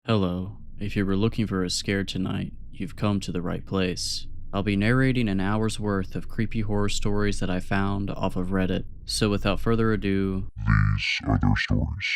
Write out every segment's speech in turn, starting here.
Hello. If you were looking for a scare tonight, you've come to the right place. I'll be narrating an hour's worth of creepy horror stories that I found off of Reddit. So without further ado, These are their stories.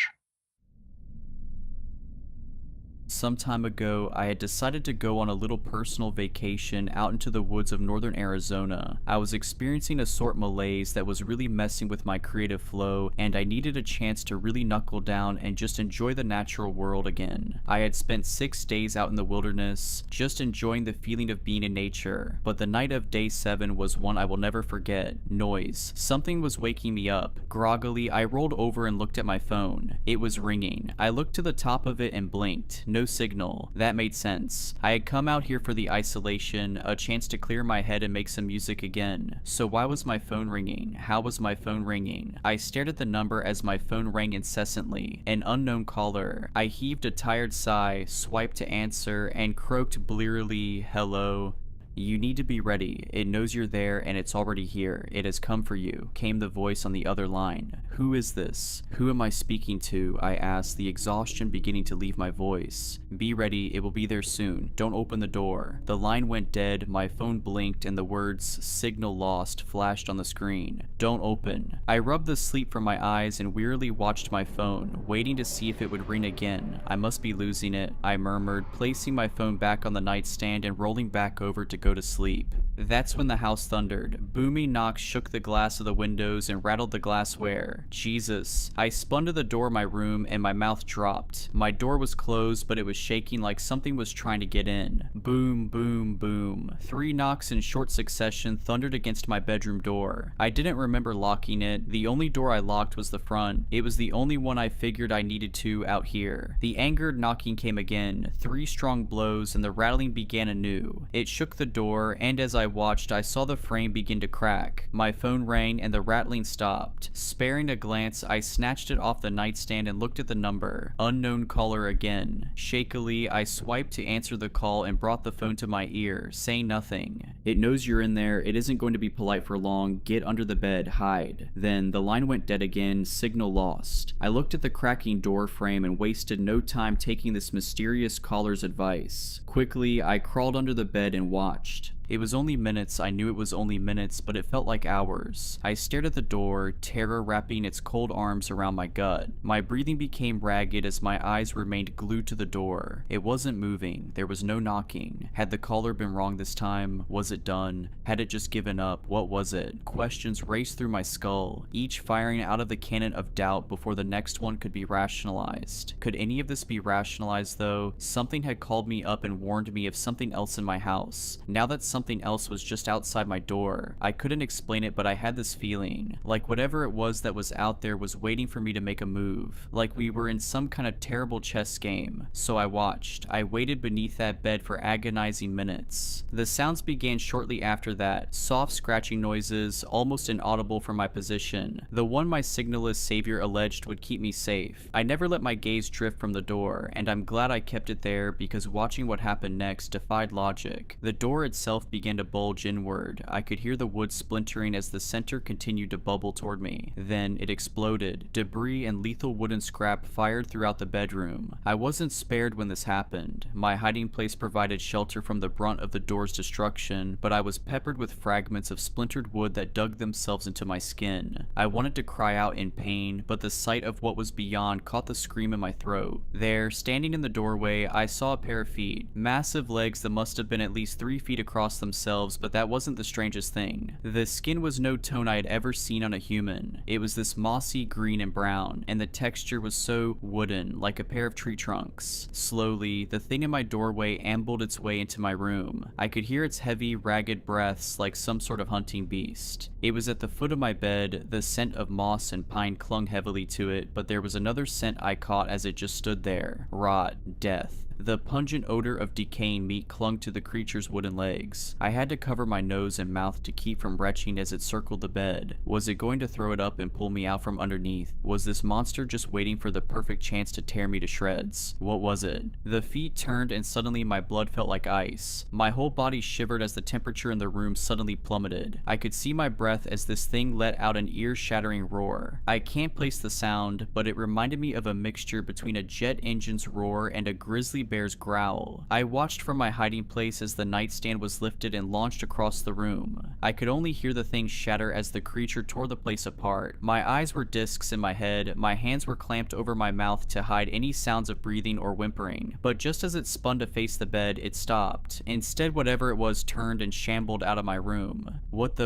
Some time ago, I had decided to go on a little personal vacation out into the woods of northern Arizona. I was experiencing a sort malaise that was really messing with my creative flow, and I needed a chance to really knuckle down and just enjoy the natural world again. I had spent 6 days out in the wilderness, just enjoying the feeling of being in nature, but the night of day 7 was one I will never forget. Noise. Something was waking me up. Groggily, I rolled over and looked at my phone. It was ringing. I looked to the top of it and blinked. No signal. That made sense. I had come out here for the isolation, a chance to clear my head and make some music again. So why was my phone ringing? How was my phone ringing? I stared at the number as my phone rang incessantly. An unknown caller. I heaved a tired sigh, swiped to answer, and croaked blearily, "Hello." "You need to be ready. It knows you're there and it's already here. It has come for you," came the voice on the other line. "Who is this? Who am I speaking to?" I asked, the exhaustion beginning to leave my voice. "Be ready, it will be there soon. Don't open the door." The line went dead, my phone blinked, and the words "signal lost" flashed on the screen. "Don't open." I rubbed the sleep from my eyes and wearily watched my phone, waiting to see if it would ring again. "I must be losing it," I murmured, placing my phone back on the nightstand and rolling back over to go to sleep. That's when the house thundered. Booming knocks shook the glass of the windows and rattled the glassware. Jesus. I spun to the door of my room and my mouth dropped. My door was closed, but it was shaking like something was trying to get in. Boom, boom, boom. 3 knocks in short succession thundered against my bedroom door. I didn't remember locking it. The only door I locked was the front. It was the only one I figured I needed to out here. The angered knocking came again. 3 strong blows and the rattling began anew. It shook the door, and as I watched, I saw the frame begin to crack. My phone rang and the rattling stopped. Sparing a glance, I snatched it off the nightstand and looked at the number. Unknown caller again. Shakily, I swiped to answer the call and brought the phone to my ear, saying nothing. "It knows you're in there. It isn't going to be polite for long. Get under the bed. Hide." Then the line went dead again. Signal lost. I looked at the cracking door frame and wasted no time taking this mysterious caller's advice. Quickly, I crawled under the bed and watched. It was only minutes. I knew it was only minutes, but it felt like hours. I stared at the door, terror wrapping its cold arms around my gut. My breathing became ragged as my eyes remained glued to the door. It wasn't moving. There was no knocking. Had the caller been wrong this time? Was it done? Had it just given up? What was it? Questions raced through my skull, each firing out of the cannon of doubt before the next one could be rationalized. Could any of this be rationalized though? Something had called me up and warned me of something else in my house. Now that something else was just outside my door. I couldn't explain it, but I had this feeling. Like whatever it was that was out there was waiting for me to make a move. Like we were in some kind of terrible chess game. So I watched. I waited beneath that bed for agonizing minutes. The sounds began shortly after that. Soft scratching noises, almost inaudible from my position. The one my signalist savior alleged would keep me safe. I never let my gaze drift from the door, and I'm glad I kept it there because watching what happened next defied logic. The door itself began to bulge inward. I could hear the wood splintering as the center continued to bubble toward me. Then it exploded. Debris and lethal wooden scrap fired throughout the bedroom. I wasn't spared when this happened. My hiding place provided shelter from the brunt of the door's destruction, but I was peppered with fragments of splintered wood that dug themselves into my skin. I wanted to cry out in pain, but the sight of what was beyond caught the scream in my throat. There, standing in the doorway, I saw a pair of feet. Massive legs that must have been at least 3 feet across themselves, but that wasn't the strangest thing. The skin was no tone I had ever seen on a human. It was this mossy green and brown, and the texture was so wooden, like a pair of tree trunks. Slowly, the thing in my doorway ambled its way into my room. I could hear its heavy, ragged breaths like some sort of hunting beast. It was at the foot of my bed. The scent of moss and pine clung heavily to it, but there was another scent I caught as it just stood there. Rot. Death. The pungent odor of decaying meat clung to the creature's wooden legs. I had to cover my nose and mouth to keep from retching as it circled the bed. Was it going to throw it up and pull me out from underneath? Was this monster just waiting for the perfect chance to tear me to shreds? What was it? The feet turned and suddenly my blood felt like ice. My whole body shivered as the temperature in the room suddenly plummeted. I could see my breath as this thing let out an ear-shattering roar. I can't place the sound, but it reminded me of a mixture between a jet engine's roar and a grizzly bear's growl. I watched from my hiding place as the nightstand was lifted and launched across the room. I could only hear the thing shatter as the creature tore the place apart. My eyes were discs in my head, my hands were clamped over my mouth to hide any sounds of breathing or whimpering, but just as it spun to face the bed, it stopped. Instead, whatever it was turned and shambled out of my room. What?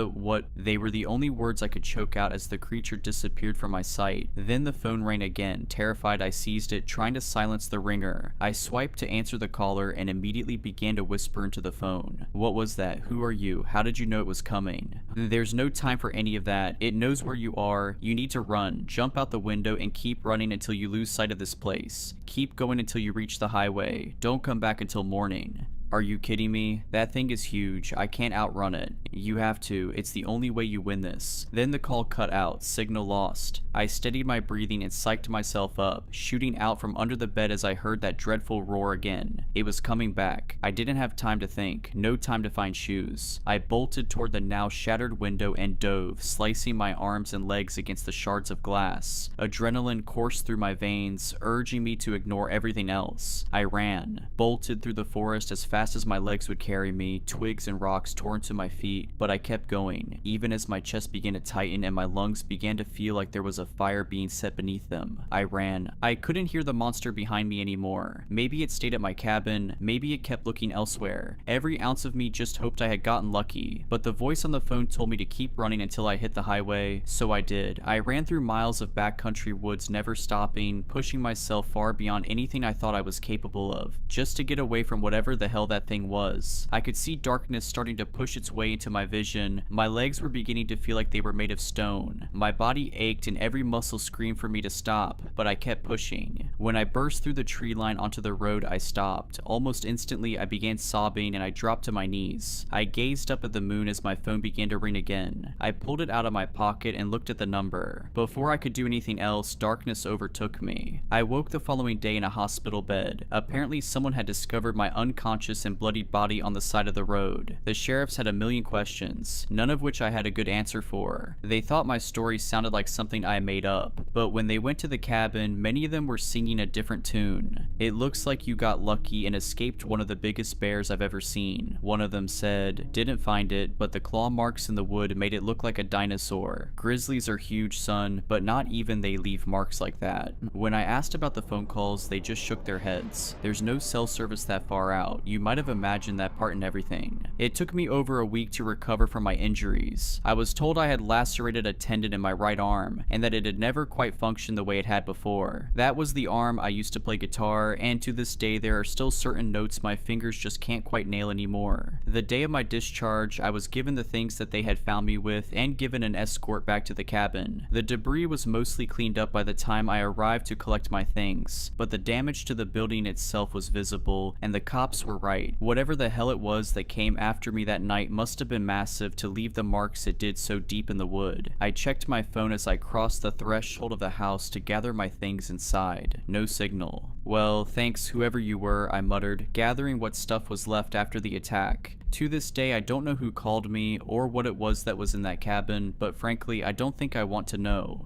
They were the only words I could choke out as the creature disappeared from my sight. Then the phone rang again. Terrified, I seized it, trying to silence the ringer. I swiped to answer the caller and immediately began to whisper into the phone. What was that? Who are you? How did you know it was coming? There's no time for any of that. It knows where you are. You need to run. Jump out the window and keep running until you lose sight of this place. Keep going until you reach the highway. Don't come back until morning. Are you kidding me? That thing is huge. I can't outrun it. You have to. It's the only way you win this. Then the call cut out. Signal lost. I steadied my breathing and psyched myself up, shooting out from under the bed as I heard that dreadful roar again. It was coming back. I didn't have time to think. No time to find shoes. I bolted toward the now shattered window and dove, slicing my arms and legs against the shards of glass. Adrenaline coursed through my veins, urging me to ignore everything else. I ran, bolted through the forest as fast as my legs would carry me, twigs and rocks tore into my feet, but I kept going, even as my chest began to tighten and my lungs began to feel like there was a fire being set beneath them. I ran. I couldn't hear the monster behind me anymore. Maybe it stayed at my cabin, maybe it kept looking elsewhere. Every ounce of me just hoped I had gotten lucky, but the voice on the phone told me to keep running until I hit the highway, so I did. I ran through miles of backcountry woods, never stopping, pushing myself far beyond anything I thought I was capable of, just to get away from whatever the hell that thing was. I could see darkness starting to push its way into my vision. My legs were beginning to feel like they were made of stone. My body ached and every muscle screamed for me to stop, but I kept pushing. When I burst through the tree line onto the road, I stopped. Almost instantly, I began sobbing and I dropped to my knees. I gazed up at the moon as my phone began to ring again. I pulled it out of my pocket and looked at the number. Before I could do anything else, darkness overtook me. I woke the following day in a hospital bed. Apparently, someone had discovered my unconscious and bloodied body on the side of the road. The sheriffs had a million questions, none of which I had a good answer for. They thought my story sounded like something I made up, but when they went to the cabin, many of them were singing a different tune. It looks like you got lucky and escaped one of the biggest bears I've ever seen. One of them said, didn't find it, but the claw marks in the wood made it look like a dinosaur. Grizzlies are huge, son, but not even they leave marks like that. When I asked about the phone calls, they just shook their heads. There's no cell service that far out. You might have imagined that part and everything. It took me over a week to recover from my injuries. I was told I had lacerated a tendon in my right arm, and that it had never quite functioned the way it had before. That was the arm I used to play guitar, and to this day there are still certain notes my fingers just can't quite nail anymore. The day of my discharge, I was given the things that they had found me with, and given an escort back to the cabin. The debris was mostly cleaned up by the time I arrived to collect my things, but the damage to the building itself was visible, and the cops were right. Whatever the hell it was that came after me that night must have been massive to leave the marks it did so deep in the wood. I checked my phone as I crossed the threshold of the house to gather my things inside. No signal. Well, thanks whoever you were, I muttered, gathering what stuff was left after the attack. To this day, I don't know who called me or what it was that was in that cabin, but frankly, I don't think I want to know.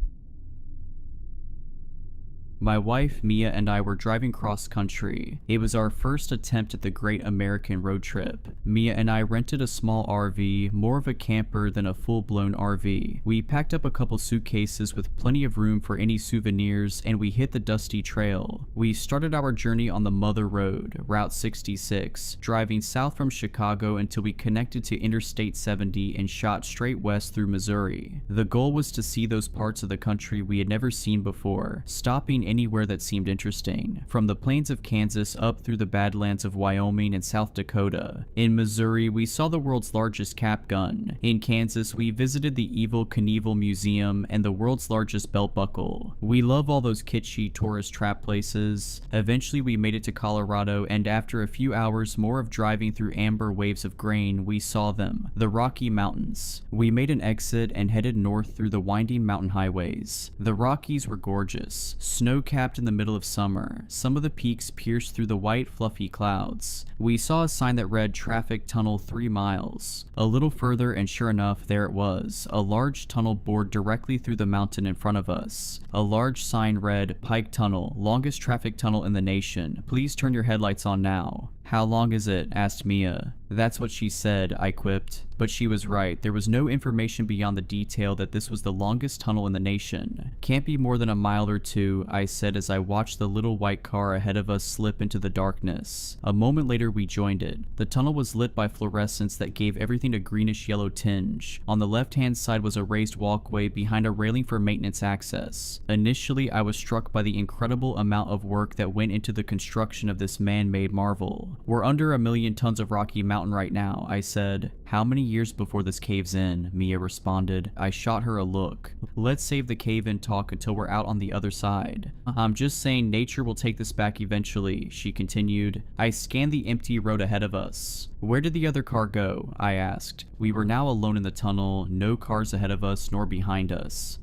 My wife, Mia, and I were driving cross-country. It was our first attempt at the Great American Road Trip. Mia and I rented a small RV, more of a camper than a full-blown RV. We packed up a couple suitcases with plenty of room for any souvenirs, and we hit the dusty trail. We started our journey on the Mother Road, Route 66, driving south from Chicago until we connected to Interstate 70 and shot straight west through Missouri. The goal was to see those parts of the country we had never seen before, stopping anywhere that seemed interesting, from the plains of Kansas up through the Badlands of Wyoming and South Dakota. In Missouri, we saw the world's largest cap gun. In Kansas, we visited the Evel Knievel Museum and the world's largest belt buckle. We love all those kitschy tourist trap places. Eventually, we made it to Colorado, and after a few hours more of driving through amber waves of grain, we saw them, the Rocky Mountains. We made an exit and headed north through the winding mountain highways. The Rockies were gorgeous, snow-capped in the middle of summer. Some of the peaks pierced through the white, fluffy clouds. We saw a sign that read "Traffic Tunnel 3 miles." A little further, and sure enough, there it was, a large tunnel bored directly through the mountain in front of us. A large sign read, "Pike Tunnel, longest traffic tunnel in the nation. Please turn your headlights on now." "How long is it?" asked Mia. "That's what she said," I quipped. But she was right. There was no information beyond the detail that this was the longest tunnel in the nation. "Can't be more than a mile or two," I said as I watched the little white car ahead of us slip into the darkness. A moment later, we joined it. The tunnel was lit by fluorescence that gave everything a greenish-yellow tinge. On the left-hand side was a raised walkway behind a railing for maintenance access. Initially, I was struck by the incredible amount of work that went into the construction of this man-made marvel. "We're under 1,000,000 tons of Rocky Mountain right now," I said. "How many years before this caves in?" Mia responded. I shot her a look. "Let's save the cave-in talk until we're out on the other side." "I'm just saying nature will take this back eventually," she continued. I scanned the empty road ahead of us. "Where did the other car go?" I asked. We were now alone in the tunnel, no cars ahead of us nor behind us.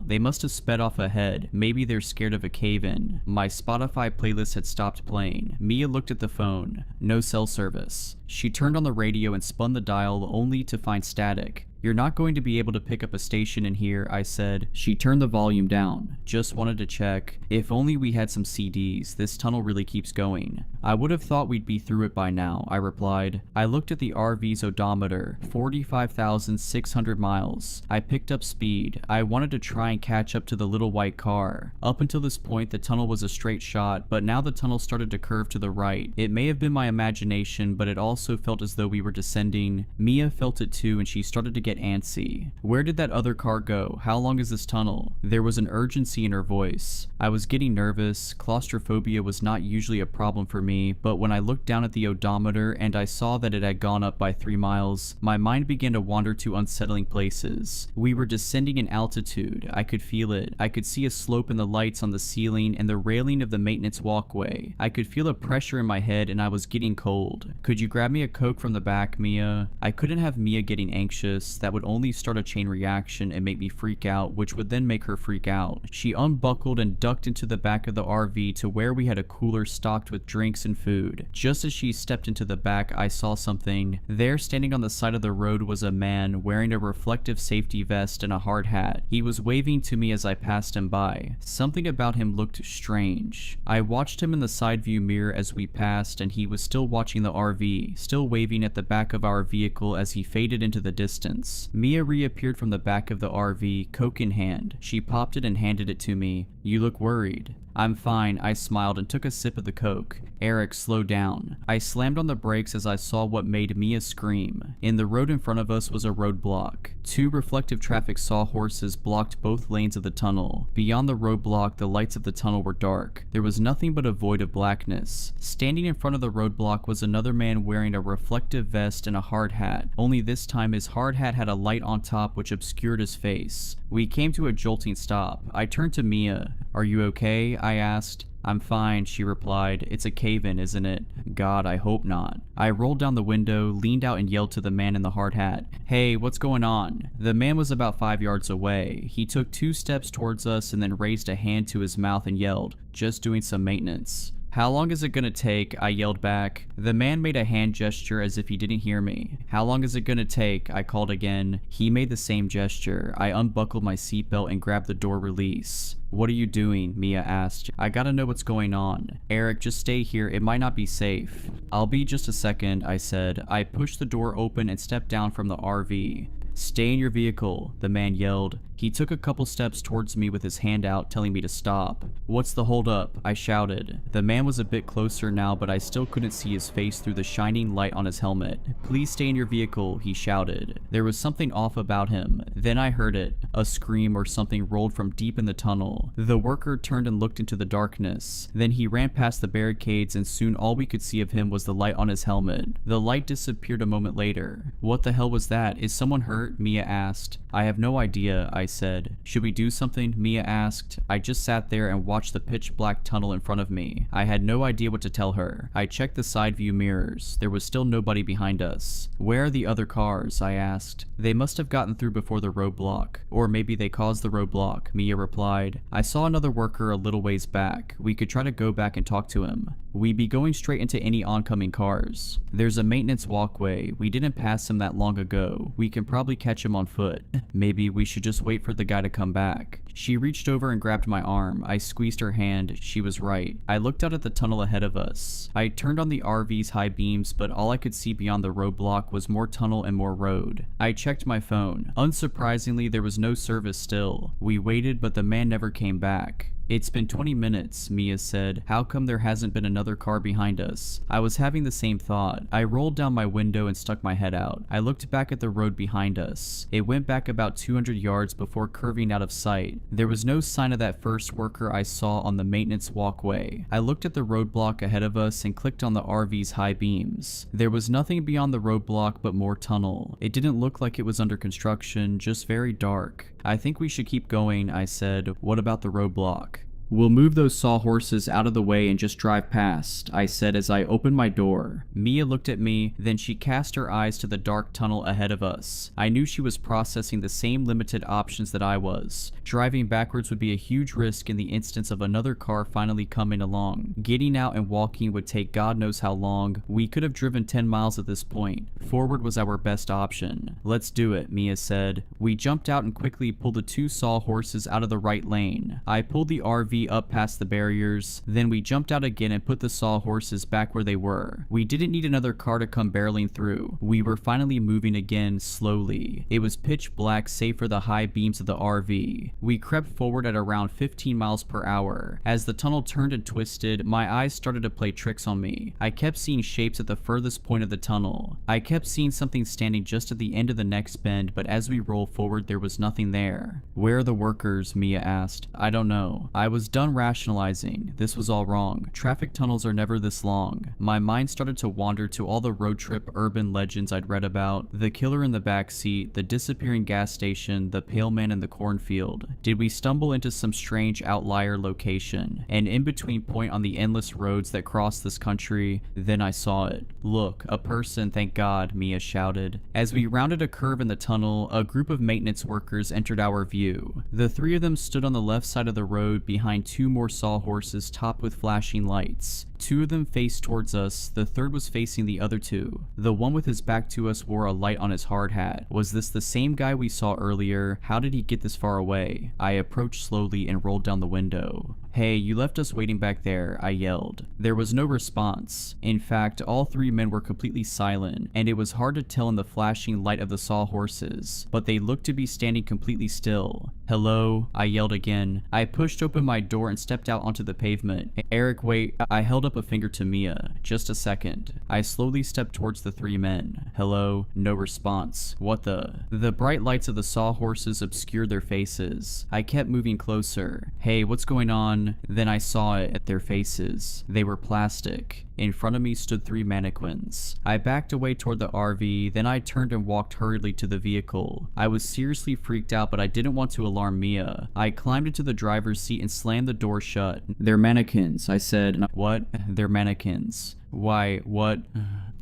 They must have sped off ahead. Maybe they're scared of a cave-in." My Spotify playlist had stopped playing. Mia looked at the phone. No cell service. She turned on the radio and spun the dial only to find static. "You're not going to be able to pick up a station in here," I said. She turned the volume down. "Just wanted to check. If only we had some CDs. This tunnel really keeps going." "I would have thought we'd be through it by now," I replied. I looked at the RV's odometer. 45,600 miles. I picked up speed. I wanted to try and catch up to the little white car. Up until this point, the tunnel was a straight shot, but now the tunnel started to curve to the right. It may have been my imagination, but it also felt as though we were descending. Mia felt it too, and she started to get antsy. "Where did that other car go? How long is this tunnel?" There was an urgency in her voice. I was getting nervous. Claustrophobia was not usually a problem for me, but when I looked down at the odometer and I saw that it had gone up by 3 miles, my mind began to wander to unsettling places. We were descending in altitude. I could feel it. I could see a slope in the lights on the ceiling and the railing of the maintenance walkway. I could feel a pressure in my head and I was getting cold. "Could you grab me a Coke from the back, Mia?" I couldn't have Mia getting anxious. That would only start a chain reaction and make me freak out, which would then make her freak out. She unbuckled and ducked into the back of the RV to where we had a cooler stocked with drinks and food. Just as she stepped into the back, I saw something. There, standing on the side of the road, was a man wearing a reflective safety vest and a hard hat. He was waving to me as I passed him by. Something about him looked strange. I watched him in the side view mirror as we passed, and he was still watching the RV, still waving at the back of our vehicle as he faded into the distance. Mia reappeared from the back of the RV, Coke in hand. She popped it and handed it to me. "You look worried." "I'm fine," I smiled and took a sip of the Coke. "Eric, slow down." I slammed on the brakes as I saw what made Mia scream. In the road in front of us was a roadblock. 2 reflective traffic sawhorses blocked both lanes of the tunnel. Beyond the roadblock, the lights of the tunnel were dark. There was nothing but a void of blackness. Standing in front of the roadblock was another man wearing a reflective vest and a hard hat. Only this time his hard hat had a light on top which obscured his face. We came to a jolting stop. I turned to Mia. "Are you okay?" I asked. "I'm fine," she replied. "It's a cave-in, isn't it?" God, I hope not. I rolled down the window, leaned out and yelled to the man in the hard hat. "Hey, what's going on?" The man was about 5 yards away. He took 2 steps towards us and then raised a hand to his mouth and yelled, "Just doing some maintenance." "How long is it gonna take?" I yelled back. The man made a hand gesture as if he didn't hear me. "How long is it gonna take?" I called again. He made the same gesture. I unbuckled my seatbelt and grabbed the door release. "What are you doing?" Mia asked. "I gotta know what's going on." "Eric, just stay here. It might not be safe." "I'll be just a second," I said. I pushed the door open and stepped down from the RV. "Stay in your vehicle," the man yelled. He took a couple steps towards me with his hand out, telling me to stop. "What's the holdup?" I shouted. The man was a bit closer now, but I still couldn't see his face through the shining light on his helmet. "Please stay in your vehicle," he shouted. There was something off about him. Then I heard it. A scream or something rolled from deep in the tunnel. The worker turned and looked into the darkness. Then he ran past the barricades, and soon all we could see of him was the light on his helmet. The light disappeared a moment later. "What the hell was that? Is someone hurt?" Mia asked. "I have no idea," I said. "Should we do something?" Mia asked. I just sat there and watched the pitch black tunnel in front of me. I had no idea what to tell her. I checked the side view mirrors. There was still nobody behind us. "Where are the other cars?" I asked. "They must have gotten through before the roadblock. Or maybe they caused the roadblock," Mia replied. "I saw another worker a little ways back. We could try to go back and talk to him. We'd be going straight into any oncoming cars. There's a maintenance walkway. We didn't pass him that long ago. We can probably catch him on foot. Maybe we should just wait for the guy to come back." She reached over and grabbed my arm. I squeezed her hand. She was right. I looked out at the tunnel ahead of us. I turned on the RV's high beams, but all I could see beyond the roadblock was more tunnel and more road. I checked my phone. Unsurprisingly, there was no service still. We waited, but the man never came back. "It's been 20 minutes, Mia said. "How come there hasn't been another car behind us?" I was having the same thought. I rolled down my window and stuck my head out. I looked back at the road behind us. It went back about 200 yards before curving out of sight. There was no sign of that first worker I saw on the maintenance walkway. I looked at the roadblock ahead of us and clicked on the RV's high beams. There was nothing beyond the roadblock but more tunnel. It didn't look like it was under construction, just very dark. "I think we should keep going," I said. "What about the roadblock?" "We'll move those sawhorses out of the way and just drive past," I said as I opened my door. Mia looked at me, then she cast her eyes to the dark tunnel ahead of us. I knew she was processing the same limited options that I was. Driving backwards would be a huge risk in the instance of another car finally coming along. Getting out and walking would take God knows how long. We could have driven 10 miles at this point. Forward was our best option. "Let's do it," Mia said. We jumped out and quickly pulled the two sawhorses out of the right lane. I pulled the RV up past the barriers, then we jumped out again and put the sawhorses back where they were. We didn't need another car to come barreling through. We were finally moving again, slowly. It was pitch black save for the high beams of the RV. We crept forward at around 15 miles per hour. As the tunnel turned and twisted, my eyes started to play tricks on me. I kept seeing shapes at the furthest point of the tunnel. I kept seeing something standing just at the end of the next bend, but as we rolled forward, there was nothing there. "Where are the workers?" Mia asked. "I don't know." I was done rationalizing. This was all wrong. Traffic tunnels are never this long. My mind started to wander to all the road trip urban legends I'd read about. The killer in the backseat, the disappearing gas station, the pale man in the cornfield. Did we stumble into some strange outlier location? An in-between point on the endless roads that cross this country? Then I saw it. "Look, a person, thank God," Mia shouted. As we rounded a curve in the tunnel, a group of maintenance workers entered our view. The three of them stood on the left side of the road behind two more sawhorses topped with flashing lights. Two of them faced towards us, the third was facing the other two. The one with his back to us wore a light on his hard hat. Was this the same guy we saw earlier? How did he get this far away? I approached slowly and rolled down the window. "Hey, you left us waiting back there," I yelled. There was no response. In fact, all three men were completely silent, and it was hard to tell in the flashing light of the sawhorses, but they looked to be standing completely still. "Hello?" I yelled again. I pushed open my door and stepped out onto the pavement. "Eric, wait." I held up a finger to Mia. "Just a second." I slowly stepped towards the three men. "Hello?" No response. What the? The bright lights of the sawhorses obscured their faces. I kept moving closer. "Hey, what's going on?" Then I saw it at their faces. They were plastic. In front of me stood three mannequins. I backed away toward the RV, then I turned and walked hurriedly to the vehicle. I was seriously freaked out, but I didn't want to alarm Mia. I climbed into the driver's seat and slammed the door shut. "They're mannequins," I said. "What?" "They're mannequins." "Why, what?"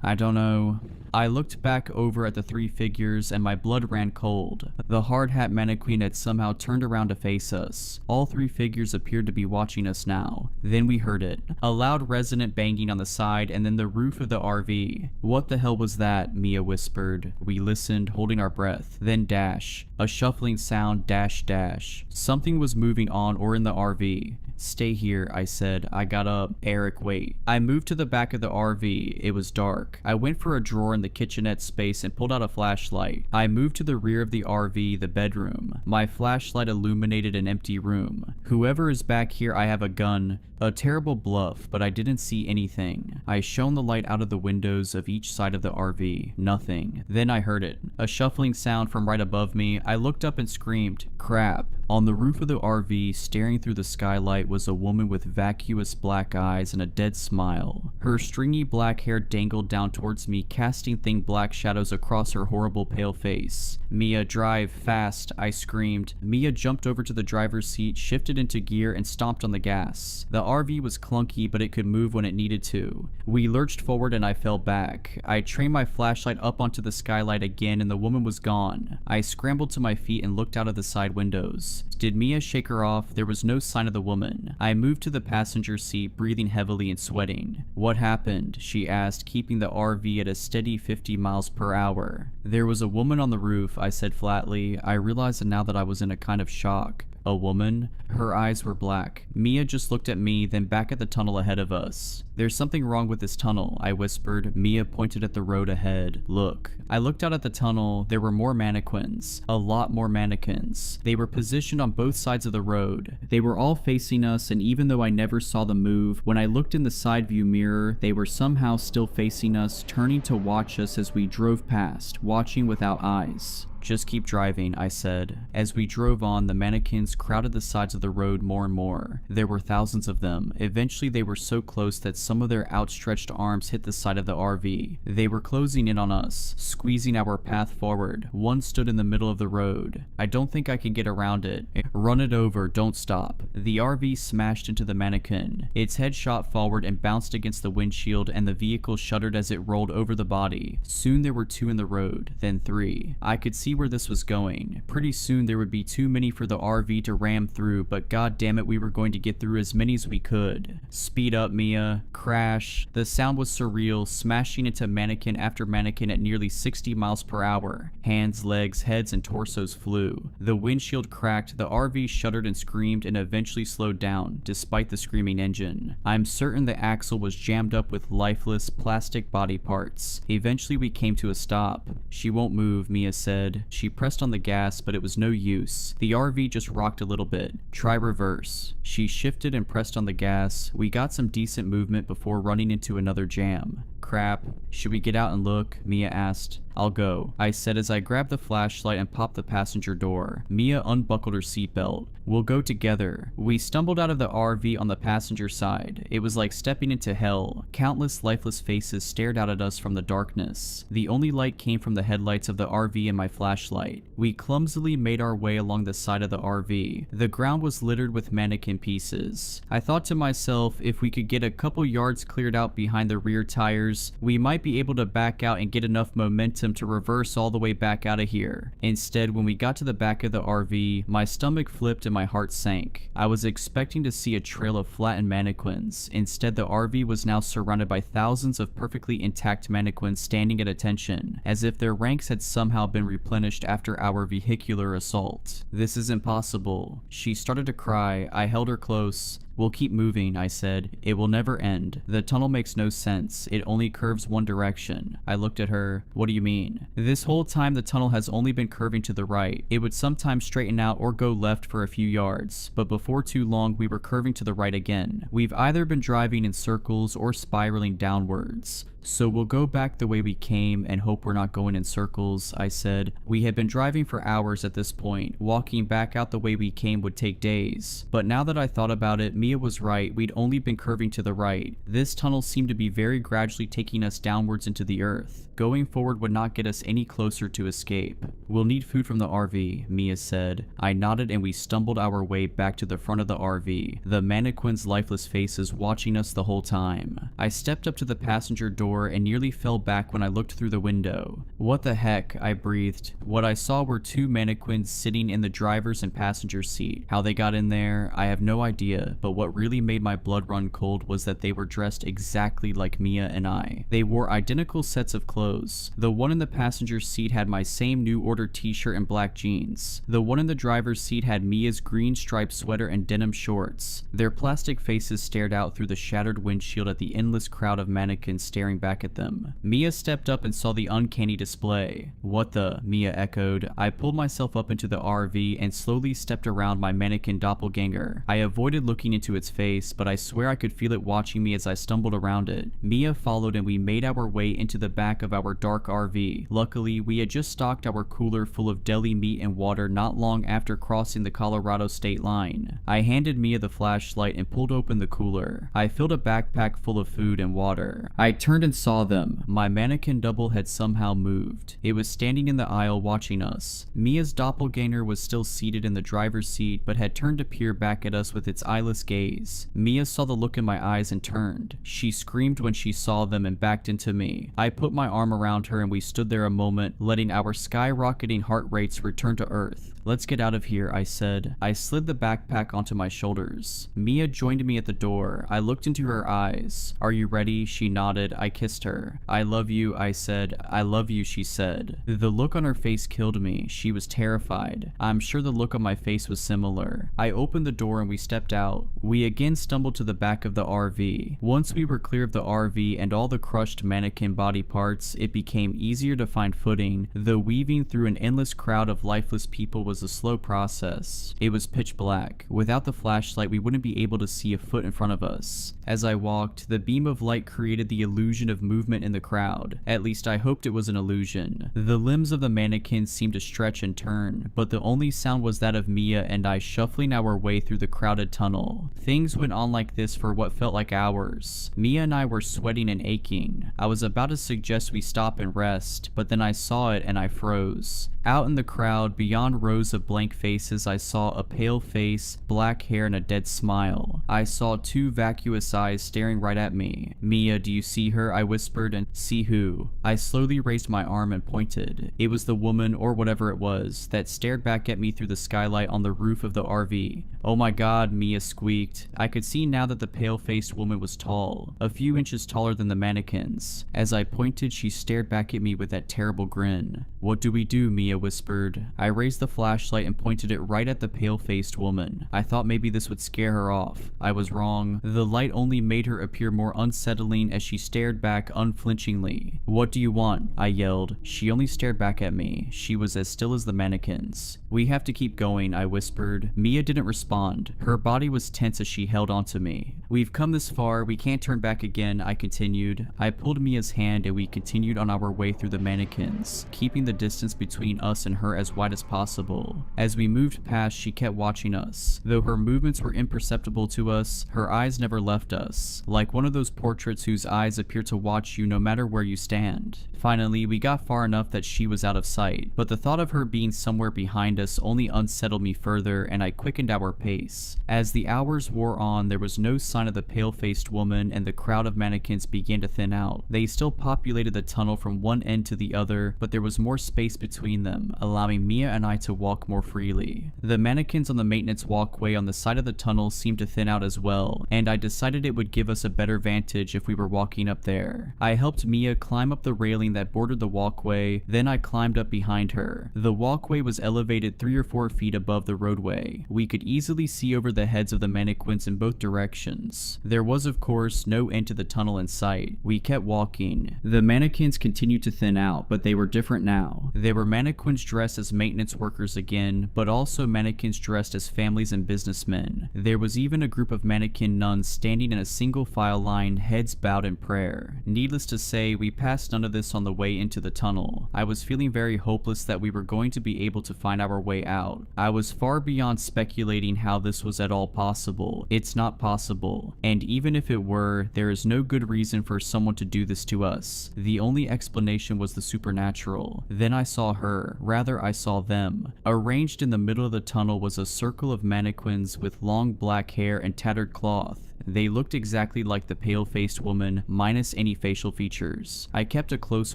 "I don't know." I looked back over at the three figures and my blood ran cold. The hard hat mannequin had somehow turned around to face us. All three figures appeared to be watching us now. Then we heard it. A loud resonant banging on the side and then the roof of the RV. "What the hell was that?" Mia whispered. We listened, holding our breath. Then dash. A shuffling sound, dash dash. Something was moving on or in the RV. "Stay here," I said. I got up. "Eric, wait." I moved to the back of the RV. It was dark. I went for a drawer in in the kitchenette space and pulled out a flashlight. I moved to the rear of the RV, the bedroom. My flashlight illuminated an empty room. Whoever is back here, I have a gun. A terrible bluff, but I didn't see anything. I shone the light out of the windows of each side of the RV. Nothing. Then I heard it. A shuffling sound from right above me. I looked up and screamed, "Crap." On the roof of the RV, staring through the skylight, was a woman with vacuous black eyes and a dead smile. Her stringy black hair dangled down towards me, casting thin black shadows across her horrible pale face. "Mia, drive, fast," I screamed. Mia jumped over to the driver's seat, shifted into gear, and stomped on the gas. The RV was clunky, but it could move when it needed to. We lurched forward and I fell back. I trained my flashlight up onto the skylight again and the woman was gone. I scrambled to my feet and looked out of the side windows. Did Mia shake her off? There was no sign of the woman. I moved to the passenger seat, breathing heavily and sweating. "What happened?" she asked, keeping the RV at a steady 50 miles per hour. "There was a woman on the roof," I said flatly. I realized now that I was in a kind of shock. "A woman?" Her eyes were black. Mia just looked at me, then back at the tunnel ahead of us. "There's something wrong with this tunnel," I whispered. Mia pointed at the road ahead. "Look." I looked out at the tunnel. There were more mannequins. A lot more mannequins. They were positioned on both sides of the road. They were all facing us, and even though I never saw them move, when I looked in the side view mirror, they were somehow still facing us, turning to watch us as we drove past, watching without eyes. "Just keep driving," I said. As we drove on, the mannequins crowded the sides of the road more and more. There were thousands of them. Eventually they were so close that some of their outstretched arms hit the side of the RV. They were closing in on us, squeezing our path forward. One stood in the middle of the road. "I don't think I can get around it." "Run it over, don't stop." The RV smashed into the mannequin. Its head shot forward and bounced against the windshield, and the vehicle shuddered as it rolled over the body. Soon there were 2 in the road, then 3. I could see where this was going. Pretty soon there would be too many for the RV to ram through, but god damn it, we were going to get through as many as we could. "Speed up, Mia." Crash. The sound was surreal, smashing into mannequin after mannequin at nearly 60 miles per hour. Hands, legs, heads, and torsos flew. The windshield cracked, the RV shuddered and screamed, and eventually slowed down, despite the screaming engine. I'm certain the axle was jammed up with lifeless, plastic body parts. Eventually we came to a stop. "She won't move," Mia said. She pressed on the gas, but it was no use. The RV just rocked a little bit. "Try reverse." She shifted and pressed on the gas. We got some decent movement before running into another jam. "Crap. Should we get out and look?" Mia asked. "I'll go," I said as I grabbed the flashlight and popped the passenger door. Mia unbuckled her seatbelt. "We'll go together." We stumbled out of the RV on the passenger side. It was like stepping into hell. Countless lifeless faces stared out at us from the darkness. The only light came from the headlights of the RV and my flashlight. We clumsily made our way along the side of the RV. The ground was littered with mannequin pieces. I thought to myself, if we could get a couple yards cleared out behind the rear tires, we might be able to back out and get enough momentum to reverse all the way back out of here. Instead, when we got to the back of the RV, my stomach flipped and my heart sank. I was expecting to see a trail of flattened mannequins. Instead, the RV was now surrounded by thousands of perfectly intact mannequins standing at attention, as if their ranks had somehow been replenished after our vehicular assault. "This is impossible." She started to cry. I held her close. "We'll keep moving," I said. "It will never end. The tunnel makes no sense. It only curves one direction." I looked at her. "What do you mean?" "This whole time the tunnel has only been curving to the right. It would sometimes straighten out or go left for a few yards, but before too long we were curving to the right again. We've either been driving in circles or spiraling downwards. So we'll go back the way we came and hope we're not going in circles," I said. We had been driving for hours at this point. Walking back out the way we came would take days. But now that I thought about it, Mia was right. We'd only been curving to the right. This tunnel seemed to be very gradually taking us downwards into the earth. Going forward would not get us any closer to escape. "We'll need food from the RV," Mia said. I nodded and we stumbled our way back to the front of the RV, the mannequins' lifeless faces watching us the whole time. I stepped up to the passenger door and nearly fell back when I looked through the window. "What the heck?" I breathed. What I saw were 2 mannequins sitting in the driver's and passenger seat. How they got in there, I have no idea, but but what really made my blood run cold was that they were dressed exactly like Mia and I. They wore identical sets of clothes. The one in the passenger seat had my same New Order t-shirt and black jeans. The one in the driver's seat had Mia's green striped sweater and denim shorts. Their plastic faces stared out through the shattered windshield at the endless crowd of mannequins staring back at them. Mia stepped up and saw the uncanny display. "What the?" Mia echoed. I pulled myself up into the RV and slowly stepped around my mannequin doppelganger. I avoided looking into its face, but I swear I could feel it watching me as I stumbled around it. Mia followed and we made our way into the back of our dark RV. Luckily, we had just stocked our cooler full of deli meat and water not long after crossing the Colorado state line. I handed Mia the flashlight and pulled open the cooler. I filled a backpack full of food and water. I turned and saw them. My mannequin double had somehow moved. It was standing in the aisle watching us. Mia's doppelganger was still seated in the driver's seat but had turned to peer back at us with its eyeless gaze. Mia saw the look in my eyes and turned. She screamed when she saw them and backed into me. I put my arm around her and we stood there a moment, letting our skyrocketing heart rates return to earth. "Let's get out of here," I said. I slid the backpack onto my shoulders. Mia joined me at the door. I looked into her eyes. "Are you ready?" She nodded. I kissed her. "I love you," I said. "I love you," she said. The look on her face killed me. She was terrified. I'm sure the look on my face was similar. I opened the door and we stepped out. We again stumbled to the back of the RV. Once we were clear of the RV and all the crushed mannequin body parts, it became easier to find footing, though weaving through an endless crowd of lifeless people was a slow process. It was pitch black. Without the flashlight, we wouldn't be able to see a foot in front of us. As I walked, the beam of light created the illusion of movement in the crowd. At least I hoped it was an illusion. The limbs of the mannequins seemed to stretch and turn, but the only sound was that of Mia and I shuffling our way through the crowded tunnel. Things went on like this for what felt like hours. Mia and I were sweating and aching. I was about to suggest we stop and rest, but then I saw it and I froze. Out in the crowd, beyond rows of blank faces, I saw a pale face, black hair, and a dead smile. I saw two vacuous eyes staring right at me. "Mia, do you see her?" I whispered, and "See who?" I slowly raised my arm and pointed. It was the woman, or whatever it was, that stared back at me through the skylight on the roof of the RV. "Oh my God," Mia squeaked. I could see now that the pale-faced woman was tall, a few inches taller than the mannequins. As I pointed, she stared back at me with that terrible grin. "What do we do?" Mia whispered. I raised the flashlight and pointed it right at the pale-faced woman. I thought maybe this would scare her off. I was wrong. The light only made her appear more unsettling as she stared back unflinchingly. "What do you want?" I yelled. She only stared back at me. She was as still as the mannequins. "We have to keep going," I whispered. Mia didn't respond. Her body was tense as she held onto me. "We've come this far. We can't turn back again," I continued. I pulled Mia's hand and we continued on our way through the mannequins, keeping the distance between us and her as wide as possible. As we moved past, she kept watching us. Though her movements were imperceptible to us, her eyes never left us, like one of those portraits whose eyes appear to watch you no matter where you stand. Finally, we got far enough that she was out of sight, but the thought of her being somewhere behind us only unsettled me further, and I quickened our pace. As the hours wore on, there was no sign of the pale-faced woman, and the crowd of mannequins began to thin out. They still populated the tunnel from one end to the other, but there was more space between them, allowing Mia and I to walk more freely. The mannequins on the maintenance walkway on the side of the tunnel seemed to thin out as well, and I decided it would give us a better vantage if we were walking up there. I helped Mia climb up the railing that bordered the walkway, then I climbed up behind her. The walkway was elevated 3 or 4 feet above the roadway. We could easily see over the heads of the mannequins in both directions. There was, of course, no end to the tunnel in sight. We kept walking. The mannequins continued to thin out, but they were different now. They were mannequins dressed as maintenance workers again, but also mannequins dressed as families and businessmen. There was even a group of mannequin nuns standing in a single file line, heads bowed in prayer. Needless to say, we passed none of this on the way into the tunnel. I was feeling very hopeless that we were going to be able to find our way out. I was far beyond speculating how this was at all possible. It's not possible. And even if it were, there is no good reason for someone to do this to us. The only explanation was the supernatural. Then I saw her. Rather, I saw them. Arranged in the middle of the tunnel was a circle of mannequins with long black hair and tattered cloth. They looked exactly like the pale-faced woman, minus any facial features. I kept a close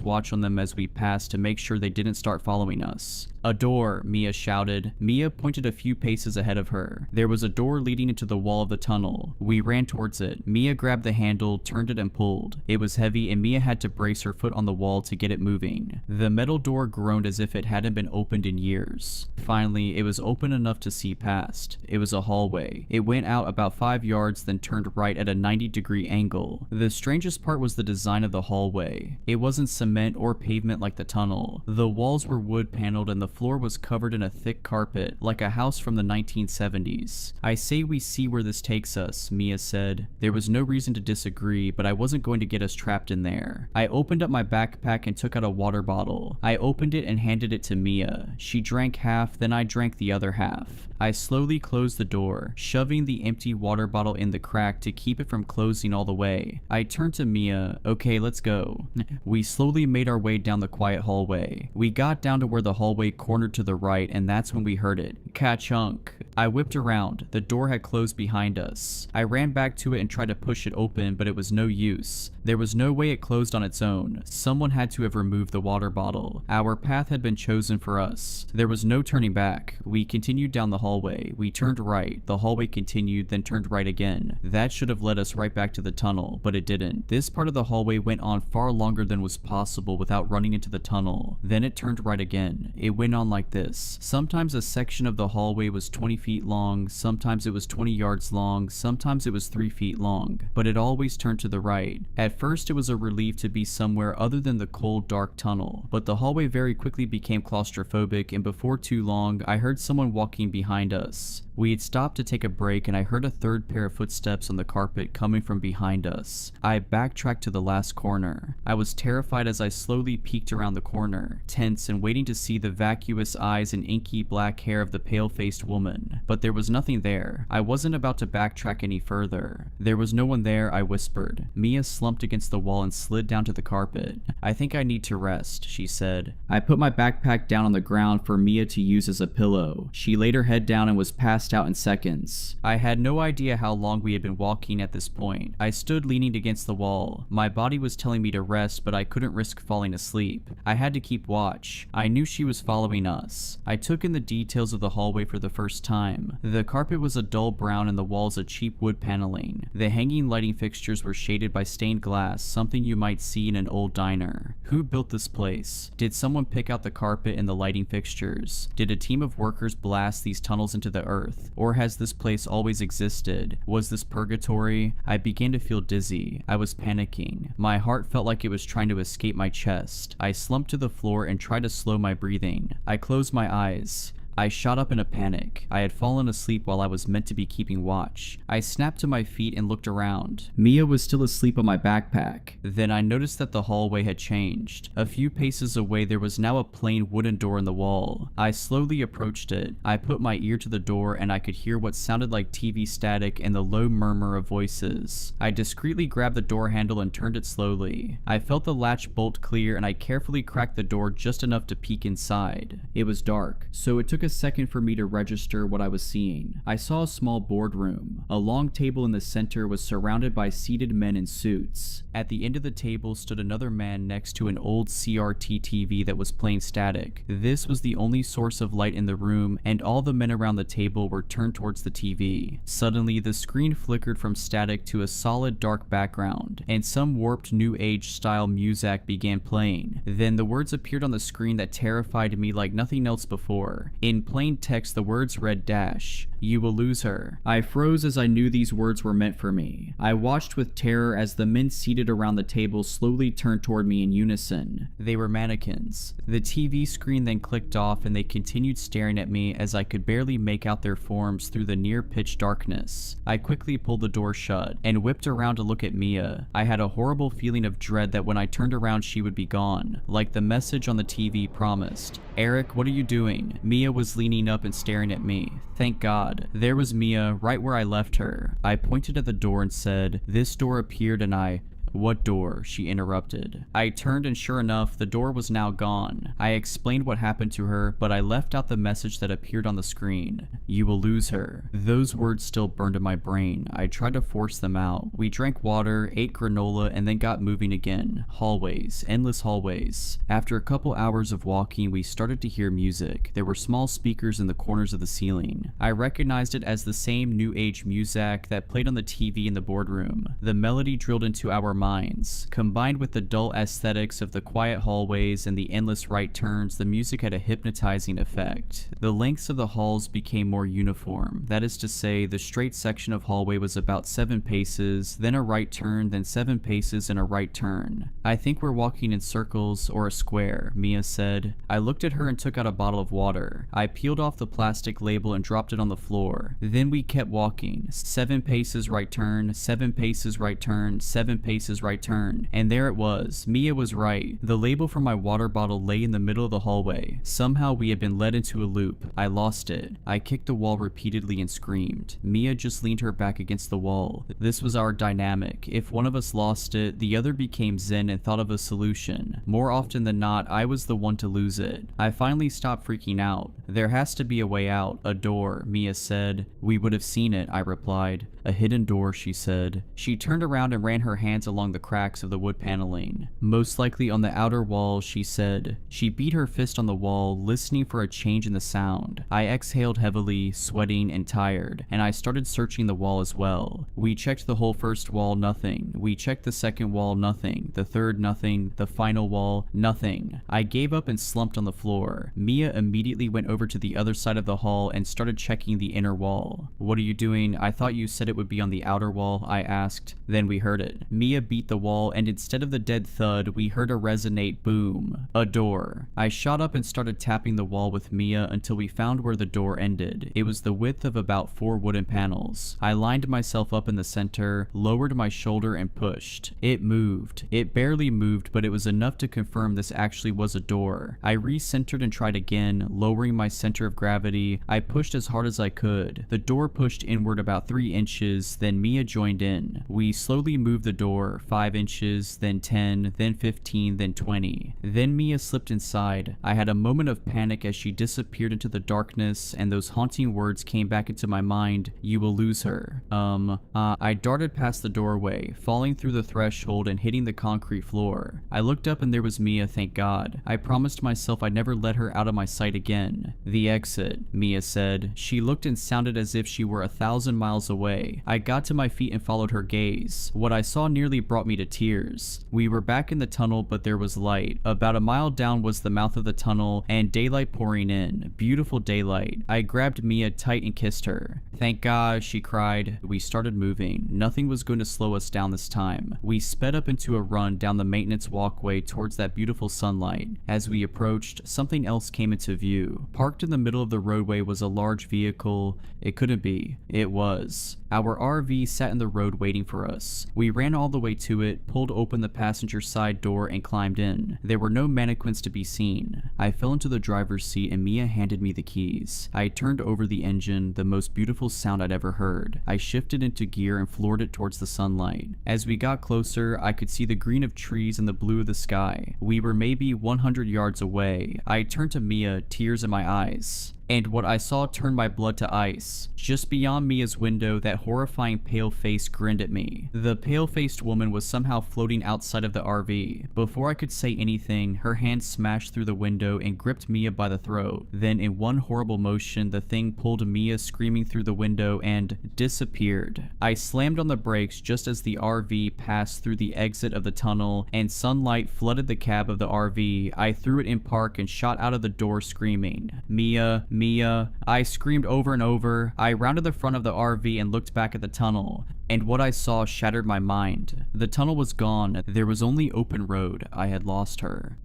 watch on them as we passed to make sure they didn't start following us. "A door," Mia shouted. Mia pointed a few paces ahead of her. There was a door leading into the wall of the tunnel. We ran towards it. Mia grabbed the handle, turned it and pulled. It was heavy and Mia had to brace her foot on the wall to get it moving. The metal door groaned as if it hadn't been opened in years. Finally, it was open enough to see past. It was a hallway. It went out about 5 yards, then turned right at a 90-degree angle. The strangest part was the design of the hallway. It wasn't cement or pavement like the tunnel. The walls were wood paneled and the floor was covered in a thick carpet, like a house from the 1970s. I say we see where this takes us, Mia said. There was no reason to disagree, but I wasn't going to get us trapped in there. I opened up my backpack and took out a water bottle. I opened it and handed it to Mia. She drank half, then I drank the other half. I slowly closed the door, shoving the empty water bottle in the crack to keep it from closing all the way. I turned to Mia. Okay, let's go. We slowly made our way down the quiet hallway. We got down to where the hallway cornered to the right, and that's when we heard it. Ka-chunk. I whipped around. The door had closed behind us. I ran back to it and tried to push it open, but it was no use. There was no way it closed on its own. Someone had to have removed the water bottle. Our path had been chosen for us. There was no turning back. We continued down the hallway. We turned right. The hallway continued, then turned right again. That should have led us right back to the tunnel, but it didn't. This part of the hallway went on far longer than was possible without running into the tunnel. Then it turned right again. It went on like this. Sometimes a section of the hallway was 20 feet long, sometimes it was 20 yards long, sometimes it was 3 feet long, but it always turned to the right. At first it was a relief to be somewhere other than the cold, dark tunnel, but the hallway very quickly became claustrophobic, and before too long, I heard someone walking behind us. We had stopped to take a break and I heard a third pair of footsteps on the carpet coming from behind us. I backtracked to the last corner. I was terrified as I slowly peeked around the corner, tense and waiting to see the vacuous eyes and inky black hair of the pale-faced woman. But there was nothing there. I wasn't about to backtrack any further. There was no one there, I whispered. Mia slumped against the wall and slid down to the carpet. I think I need to rest, she said. I put my backpack down on the ground for Mia to use as a pillow. She laid her head down and was passed out in seconds. I had no idea how long we had been walking at this point. I stood leaning against the wall. My body was telling me to rest, but I couldn't risk falling asleep. I had to keep watch. I knew she was following us. I took in the details of the hallway for the first time. The carpet was a dull brown and the walls a cheap wood paneling. The hanging lighting fixtures were shaded by stained glass, something you might see in an old diner. Who built this place? Did someone pick out the carpet and the lighting fixtures? Did a team of workers blast these tunnels into the earth? Or has this place always existed? Was this purgatory? I began to feel dizzy. I was panicking. My heart felt like it was trying to escape my chest. I slumped to the floor and tried to slow my breathing. I closed my eyes. I shot up in a panic. I had fallen asleep while I was meant to be keeping watch. I snapped to my feet and looked around. Mia was still asleep on my backpack. Then I noticed that the hallway had changed. A few paces away there was now a plain wooden door in the wall. I slowly approached it. I put my ear to the door and I could hear what sounded like TV static and the low murmur of voices. I discreetly grabbed the door handle and turned it slowly. I felt the latch bolt clear and I carefully cracked the door just enough to peek inside. It was dark, so it took a second for me to register what I was seeing. I saw a small boardroom. A long table in the center was surrounded by seated men in suits. At the end of the table stood another man next to an old CRT TV that was playing static. This was the only source of light in the room, and all the men around the table were turned towards the TV. Suddenly, the screen flickered from static to a solid dark background, and some warped new age style music began playing. Then the words appeared on the screen that terrified me like nothing else before. In plain text, the words read dash, "You will lose her." I froze as I knew these words were meant for me. I watched with terror as the men seated around the table slowly turned toward me in unison. They were mannequins. The TV screen then clicked off and they continued staring at me as I could barely make out their forms through the near pitch darkness. I quickly pulled the door shut and whipped around to look at Mia. I had a horrible feeling of dread that when I turned around she would be gone, like the message on the TV promised. "Eric, what are you doing?" Mia was leaning up and staring at me. Thank God. There was Mia, right where I left her. I pointed at the door and said, "This door appeared and I..." "What door?" she interrupted. I turned and sure enough, the door was now gone. I explained what happened to her, but I left out the message that appeared on the screen. "You will lose her." Those words still burned in my brain. I tried to force them out. We drank water, ate granola, and then got moving again. Hallways, endless hallways. After a couple hours of walking, we started to hear music. There were small speakers in the corners of the ceiling. I recognized it as the same new age music that played on the TV in the boardroom. The melody drilled into our minds. Combined with the dull aesthetics of the quiet hallways and the endless right turns, the music had a hypnotizing effect. The lengths of the halls became more uniform. That is to say, the straight section of hallway was about 7 paces, then a right turn, then 7 paces and a right turn. "I think we're walking in circles or a square," Mia said. I looked at her and took out a bottle of water. I peeled off the plastic label and dropped it on the floor. Then we kept walking. 7 paces right turn, 7 paces right turn, 7 paces right turn. And there it was. Mia was right. The label for my water bottle lay in the middle of the hallway. Somehow we had been led into a loop. I lost it. I kicked the wall repeatedly and screamed. Mia just leaned her back against the wall. This was our dynamic. If one of us lost it, the other became zen and thought of a solution. More often than not, I was the one to lose it. I finally stopped freaking out. "There has to be a way out, a door," Mia said. "We would have seen it," I replied. "A hidden door," she said. She turned around and ran her hands along the cracks of the wood paneling. "Most likely on the outer wall," she said. She beat her fist on the wall, listening for a change in the sound. I exhaled heavily, sweating and tired, and I started searching the wall as well. We checked the whole first wall, nothing. We checked the second wall, nothing. The third, nothing. The final wall, nothing. I gave up and slumped on the floor. Mia immediately went over to the other side of the hall and started checking the inner wall. "What are you doing? I thought you said it would be on the outer wall," I asked. Then we heard it. Mia beat the wall, and instead of the dead thud, we heard a resonate boom. A door. I shot up and started tapping the wall with Mia until we found where the door ended. It was the width of about 4 wooden panels. I lined myself up in the center, lowered my shoulder, and pushed. It moved. It barely moved, but it was enough to confirm this actually was a door. I recentered and tried again, lowering my center of gravity. I pushed as hard as I could. The door pushed inward about 3 inches, then Mia joined in. We slowly moved the door, 5 inches, then 10, then 15, then 20. Then Mia slipped inside. I had a moment of panic as she disappeared into the darkness, and those haunting words came back into my mind, "You will lose her." I darted past the doorway, falling through the threshold and hitting the concrete floor. I looked up and there was Mia, thank God. I promised myself I'd never let her out of my sight again. "The exit," Mia said. She looked and sounded as if she were 1,000 miles away. I got to my feet and followed her gaze. What I saw nearly brought me to tears. We were back in the tunnel, but there was light. About a mile down was the mouth of the tunnel, and daylight pouring in. Beautiful daylight. I grabbed Mia tight and kissed her. "Thank God," she cried. We started moving. Nothing was going to slow us down this time. We sped up into a run down the maintenance walkway towards that beautiful sunlight. As we approached, something else came into view. Parked in the middle of the roadway was a large vehicle. It couldn't be. It was. Our RV sat in the road waiting for us. We ran all the way to it, pulled open the passenger side door, and climbed in. There were no mannequins to be seen. I fell into the driver's seat and Mia handed me the keys. I turned over the engine, the most beautiful sound I'd ever heard. I shifted into gear and floored it towards the sunlight. As we got closer, I could see the green of trees and the blue of the sky. We were maybe 100 yards away. I turned to Mia, tears in my eyes. And what I saw turned my blood to ice. Just beyond Mia's window, that horrifying pale face grinned at me. The pale-faced woman was somehow floating outside of the RV. Before I could say anything, her hand smashed through the window and gripped Mia by the throat. Then in one horrible motion, the thing pulled Mia screaming through the window and disappeared. I slammed on the brakes just as the RV passed through the exit of the tunnel and sunlight flooded the cab of the RV. I threw it in park and shot out of the door screaming, "Mia, Mia." I screamed over and over. I rounded the front of the RV and looked back at the tunnel. And what I saw shattered my mind. The tunnel was gone. There was only open road. I had lost her.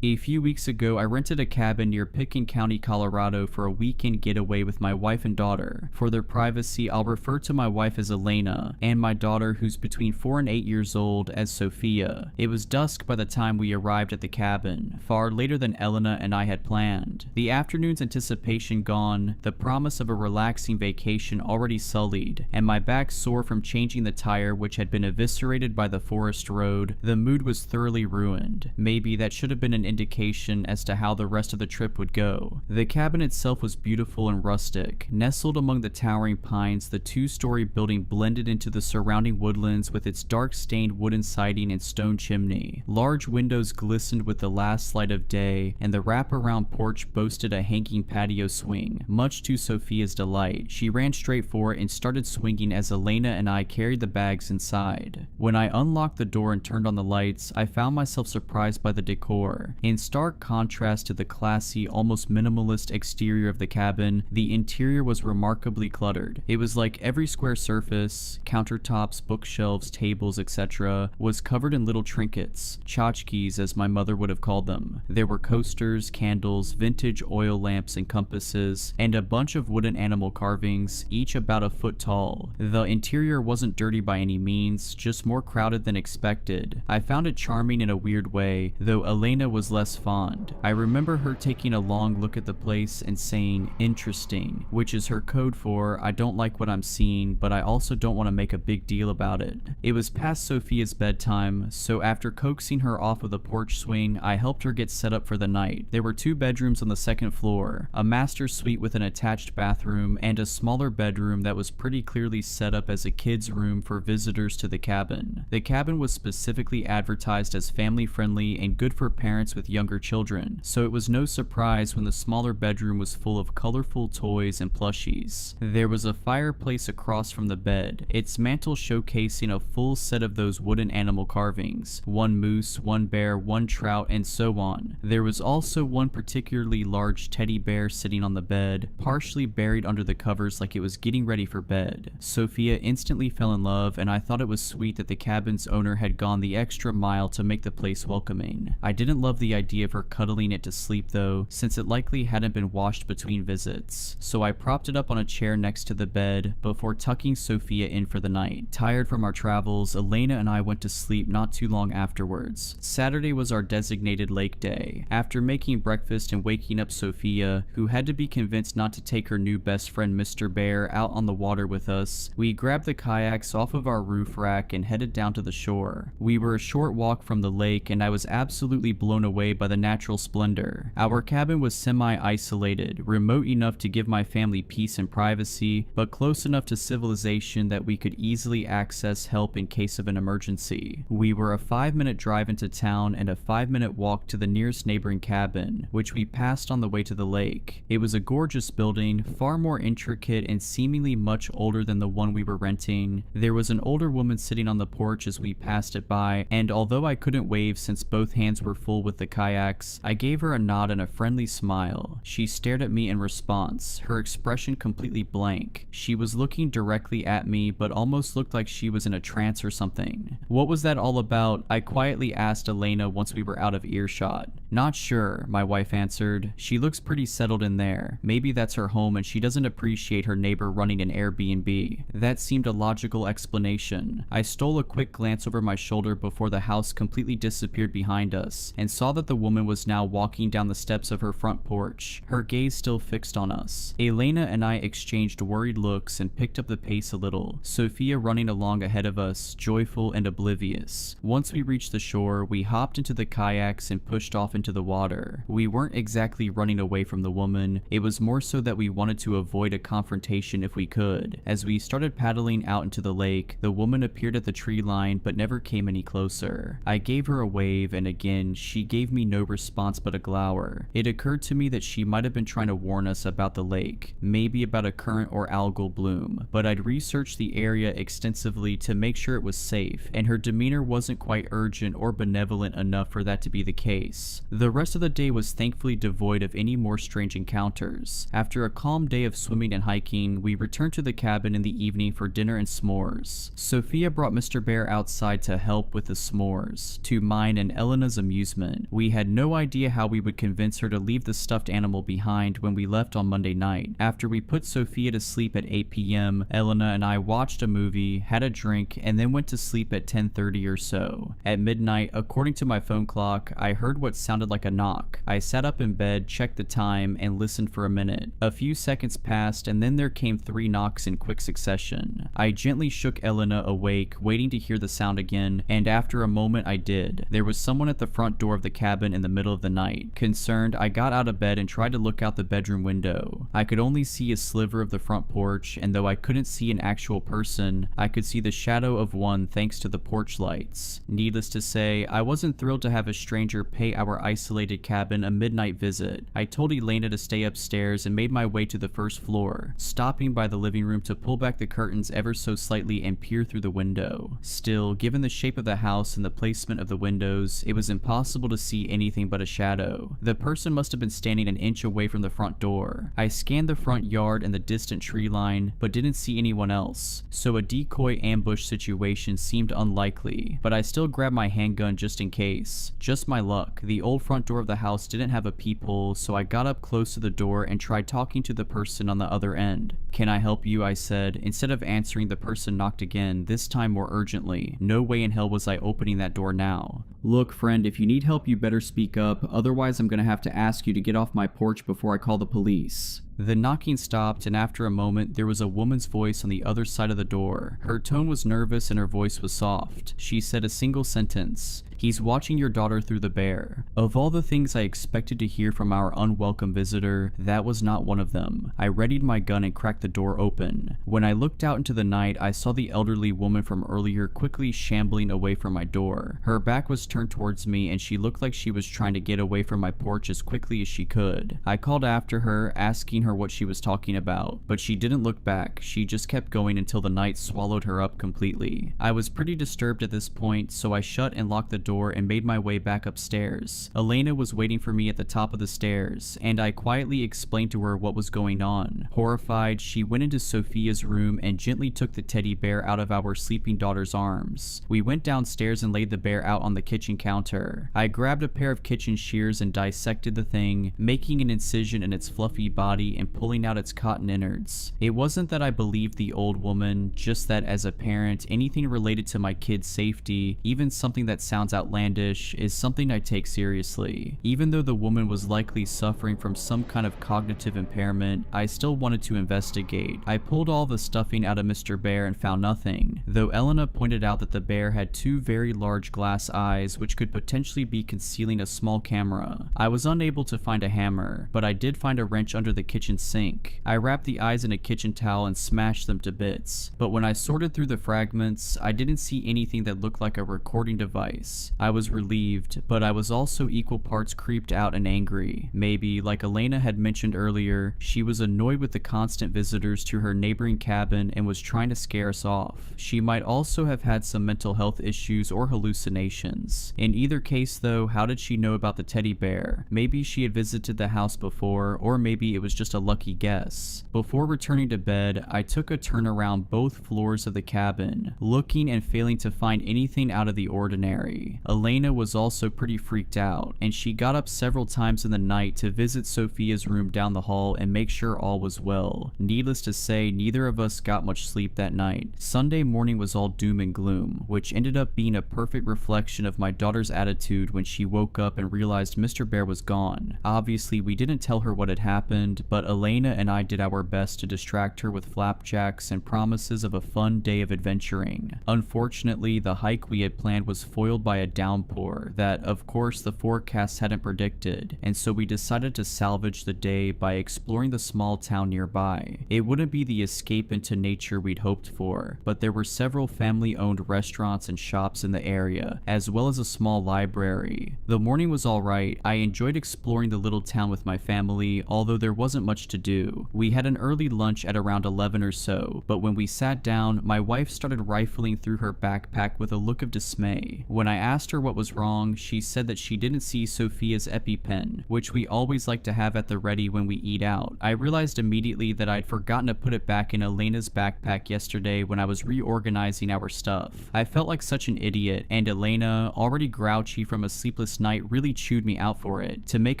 A few weeks ago, I rented a cabin near Pickens County, Colorado for a weekend getaway with my wife and daughter. For their privacy, I'll refer to my wife as Elena, and my daughter, who's between 4 and 8 years old, as Sophia. It was dusk by the time we arrived at the cabin, far later than Elena and I had planned. The afternoon's anticipation gone, the promise of a relaxing vacation already sullied, and my back sore from changing the tire which had been eviscerated by the forest road. The mood was thoroughly ruined. Maybe that should have been an indication as to how the rest of the trip would go. The cabin itself was beautiful and rustic. Nestled among the towering pines, the two-story building blended into the surrounding woodlands with its dark-stained wooden siding and stone chimney. Large windows glistened with the last light of day, and the wrap-around porch boasted a hanging patio swing. Much to Sophia's delight, she ran straight for it and started swinging as Elena and I carried the bags inside. When I unlocked the door and turned on the lights, I found myself surprised by the decor. In stark contrast to the classy, almost minimalist exterior of the cabin, the interior was remarkably cluttered. It was like every square surface, countertops, bookshelves, tables, etc., was covered in little trinkets, tchotchkes as my mother would have called them. There were coasters, candles, vintage oil lamps and compasses, and a bunch of wooden animal carvings, each about a foot tall. The interior wasn't dirty by any means, just more crowded than expected. I found it charming in a weird way, though Elena was less fond. I remember her taking a long look at the place and saying, "Interesting," which is her code for, "I don't like what I'm seeing, but I also don't want to make a big deal about it." It was past Sophia's bedtime, so after coaxing her off of the porch swing, I helped her get set up for the night. There were 2 bedrooms on the second floor, a master suite with an attached bathroom, and a smaller bedroom that was pretty clearly set up as a kid's room for visitors to the cabin. The cabin was specifically advertised as family-friendly and good for parents with younger children, so it was no surprise when the smaller bedroom was full of colorful toys and plushies. There was a fireplace across from the bed, its mantel showcasing a full set of those wooden animal carvings, 1 moose, 1 bear, 1 trout, and so on. There was also 1 particularly large teddy bear sitting on the bed, partially buried under the covers like it was getting ready for bed. Sophia instantly fell in love, and I thought it was sweet that the cabin's owner had gone the extra mile to make the place welcoming. I didn't love the idea of her cuddling it to sleep though, since it likely hadn't been washed between visits, so I propped it up on a chair next to the bed before tucking Sophia in for the night. Tired from our travels, Elena and I went to sleep not too long afterwards. Saturday was our designated lake day. After making breakfast and waking up Sophia, who had to be convinced not to take her new best friend Mr. Bear out on the water with us, we grabbed the kayaks off of our roof rack and headed down to the shore. We were a short walk from the lake, and I was absolutely blown away by the natural splendor. Our cabin was semi-isolated, remote enough to give my family peace and privacy, but close enough to civilization that we could easily access help in case of an emergency. We were a 5-minute drive into town and a 5-minute walk to the nearest neighboring cabin, which we passed on the way to the lake. It was a gorgeous building, far more intricate and seemingly much older than the one we were renting. There was an older woman sitting on the porch as we passed it by, and although I couldn't wave since both hands were full with the kayaks, I gave her a nod and a friendly smile. She stared at me in response, her expression completely blank. She was looking directly at me, but almost looked like she was in a trance or something. "What was that all about?" I quietly asked Elena once we were out of earshot. "Not sure," my wife answered. "She looks pretty settled in there. Maybe that's her home and she doesn't appreciate her neighbor running an Airbnb." That seemed a logical explanation. I stole a quick glance over my shoulder before the house completely disappeared behind us, and saw that the woman was now walking down the steps of her front porch, her gaze still fixed on us. Elena and I exchanged worried looks and picked up the pace a little, Sophia running along ahead of us, joyful and oblivious. Once we reached the shore, we hopped into the kayaks and pushed off into the water. We weren't exactly running away from the woman, it was more so that we wanted to avoid a confrontation if we could. As we started paddling out into the lake, the woman appeared at the tree line but never came any closer. I gave her a wave, and again, she gave me no response but a glower. It occurred to me that she might have been trying to warn us about the lake, maybe about a current or algal bloom, but I'd researched the area extensively to make sure it was safe, and her demeanor wasn't quite urgent or benevolent enough for that to be the case. The rest of the day was thankfully devoid of any more strange encounters. After a calm day of swimming and hiking, we returned to the cabin in the evening for dinner and s'mores. Sophia brought Mr. Bear outside to help with the s'mores, to mine and Elena's amusement. We had no idea how we would convince her to leave the stuffed animal behind when we left on Monday night. After we put Sophia to sleep at 8 p.m., Elena and I watched a movie, had a drink, and then went to sleep at 10:30 or so. At midnight, according to my phone clock, I heard what sounded like a knock. I sat up in bed, checked the time, and listened for a minute. A few seconds passed, and then there came 3 knocks in quick succession. I gently shook Elena awake, waiting to hear the sound again, and after a moment I did. There was someone at the front door of the cabin in the middle of the night. Concerned, I got out of bed and tried to look out the bedroom window. I could only see a sliver of the front porch, and though I couldn't see an actual person, I could see the shadow of one thanks to the porch lights. Needless to say, I wasn't thrilled to have a stranger pay our isolated cabin a midnight visit. I told Elena to stay upstairs and made my way to the first floor, stopping by the living room to pull back the curtains ever so slightly and peer through the window. Still, given the shape of the house and the placement of the windows, it was impossible to see anything but a shadow. The person must have been standing an inch away from the front door. I scanned the front yard and the distant tree line, but didn't see anyone else, so a decoy ambush situation seemed unlikely, but I still grabbed my handgun just in case. Just my luck, the old front door of the house didn't have a peephole, so I got up close to the door and tried talking to the person on the other end. "Can I help you?" I said. Instead of answering, the person knocked again, this time more urgently. No way in hell was I opening that door now. "Look, friend, if you need help you better speak up, otherwise I'm gonna have to ask you to get off my porch before I call the police." The knocking stopped, and after a moment, there was a woman's voice on the other side of the door. Her tone was nervous and her voice was soft. She said a single sentence: "He's watching your daughter through the bear." Of all the things I expected to hear from our unwelcome visitor, that was not one of them. I readied my gun and cracked the door open. When I looked out into the night, I saw the elderly woman from earlier quickly shambling away from my door. Her back was turned towards me, and she looked like she was trying to get away from my porch as quickly as she could. I called after her, asking her what she was talking about, but she didn't look back. She just kept going until the night swallowed her up completely. I was pretty disturbed at this point, so I shut and locked the door and made my way back upstairs. Elena was waiting for me at the top of the stairs, and I quietly explained to her what was going on. Horrified, she went into Sophia's room and gently took the teddy bear out of our sleeping daughter's arms. We went downstairs and laid the bear out on the kitchen counter. I grabbed a pair of kitchen shears and dissected the thing, making an incision in its fluffy body and pulling out its cotton innards. It wasn't that I believed the old woman, just that as a parent, anything related to my kid's safety, even something that sounds outlandish, is something I take seriously. Even though the woman was likely suffering from some kind of cognitive impairment, I still wanted to investigate. I pulled all the stuffing out of Mr. Bear and found nothing, though Elena pointed out that the bear had 2 very large glass eyes which could potentially be concealing a small camera. I was unable to find a hammer, but I did find a wrench under the kitchen sink. I wrapped the eyes in a kitchen towel and smashed them to bits, but when I sorted through the fragments, I didn't see anything that looked like a recording device. I was relieved, but I was also equal parts creeped out and angry. Maybe, like Elena had mentioned earlier, she was annoyed with the constant visitors to her neighboring cabin and was trying to scare us off. She might also have had some mental health issues or hallucinations. In either case though, how did she know about the teddy bear? Maybe she had visited the house before, or maybe it was just a lucky guess. Before returning to bed, I took a turn around both floors of the cabin, looking and failing to find anything out of the ordinary. Elena was also pretty freaked out, and she got up several times in the night to visit Sophia's room down the hall and make sure all was well. Needless to say, neither of us got much sleep that night. Sunday morning was all doom and gloom, which ended up being a perfect reflection of my daughter's attitude when she woke up and realized Mr. Bear was gone. Obviously, we didn't tell her what had happened, but Elena and I did our best to distract her with flapjacks and promises of a fun day of adventuring. Unfortunately, the hike we had planned was foiled by a downpour that, of course, the forecast hadn't predicted, and so we decided to salvage the day by exploring the small town nearby. It wouldn't be the escape into nature we'd hoped for, but there were several family-owned restaurants and shops in the area, as well as a small library. The morning was alright. I enjoyed exploring the little town with my family, although there wasn't much to do. We had an early lunch at around 11 or so, but when we sat down, my wife started rifling through her backpack with a look of dismay. When I asked asked her what was wrong, she said that she didn't see Sophia's EpiPen, which we always like to have at the ready when we eat out. I realized immediately that I'd forgotten to put it back in Elena's backpack yesterday when I was reorganizing our stuff. I felt like such an idiot, and Elena, already grouchy from a sleepless night, really chewed me out for it. To make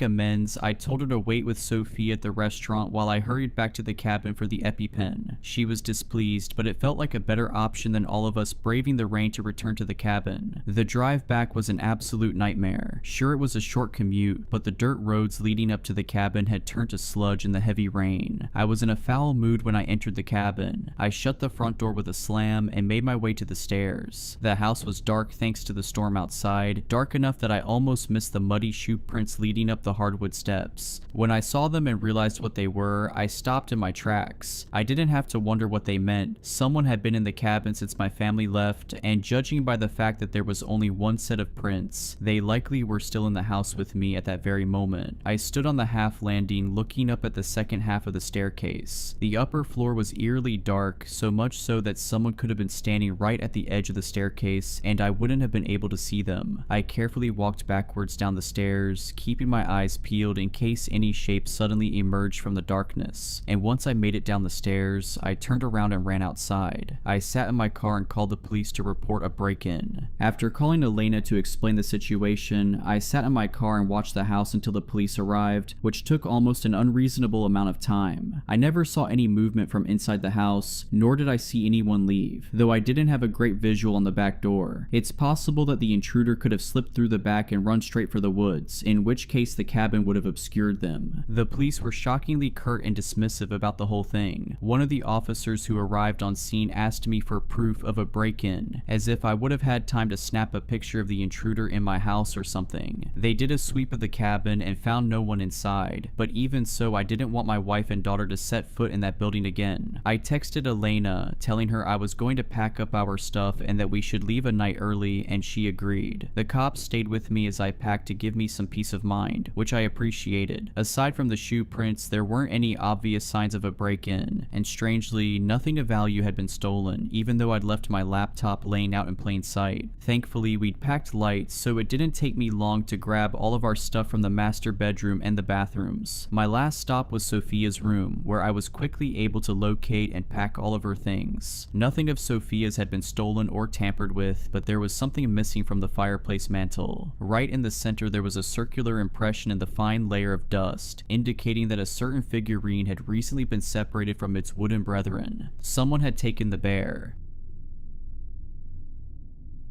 amends, I told her to wait with Sophia at the restaurant while I hurried back to the cabin for the EpiPen. She was displeased, but it felt like a better option than all of us braving the rain to return to the cabin. The drive back was an absolute nightmare. Sure, it was a short commute, but the dirt roads leading up to the cabin had turned to sludge in the heavy rain. I was in a foul mood when I entered the cabin. I shut the front door with a slam and made my way to the stairs. The house was dark thanks to the storm outside, dark enough that I almost missed the muddy shoe prints leading up the hardwood steps. When I saw them and realized what they were, I stopped in my tracks. I didn't have to wonder what they meant. Someone had been in the cabin since my family left, and judging by the fact that there was only one set of prints, they likely were still in the house with me at that very moment. I stood on the half landing looking up at the second half of the staircase. The upper floor was eerily dark, so much so that someone could have been standing right at the edge of the staircase and I wouldn't have been able to see them. I carefully walked backwards down the stairs, keeping my eyes peeled in case any shape suddenly emerged from the darkness. And once I made it down the stairs, I turned around and ran outside. I sat in my car and called the police to report a break-in. After calling Elena to explain the situation, I sat in my car and watched the house until the police arrived, which took almost an unreasonable amount of time. I never saw any movement from inside the house, nor did I see anyone leave, though I didn't have a great visual on the back door. It's possible that the intruder could have slipped through the back and run straight for the woods, in which case the cabin would have obscured them. The police were shockingly curt and dismissive about the whole thing. One of the officers who arrived on scene asked me for proof of a break-in, as if I would have had time to snap a picture of the intruder in my house or something. They did a sweep of the cabin and found no one inside, but even so, I didn't want my wife and daughter to set foot in that building again. I texted Elena, telling her I was going to pack up our stuff and that we should leave a night early, and she agreed. The cops stayed with me as I packed to give me some peace of mind, which I appreciated. Aside from the shoe prints, there weren't any obvious signs of a break-in, and strangely, nothing of value had been stolen, even though I'd left my laptop laying out in plain sight. Thankfully, we'd packed light, so it didn't take me long to grab all of our stuff from the master bedroom and the bathrooms. My last stop was Sophia's room, where I was quickly able to locate and pack all of her things. Nothing of Sophia's had been stolen or tampered with, but there was something missing from the fireplace mantle. Right in the center there was a circular impression in the fine layer of dust, indicating that a certain figurine had recently been separated from its wooden brethren. Someone had taken the bear.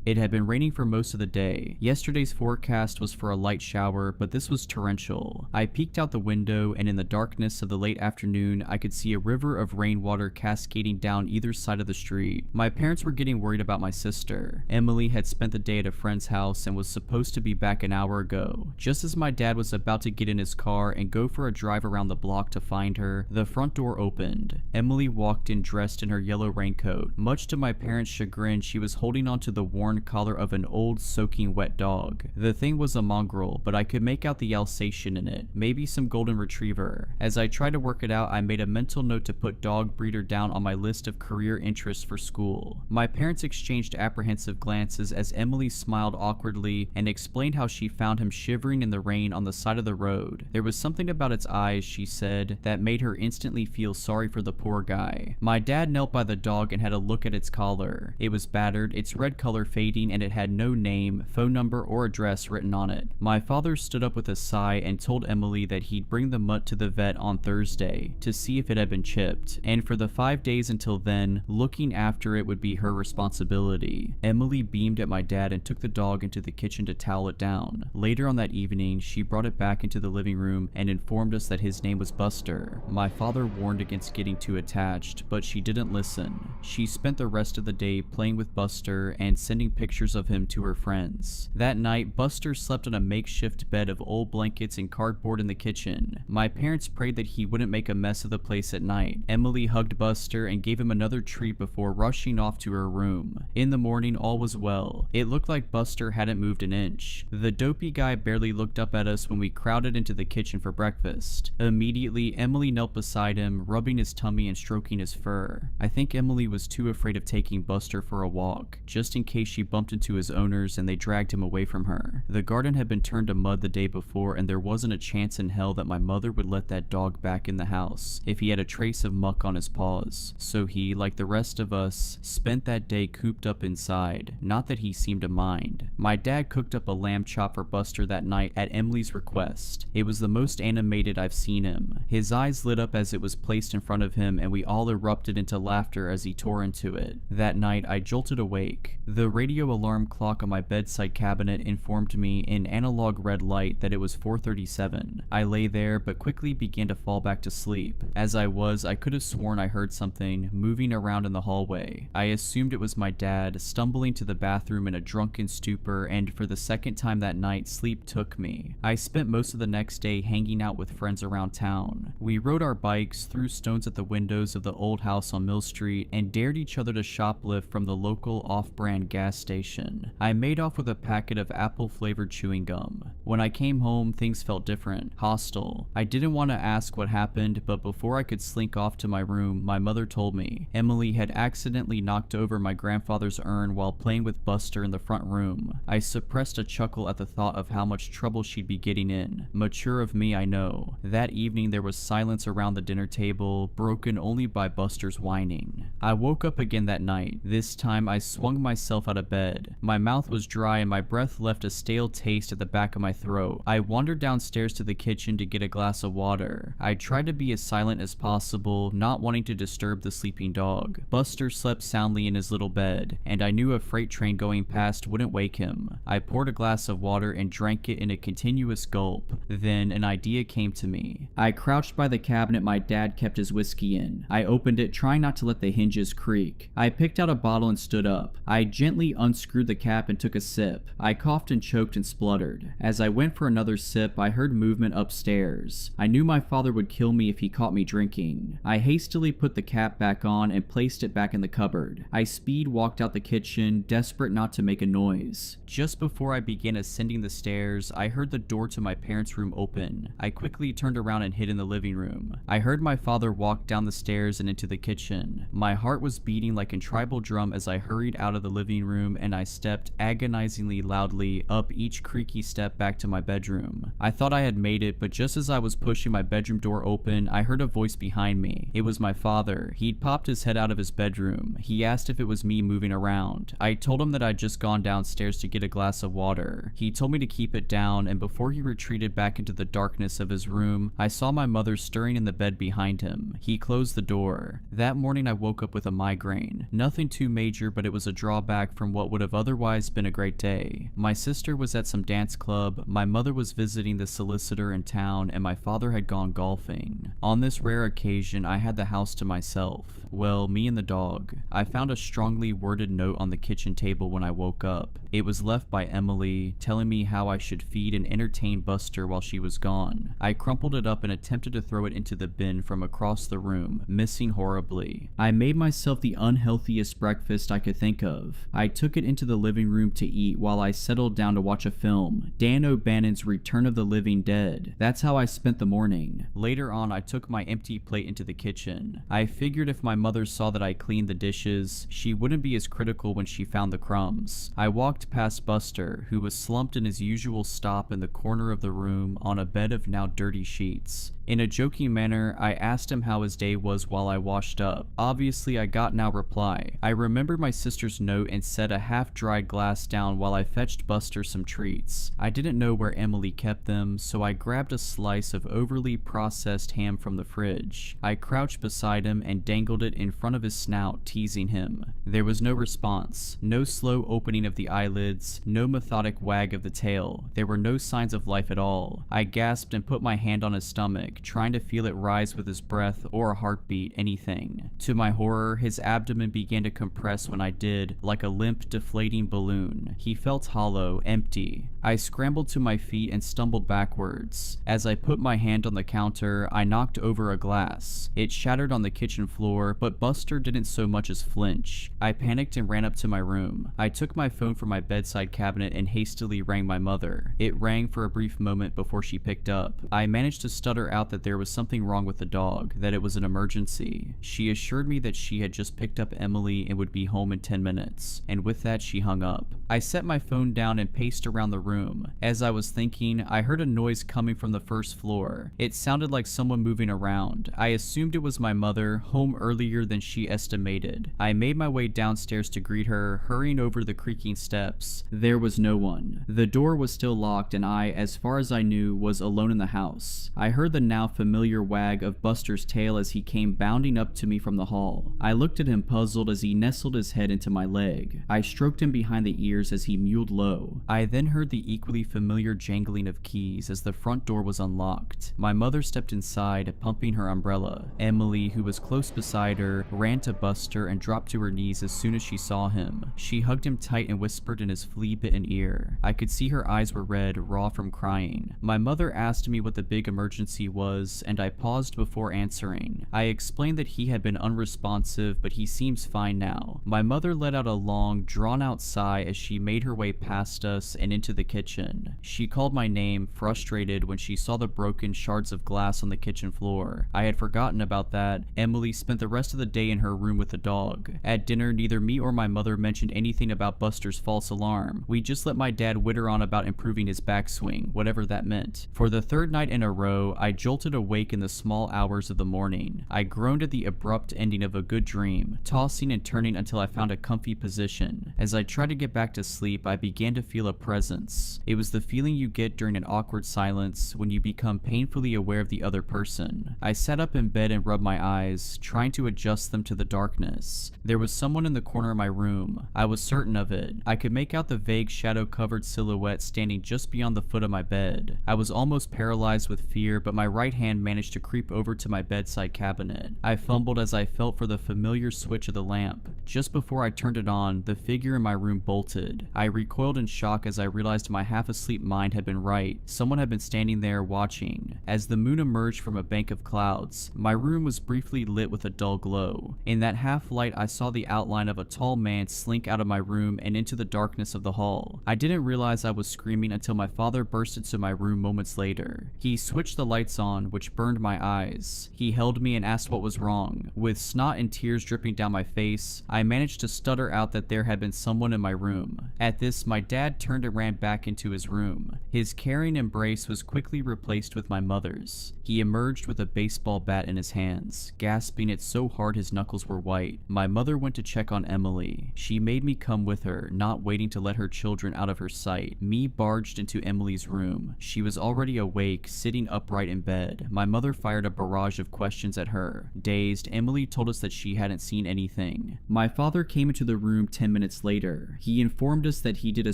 It had been raining for most of the day. Yesterday's forecast was for a light shower, but this was torrential. I peeked out the window, and in the darkness of the late afternoon, I could see a river of rainwater cascading down either side of the street. My parents were getting worried about my sister. Emily had spent the day at a friend's house and was supposed to be back an hour ago. Just as my dad was about to get in his car and go for a drive around the block to find her, the front door opened. Emily walked in dressed in her yellow raincoat. Much to my parents' chagrin, she was holding onto the worn collar of an old soaking wet dog. The thing was a mongrel, but I could make out the Alsatian in it, maybe some golden retriever. As I tried to work it out, I made a mental note to put dog breeder down on my list of career interests for school. My parents exchanged apprehensive glances as Emily smiled awkwardly and explained how she found him shivering in the rain on the side of the road. There was something about its eyes, she said, that made her instantly feel sorry for the poor guy. My dad knelt by the dog and had a look at its collar. It was battered, its red color fading, and it had no name, phone number, or address written on it. My father stood up with a sigh and told Emily that he'd bring the mutt to the vet on Thursday to see if it had been chipped, and for the 5 days until then, looking after it would be her responsibility. Emily beamed at my dad and took the dog into the kitchen to towel it down. Later on that evening, she brought it back into the living room and informed us that his name was Buster. My father warned against getting too attached, but she didn't listen. She spent the rest of the day playing with Buster and sending pictures of him to her friends. That night, Buster slept on a makeshift bed of old blankets and cardboard in the kitchen. My parents prayed that he wouldn't make a mess of the place at night. Emily hugged Buster and gave him another treat before rushing off to her room. In the morning, all was well. It looked like Buster hadn't moved an inch. The dopey guy barely looked up at us when we crowded into the kitchen for breakfast. Immediately, Emily knelt beside him, rubbing his tummy and stroking his fur. I think Emily was too afraid of taking Buster for a walk, just in case she bumped into his owners and they dragged him away from her. The garden had been turned to mud the day before, and there wasn't a chance in hell that my mother would let that dog back in the house if he had a trace of muck on his paws. So he, like the rest of us, spent that day cooped up inside. Not that he seemed to mind. My dad cooked up a lamb chop for Buster that night at Emily's request. It was the most animated I've seen him. His eyes lit up as it was placed in front of him, and we all erupted into laughter as he tore into it. That night, I jolted awake. The radio alarm clock on my bedside cabinet informed me in analog red light that it was 4:37. I lay there, but quickly began to fall back to sleep. As I could have sworn I heard something moving around in the hallway. I assumed it was my dad stumbling to the bathroom in a drunken stupor, and for the second time that night, sleep took me. I spent most of the next day hanging out with friends around town. We rode our bikes, threw stones at the windows of the old house on Mill Street, and dared each other to shoplift from the local off-brand gas station. I made off with a packet of apple-flavored chewing gum. When I came home, things felt different, hostile. I didn't want to ask what happened, but before I could slink off to my room, my mother told me Emily had accidentally knocked over my grandfather's urn while playing with Buster in the front room. I suppressed a chuckle at the thought of how much trouble she'd be getting in. Mature of me, I know. That evening there was silence around the dinner table, broken only by Buster's whining. I woke up again that night. This time I swung myself out of bed. My mouth was dry and my breath left a stale taste at the back of my throat. I wandered downstairs to the kitchen to get a glass of water. I tried to be as silent as possible, not wanting to disturb the sleeping dog. Buster slept soundly in his little bed, and I knew a freight train going past wouldn't wake him. I poured a glass of water and drank it in a continuous gulp. Then an idea came to me. I crouched by the cabinet my dad kept his whiskey in. I opened it, trying not to let the hinges creak. I picked out a bottle and stood up. I gently unscrewed the cap and took a sip. I coughed and choked and spluttered. As I went for another sip, I heard movement upstairs. I knew my father would kill me if he caught me drinking. I hastily put the cap back on and placed it back in the cupboard. I speed walked out the kitchen, desperate not to make a noise. Just before I began ascending the stairs, I heard the door to my parents' room open. I quickly turned around and hid in the living room. I heard my father walk down the stairs and into the kitchen. My heart was beating like a tribal drum as I hurried out of the living room, and I stepped agonizingly loudly up each creaky step back to my bedroom. I thought I had made it, but just as I was pushing my bedroom door open, I heard a voice behind me. It was my father. He'd popped his head out of his bedroom. He asked if it was me moving around. I told him that I'd just gone downstairs to get a glass of water. He told me to keep it down, and before he retreated back into the darkness of his room, I saw my mother stirring in the bed behind him. He closed the door. That morning I woke up with a migraine. Nothing too major, but it was a drawback from what would have otherwise been a great day. My sister was at some dance club, my mother was visiting the solicitor in town, and my father had gone golfing. On this rare occasion, I had the house to myself. Well, me and the dog. I found a strongly worded note on the kitchen table when I woke up. It was left by Emily, telling me how I should feed and entertain Buster while she was gone. I crumpled it up and attempted to throw it into the bin from across the room, missing horribly. I made myself the unhealthiest breakfast I could think of. I took it into the living room to eat while I settled down to watch a film, Dan O'Bannon's Return of the Living Dead. That's how I spent the morning. Later on, I took my empty plate into the kitchen. I figured if my mother saw that I cleaned the dishes, she wouldn't be as critical when she found the crumbs. I walked past Buster, who was slumped in his usual stop in the corner of the room on a bed of now dirty sheets. In a joking manner, I asked him how his day was while I washed up. Obviously, I got no reply. I remembered my sister's note and set a half-dried glass down while I fetched Buster some treats. I didn't know where Emily kept them, so I grabbed a slice of overly processed ham from the fridge. I crouched beside him and dangled it in front of his snout, teasing him. There was no response, no slow opening of the eyelids, no methodic wag of the tail. There were no signs of life at all. I gasped and put my hand on his stomach, trying to feel it rise with his breath or a heartbeat, anything. To my horror, his abdomen began to compress when I did, like a limp, deflating balloon. He felt hollow, empty. I scrambled to my feet and stumbled backwards. As I put my hand on the counter, I knocked over a glass. It shattered on the kitchen floor, but Buster didn't so much as flinch. I panicked and ran up to my room. I took my phone from my bedside cabinet and hastily rang my mother. It rang for a brief moment before she picked up. I managed to stutter out that there was something wrong with the dog, that it was an emergency. She assured me that she had just picked up Emily and would be home in 10 minutes, and with that she hung up. I set my phone down and paced around the room. As I was thinking, I heard a noise coming from the first floor. It sounded like someone moving around. I assumed it was my mother, home earlier than she estimated. I made my way downstairs to greet her, hurrying over the creaking steps. There was no one. The door was still locked and I, as far as I knew, was alone in the house. I heard the now familiar wag of Buster's tail as he came bounding up to me from the hall. I looked at him puzzled as he nestled his head into my leg. I stroked him behind the ears as he mewed low. I then heard the equally familiar jangling of keys as the front door was unlocked. My mother stepped inside, pumping her umbrella. Emily, who was close beside her, ran to Buster and dropped to her knees as soon as she saw him. She hugged him tight and whispered in his flea-bitten ear. I could see her eyes were red, raw from crying. My mother asked me what the big emergency was, and I paused before answering. I explained that he had been unresponsive, but he seems fine now. My mother let out a long, drawn-out sigh as she made her way past us and into the kitchen. She called my name, frustrated, when she saw the broken shards of glass on the kitchen floor. I had forgotten about that. Emily spent the rest of the day in her room with the dog. At dinner, neither me or my mother mentioned anything about Buster's false alarm. We just let my dad witter on about improving his backswing, whatever that meant. For the third night in a row, I jolted awake in the small hours of the morning. I groaned at the abrupt ending of a good dream, tossing and turning until I found a comfy position. As I tried to get back to sleep, I began to feel a presence. It was the feeling you get during an awkward silence when you become painfully aware of the other person. I sat up in bed and rubbed my eyes, trying to adjust them to the darkness. There was someone in the corner of my room. I was certain of it. I could make out the vague shadow-covered silhouette standing just beyond the foot of my bed. I was almost paralyzed with fear, but my right hand managed to creep over to my bedside cabinet. I fumbled as I felt for the familiar switch of the lamp. Just before I turned it on, the figure in my room bolted. I recoiled in shock as I realized my half-asleep mind had been right. Someone had been standing there watching. As the moon emerged from a bank of clouds, my room was briefly lit with a dull glow. In that half-light, I saw the outline of a tall man slink out of my room and into the darkness of the hall. I didn't realize I was screaming until my father burst into my room moments later. He switched the lights on, which burned my eyes. He held me and asked what was wrong. With snot and tears dripping down my face, I managed to stutter out that there had been someone in my room. At this, my dad turned and ran back into his room. His caring embrace was quickly replaced with my mother's. He emerged with a baseball bat in his hands, gasping it so hard his knuckles were white. My mother went to check on Emily. She made me come with her, not waiting to let her children out of her sight. Me barged into Emily's room. She was already awake, sitting upright in bed. My mother fired a barrage of questions at her. Dazed, Emily told us that she hadn't seen anything. My father came into the room 10 minutes later. He informed us that he did a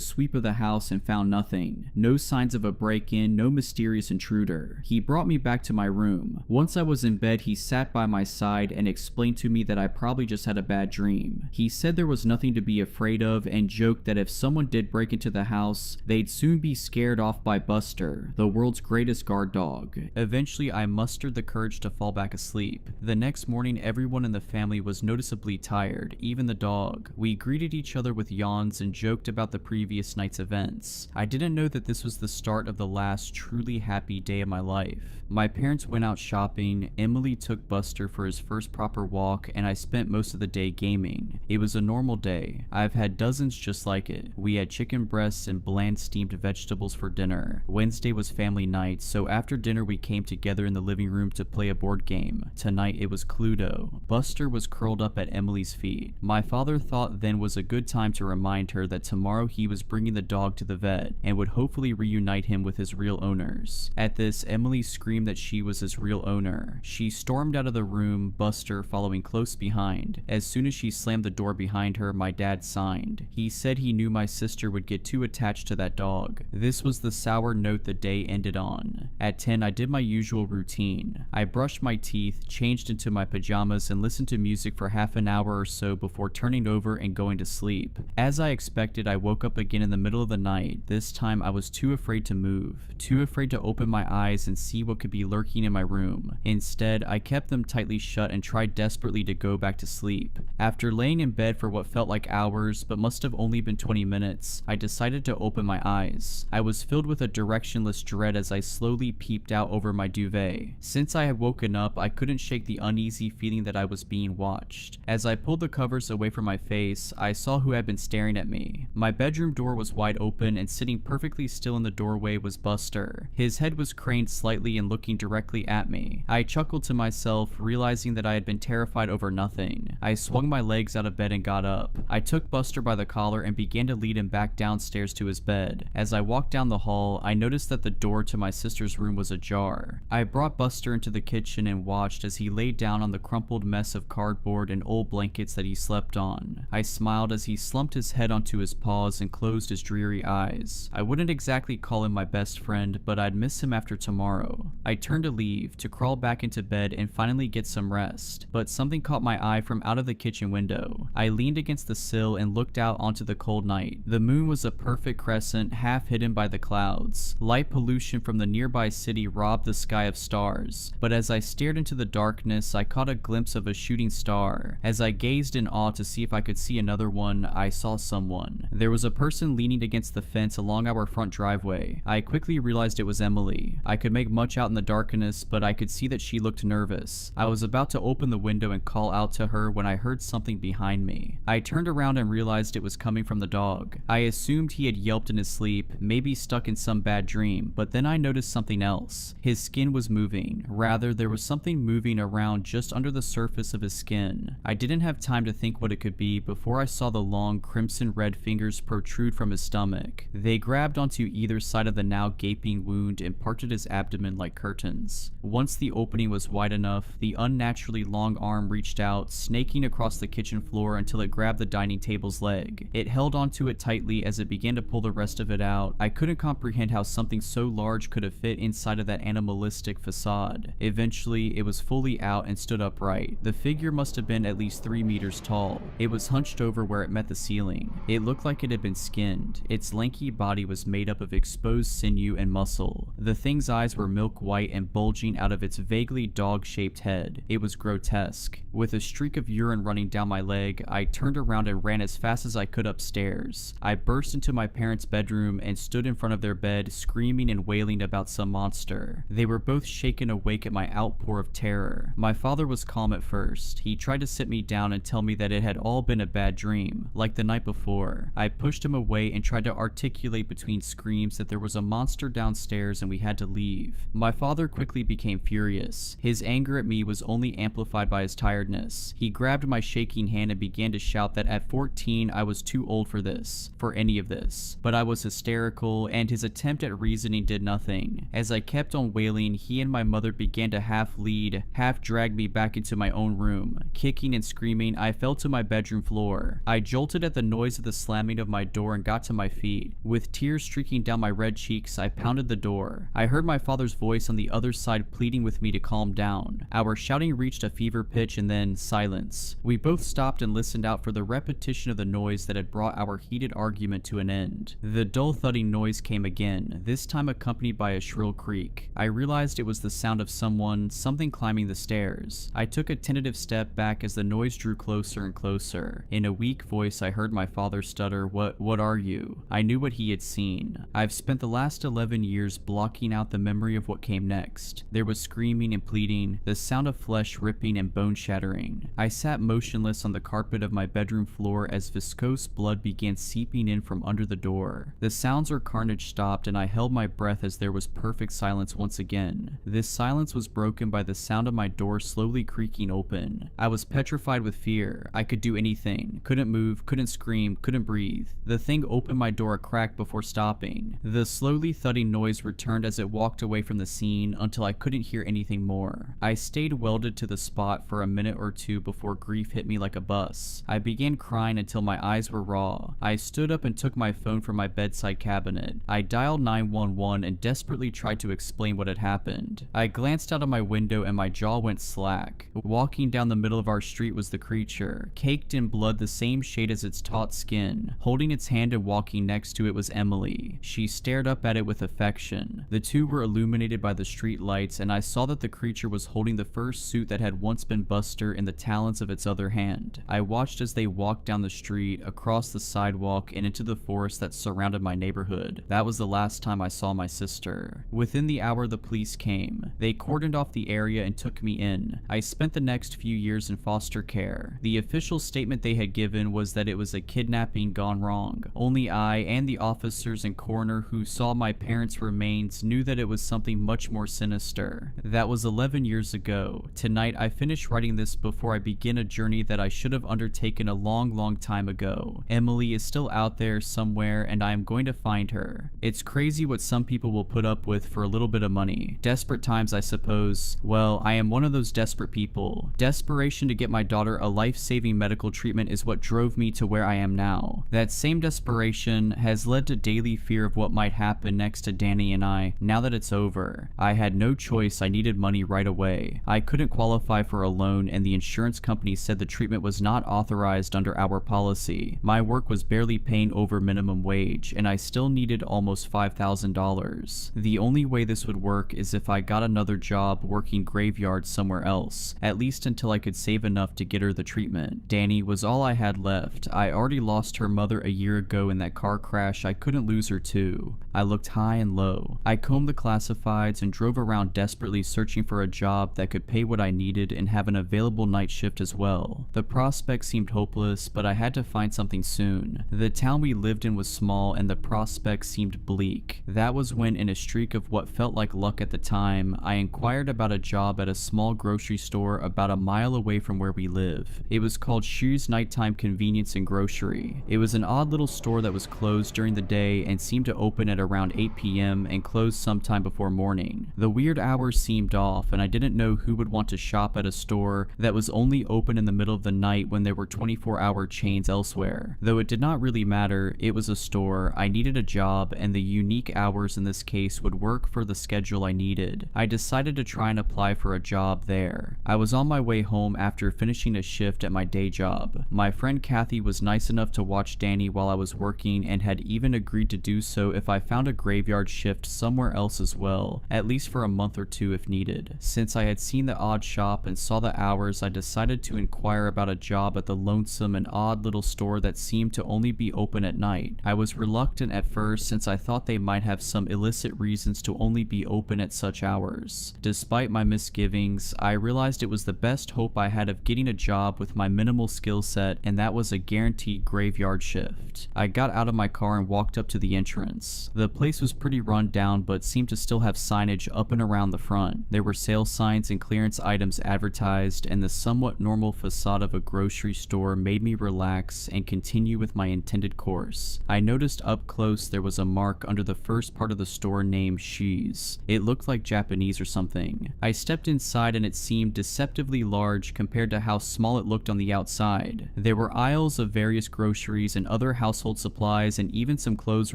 sweep of the house and found nothing. No signs of a break-in, no mysterious intruder. He brought me back to my room. Once I was in bed, he sat by my side and explained to me that I probably just had a bad dream. He said there was nothing to be afraid of and joked that if someone did break into the house, they'd soon be scared off by Buster, the world's greatest guard dog. Eventually, I mustered the courage to fall back asleep. The next morning, everyone in the family was noticeably tired, even the dog. We greeted each other with yawns and joked about the previous night's events. I didn't know that this was the start of the last truly happy day of my life. My parents went out shopping, Emily took Buster for his first proper walk, and I spent most of the day gaming. It was a normal day. I've had dozens just like it. We had chicken breasts and bland steamed vegetables for dinner. Wednesday was family night, so after dinner we came together in the living room to play a board game. Tonight it was Cluedo. Buster was curled up at Emily's feet. My father thought then was a good time to remind her that tomorrow he was bringing the dog to the vet and would hopefully reunite him with his real owners. At this, Emily screamed that she was his real owner. She stormed out of the room, Buster following close behind. As soon as she slammed the door behind her, my dad signed. He said he knew my sister would get too attached to that dog. This was the sour note the day ended on. At 10, I did my usual routine. I brushed my teeth, changed into my pajamas, and listened to music for half an hour or so before turning over and going to sleep. As I expected, I woke up again in the middle of the night. This time I was too afraid to move, too afraid to open my eyes and see what could be lurking in my room. Instead, I kept them tightly shut and tried desperately to go back to sleep. After laying in bed for what felt like hours but must have only been 20 minutes, I decided to open my eyes. I was filled with a directionless dread as I slowly peeped out over my duvet. Since I had woken up, I couldn't shake the uneasy feeling that I was being watched. As I pulled the covers away from my face, I saw who had been staring at me. My bedroom door was wide open, and sitting perfectly still in the doorway was Buster. His head was craned slightly and looking directly at me. I chuckled to myself, realizing that I had been terrified over nothing. I swung my legs out of bed and got up. I took Buster by the collar and began to lead him back downstairs to his bed. As I walked down the hall, I noticed that the door to my sister's room was ajar. I brought Buster into the kitchen and watched as he laid down on the crumpled mess of cardboard and old blankets that he slept on. I smiled as he slumped his head onto his paws and closed his dreary eyes. I wouldn't exactly call him my best friend, but I'd miss him after tomorrow. I turned to leave, to crawl back into bed and finally get some rest, but something caught my eye from out of the kitchen window. I leaned against the sill and looked out onto the cold night. The moon was a perfect crescent, half hidden by the clouds. Light pollution from the nearby city robbed the sky of stars, but as I stared into the darkness, I caught a glimpse of a shooting star. As I gazed in awe to see if I could see another one, I saw someone. There was a person leaning against the fence along our front driveway. I quickly realized it was Emily. I could make much out in the darkness, but I could see that she looked nervous. I was about to open the window and call out to her when I heard something behind me. I turned around and realized it was coming from the dog. I assumed he had yelped in his sleep, maybe stuck in some bad dream, but then I noticed something else. His skin was moving. Rather, there was something moving around just under the surface of his skin. I didn't have time to think what it could be before I saw the long crimson red fingers protrude from his stomach. They grabbed onto either side of the now gaping wound and parted his abdomen like curtains. Once the opening was wide enough, the unnaturally long arm reached out, snaking across the kitchen floor until it grabbed the dining table's leg. It held onto it tightly as it began to pull the rest of it out. I couldn't comprehend how something so large could have fit inside of that animalistic facade. Eventually, it was fully out and stood upright. The figure must have been at least 3 meters tall. It was hunched over where it met the ceiling. It looked like it had been skinned. Its lanky body was made up of exposed sinew and muscle. The thing's eyes were milk white and bulging out of its vaguely dog-shaped head. It was grotesque. With a streak of urine running down my leg, I turned around and ran as fast as I could upstairs. I burst into my parents' bedroom and stood in front of their bed, screaming and wailing about some monster. They were both shaken awake at my outpour of terror. My father was calm at first. He tried to sit me down and tell me that it had all been a bad dream, like the night before. I pushed him away and tried to articulate between screams that there was a monster downstairs and we had to leave. My father quickly became furious. His anger at me was only amplified by his tiredness. He grabbed my shaking hand and began to shout that at 14 I was too old for any of this. But I was hysterical, and his attempt at reasoning did nothing. As I kept on wailing, he and my mother began to half lead, half drag me back into my own room. Kicking and screaming, I fell to my bedroom floor. I jolted at the noise of the slamming of my door and got to my feet. With tears streaking down my red cheeks, I pounded the door. I heard my father's voice on the other side pleading with me to calm down. Our shouting reached a fever pitch and then silence. We both stopped and listened out for the repetition of the noise that had brought our heated argument to an end. The dull thudding noise came again, this time accompanied by a shrill creak. I realized it was the sound of something climbing the stairs. I took a tentative step back as the noise drew closer and closer. In a weak voice, I heard my father stutter, What are you?" I knew what he had seen. I've spent the last 11 years blocking out the memory of what came next. There was screaming and pleading, the sound of flesh ripping and bone shattering. I sat motionless on the carpet of my bedroom floor as viscose blood began seeping in from under the door. The sounds or carnage stopped and I held my breath as there was perfect silence once again. This silence was broken by the sound of my door slowly creaking open. I was petrified with fear. I could do anything. Couldn't move, couldn't scream, couldn't breathe. The thing opened my door a crack before stopping. The slowly thudding noise returned as it walked away from the scene until I couldn't hear anything more. I stayed welded to the spot for a minute or two before grief hit me like a bus. I began crying until my eyes were raw. I stood up and took my phone from my bedside cabinet. I dialed 911 and desperately tried to explain what had happened. I glanced out of my window and my jaw went slack. Walking down the middle of our street was the creature, caked in blood the same shade as its taut skin. Holding its hand and walking next to it it was Emily. She stared up at it with affection. The two were illuminated by the street lights, and I saw that the creature was holding the fursuit that had once been Buster in the talons of its other hand. I watched as they walked down the street, across the sidewalk, and into the forest that surrounded my neighborhood. That was the last time I saw my sister. Within the hour, the police came. They cordoned off the area and took me in. I spent the next few years in foster care. The official statement they had given was that it was a kidnapping gone wrong. Only I and the officers and coroner who saw my parents' remains knew that it was something much more sinister. That was 11 years ago. Tonight, I finished writing this before I begin a journey that I should have undertaken a long time ago. Emily is still out there somewhere, and I am going to find her. It's crazy what some people will put up with for a little bit of money. Desperate times, I suppose. Well, I am one of those desperate people. Desperation to get my daughter a life-saving medical treatment is what drove me to where I am now. That same desperation has led to daily fear of what might happen next to Danny and I now that it's over. I had no choice. I needed money right away. I couldn't qualify for a loan, and the insurance company said the treatment was not authorized under our policy. My work was barely paying over minimum wage, and I still needed almost $5,000. The only way this would work is if I got another job working graveyard somewhere else, at least until I could save enough to get her the treatment. Danny was all I had left. I already lost her mother a year ago in that car crash. I couldn't lose her too. I looked high and low. I combed the classifieds and drove around desperately searching for a job that could pay what I needed and have an available night shift as well. The prospect seemed hopeless, but I had to find something soon. The town we lived in was small and the prospect seemed bleak. That was when, in a streak of what felt like luck at the time, I inquired about a job at a small grocery store about a mile away from where we live. It was called Shoe's Nighttime Convenience and Grocery. It was an odd little store that was closed during the day and seemed to open at around 8 p.m. and close sometime before morning. The weird hours seemed off, and I didn't know who would want to shop at a store that was only open in the middle of the night when there were 24-hour chains elsewhere. Though it did not really matter, it was a store, I needed a job, and the unique hours in this case would work for the schedule I needed. I decided to try and apply for a job there. I was on my way home after finishing a shift at my day job. My friend Kathy was nice enough to watch Danny while I was working and had even agreed to do so if I found a graveyard shift somewhere else as well, at least for a month or two if needed. Since I had seen the odd shop and saw the hours, I decided to inquire about a job at the lonesome and odd little store that seemed to only be open at night. I was reluctant at first since I thought they might have some illicit reasons to only be open at such hours. Despite my misgivings, I realized it was the best hope I had of getting a job with my minimal skill set, and that was a guaranteed graveyard shift. I got out of my car and walked up to the entrance. The place was pretty run down but seemed to still have signage up and around the front. There were sale signs and clearance items advertised, and the somewhat normal facade of a grocery store made me relax and continue with my intended course. I noticed up close there was a mark under the first part of the store named She's. It looked like Japanese or something. I stepped inside and it seemed deceptively large compared to how small it looked on the outside. There were aisles of various groceries and other household supplies and even some clothes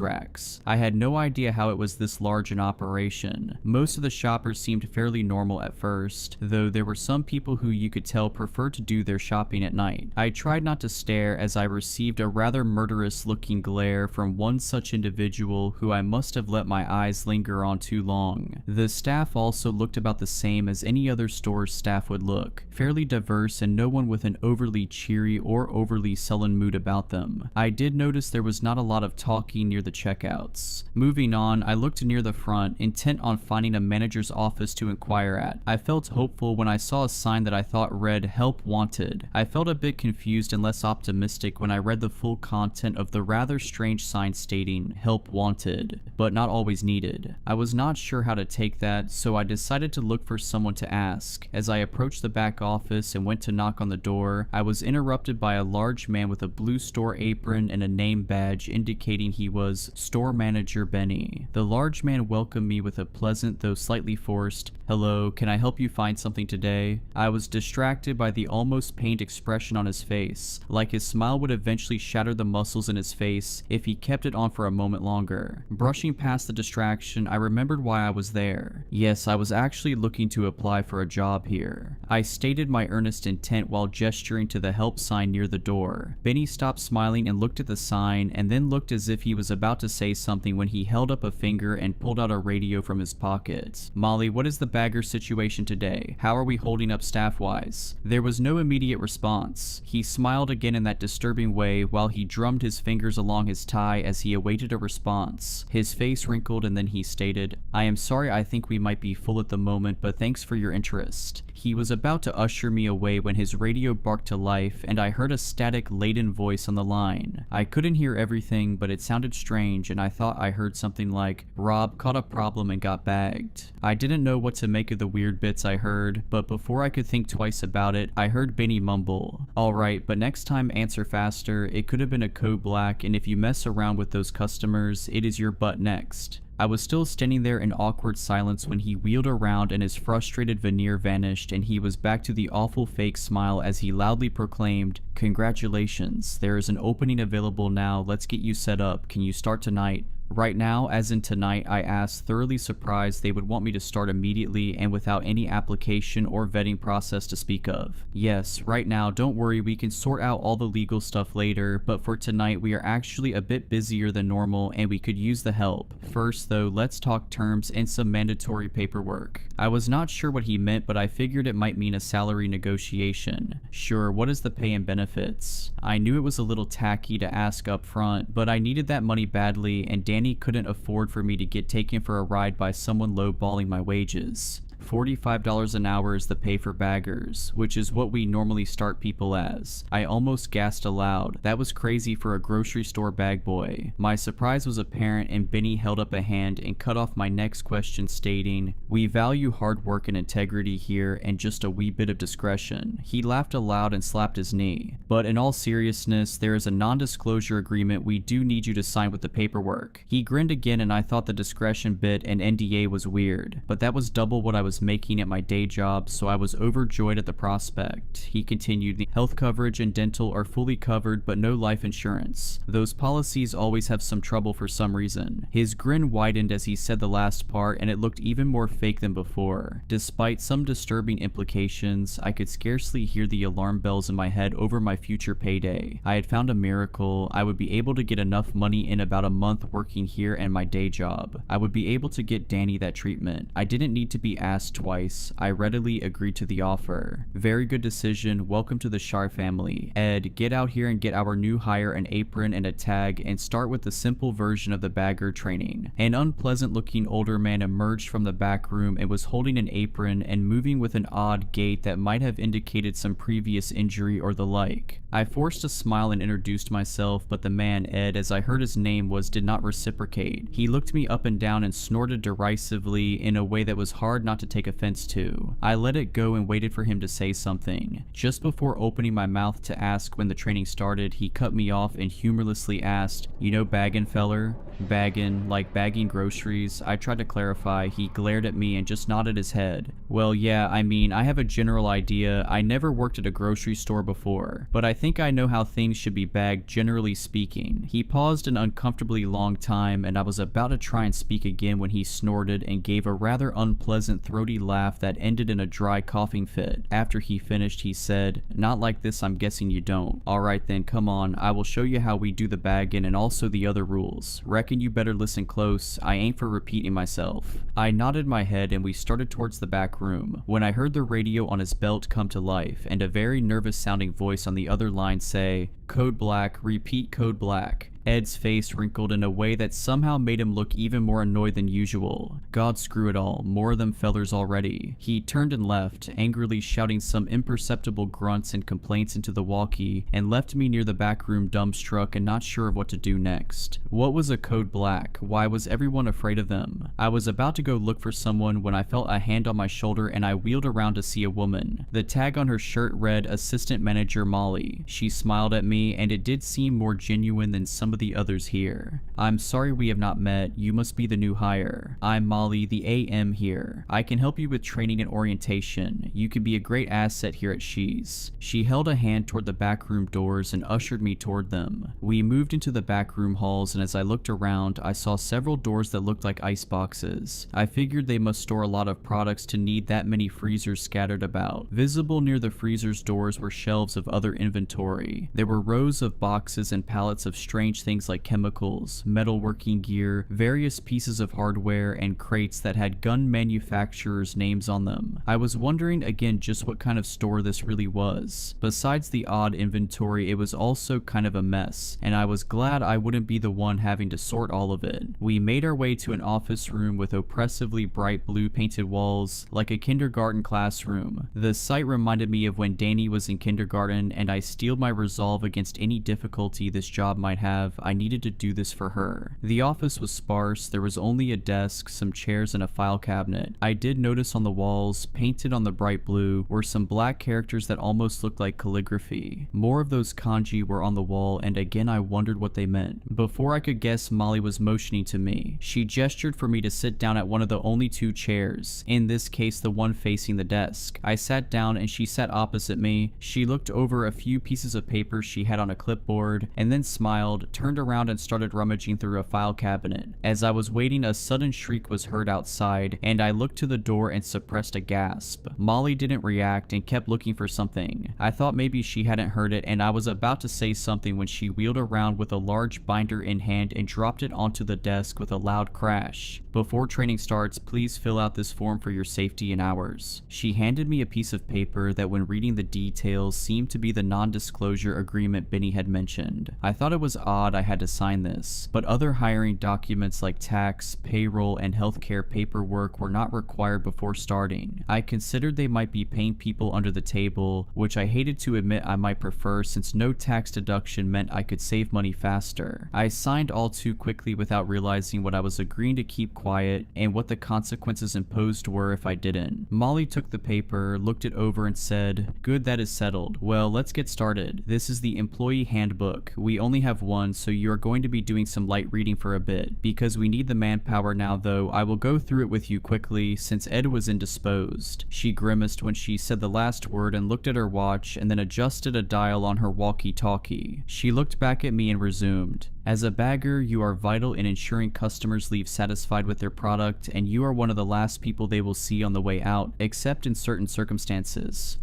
racks. I had no idea how it was this large in operation. Most of the shoppers seemed fairly normal at first, though there were some people who you could tell preferred to do their shopping at night. I tried not to stare as I received a rather murderous looking glare from one such individual who I must have let my eyes linger on too long. The staff also looked about the same as any other store's staff would look, fairly diverse and no one with an overly cheery or overly sullen mood about them. I did notice there was not a lot of talking near the checkouts. Moving on, I looked near the front, intent on finding a manager's office to inquire at. I felt hopeful when I saw a sign that I thought read "Help Wanted." I felt a bit confused and less optimistic when I read the full content of the rather strange sign stating "Help Wanted," but not always needed. I was not sure how to take that, so I decided to look for someone to ask. As I approached the back office and went to knock on the door, I was interrupted by a large man with a blue store apron and a name badge indicating he was store manager manager Benny. The large man welcomed me with a pleasant though slightly forced, "Hello, can I help you find something today?" I was distracted by the almost pained expression on his face, like his smile would eventually shatter the muscles in his face if he kept it on for a moment longer. Brushing past the distraction, I remembered why I was there. Yes, I was actually looking to apply for a job here. I stated my earnest intent while gesturing to the help sign near the door. Benny stopped smiling and looked at the sign, and then looked as if he was about to say something when he held up a finger and pulled out a radio from his pocket. "Molly, what is the bagger situation today? How are we holding up staff-wise?" There was no immediate response. He smiled again in that disturbing way while he drummed his fingers along his tie as he awaited a response. His face wrinkled and then he stated, "I am sorry, I think we might be full at the moment, but thanks for your interest." He was about to usher me away when his radio barked to life and I heard a static-laden voice on the line. I couldn't hear everything, but it sounded strange and I thought I heard something like, "Rob caught a problem and got bagged." I didn't know what to make of the weird bits I heard, but before I could think twice about it, I heard Benny mumble, "Alright, but next time answer faster, it could have been a code black, and if you mess around with those customers, it is your butt next." I was still standing there in awkward silence when he wheeled around and his frustrated veneer vanished and he was back to the awful fake smile as he loudly proclaimed, "Congratulations, there is an opening available now, let's get you set up, can you start tonight?" Right now, as in tonight, I asked, thoroughly surprised they would want me to start immediately and without any application or vetting process to speak of. "Yes, right now, don't worry, we can sort out all the legal stuff later, but for tonight we are actually a bit busier than normal and we could use the help. First though, let's talk terms and some mandatory paperwork." I was not sure what he meant, but I figured it might mean a salary negotiation. Sure, what is the pay and benefits? I knew it was a little tacky to ask up front, but I needed that money badly and Danny couldn't afford for me to get taken for a ride by someone lowballing my wages. $45 an hour is the pay for baggers, which is what we normally start people as. I almost gasped aloud. That was crazy for a grocery store bag boy. My surprise was apparent and Benny held up a hand and cut off my next question stating, "We value hard work and integrity here and just a wee bit of discretion." He laughed aloud and slapped his knee. "But in all seriousness, there is a non-disclosure agreement we do need you to sign with the paperwork." He grinned again and I thought the discretion bit and NDA was weird, but that was double what I was making at my day job, so I was overjoyed at the prospect. He continued, "The health coverage and dental are fully covered, but no life insurance. Those policies always have some trouble for some reason." His grin widened as he said the last part, and it looked even more fake than before. Despite some disturbing implications, I could scarcely hear the alarm bells in my head over my future payday. I had found a miracle. I would be able to get enough money in about a month working here and my day job. I would be able to get Danny that treatment. I didn't need to be asked twice. I readily agreed to the offer. "Very good decision. Welcome to the Shar family. Ed, get out here and get our new hire an apron and a tag and start with the simple version of the bagger training." An unpleasant looking older man emerged from the back room and was holding an apron and moving with an odd gait that might have indicated some previous injury or the like. I forced a smile and introduced myself, but the man, Ed, as I heard his name was, did not reciprocate. He looked me up and down and snorted derisively in a way that was hard not to take offense to. I let it go and waited for him to say something. Just before opening my mouth to ask when the training started, he cut me off and humorlessly asked, "You know baggin', feller?" "Baggin', like bagging groceries?" I tried to clarify. He glared at me and just nodded his head. "Well, yeah, I mean, I have a general idea. I never worked at a grocery store before, but I think I know how things should be bagged generally speaking." He paused an uncomfortably long time and I was about to try and speak again when he snorted and gave a rather unpleasant throaty laugh that ended in a dry coughing fit. After he finished, he said, "Not like this, I'm guessing you don't. Alright then, come on, I will show you how we do the bagging and also the other rules. Reckon you better listen close, I ain't for repeating myself." I nodded my head and we started towards the back room, when I heard the radio on his belt come to life and a very nervous sounding voice on the other line say, "Code black, repeat code black." Ed's face wrinkled in a way that somehow made him look even more annoyed than usual. God screw it all, more of them fellers already. He turned and left, angrily shouting some imperceptible grunts and complaints into the walkie, and left me near the back room dumbstruck and not sure of what to do next. What was a code black? Why was everyone afraid of them? I was about to go look for someone when I felt a hand on my shoulder and I wheeled around to see a woman. The tag on her shirt read Assistant Manager Molly. She smiled at me and it did seem more genuine than some of of the others here. I'm sorry we have not met. You must be the new hire. I'm Molly, the AM here. I can help you with training and orientation. You could be a great asset here at She's. She held a hand toward the backroom doors and ushered me toward them. We moved into the backroom halls, and as I looked around, I saw several doors that looked like ice boxes. I figured they must store a lot of products to need that many freezers scattered about. Visible near the freezers' doors were shelves of other inventory. There were rows of boxes and pallets of strange things like chemicals, metalworking gear, various pieces of hardware, and crates that had gun manufacturers' names on them. I was wondering again just what kind of store this really was. Besides the odd inventory, it was also kind of a mess, and I was glad I wouldn't be the one having to sort all of it. We made our way to an office room with oppressively bright blue painted walls, like a kindergarten classroom. The sight reminded me of when Danny was in kindergarten, and I steeled my resolve against any difficulty this job might have. I needed to do this for her. The office was sparse. There was only a desk, some chairs, and a file cabinet. I did notice on the walls, painted on the bright blue, were some black characters that almost looked like calligraphy. More of those kanji were on the wall, and again I wondered what they meant. Before I could guess, Molly was motioning to me. She gestured for me to sit down at one of the only two chairs, in this case the one facing the desk. I sat down and she sat opposite me. She looked over a few pieces of paper she had on a clipboard, and then smiled, turned around and started rummaging through a file cabinet. As I was waiting, a sudden shriek was heard outside, and I looked to the door and suppressed a gasp. Molly didn't react and kept looking for something. I thought maybe she hadn't heard it, and I was about to say something when she wheeled around with a large binder in hand and dropped it onto the desk with a loud crash. Before training starts, please fill out this form for your safety and ours. She handed me a piece of paper that, when reading the details, seemed to be the non-disclosure agreement Benny had mentioned. I thought it was odd I had to sign this, but other hiring documents like tax, payroll, and healthcare paperwork were not required before starting. I considered they might be paying people under the table, which I hated to admit I might prefer, since no tax deduction meant I could save money faster. I signed all too quickly without realizing what I was agreeing to keep quiet and what the consequences imposed were if I didn't. Molly took the paper, looked it over, and said, "Good, that is settled. Well, let's get started. This is the employee handbook. We only have one, so you are going to be doing some light reading for a bit. Because we need the manpower now, though, I will go through it with you quickly, since Ed was indisposed." She grimaced when she said the last word and looked at her watch, and then adjusted a dial on her walkie-talkie. She looked back at me and resumed. "As a bagger, you are vital in ensuring customers leave satisfied with their product, and you are one of the last people they will see on the way out, except in certain circumstances."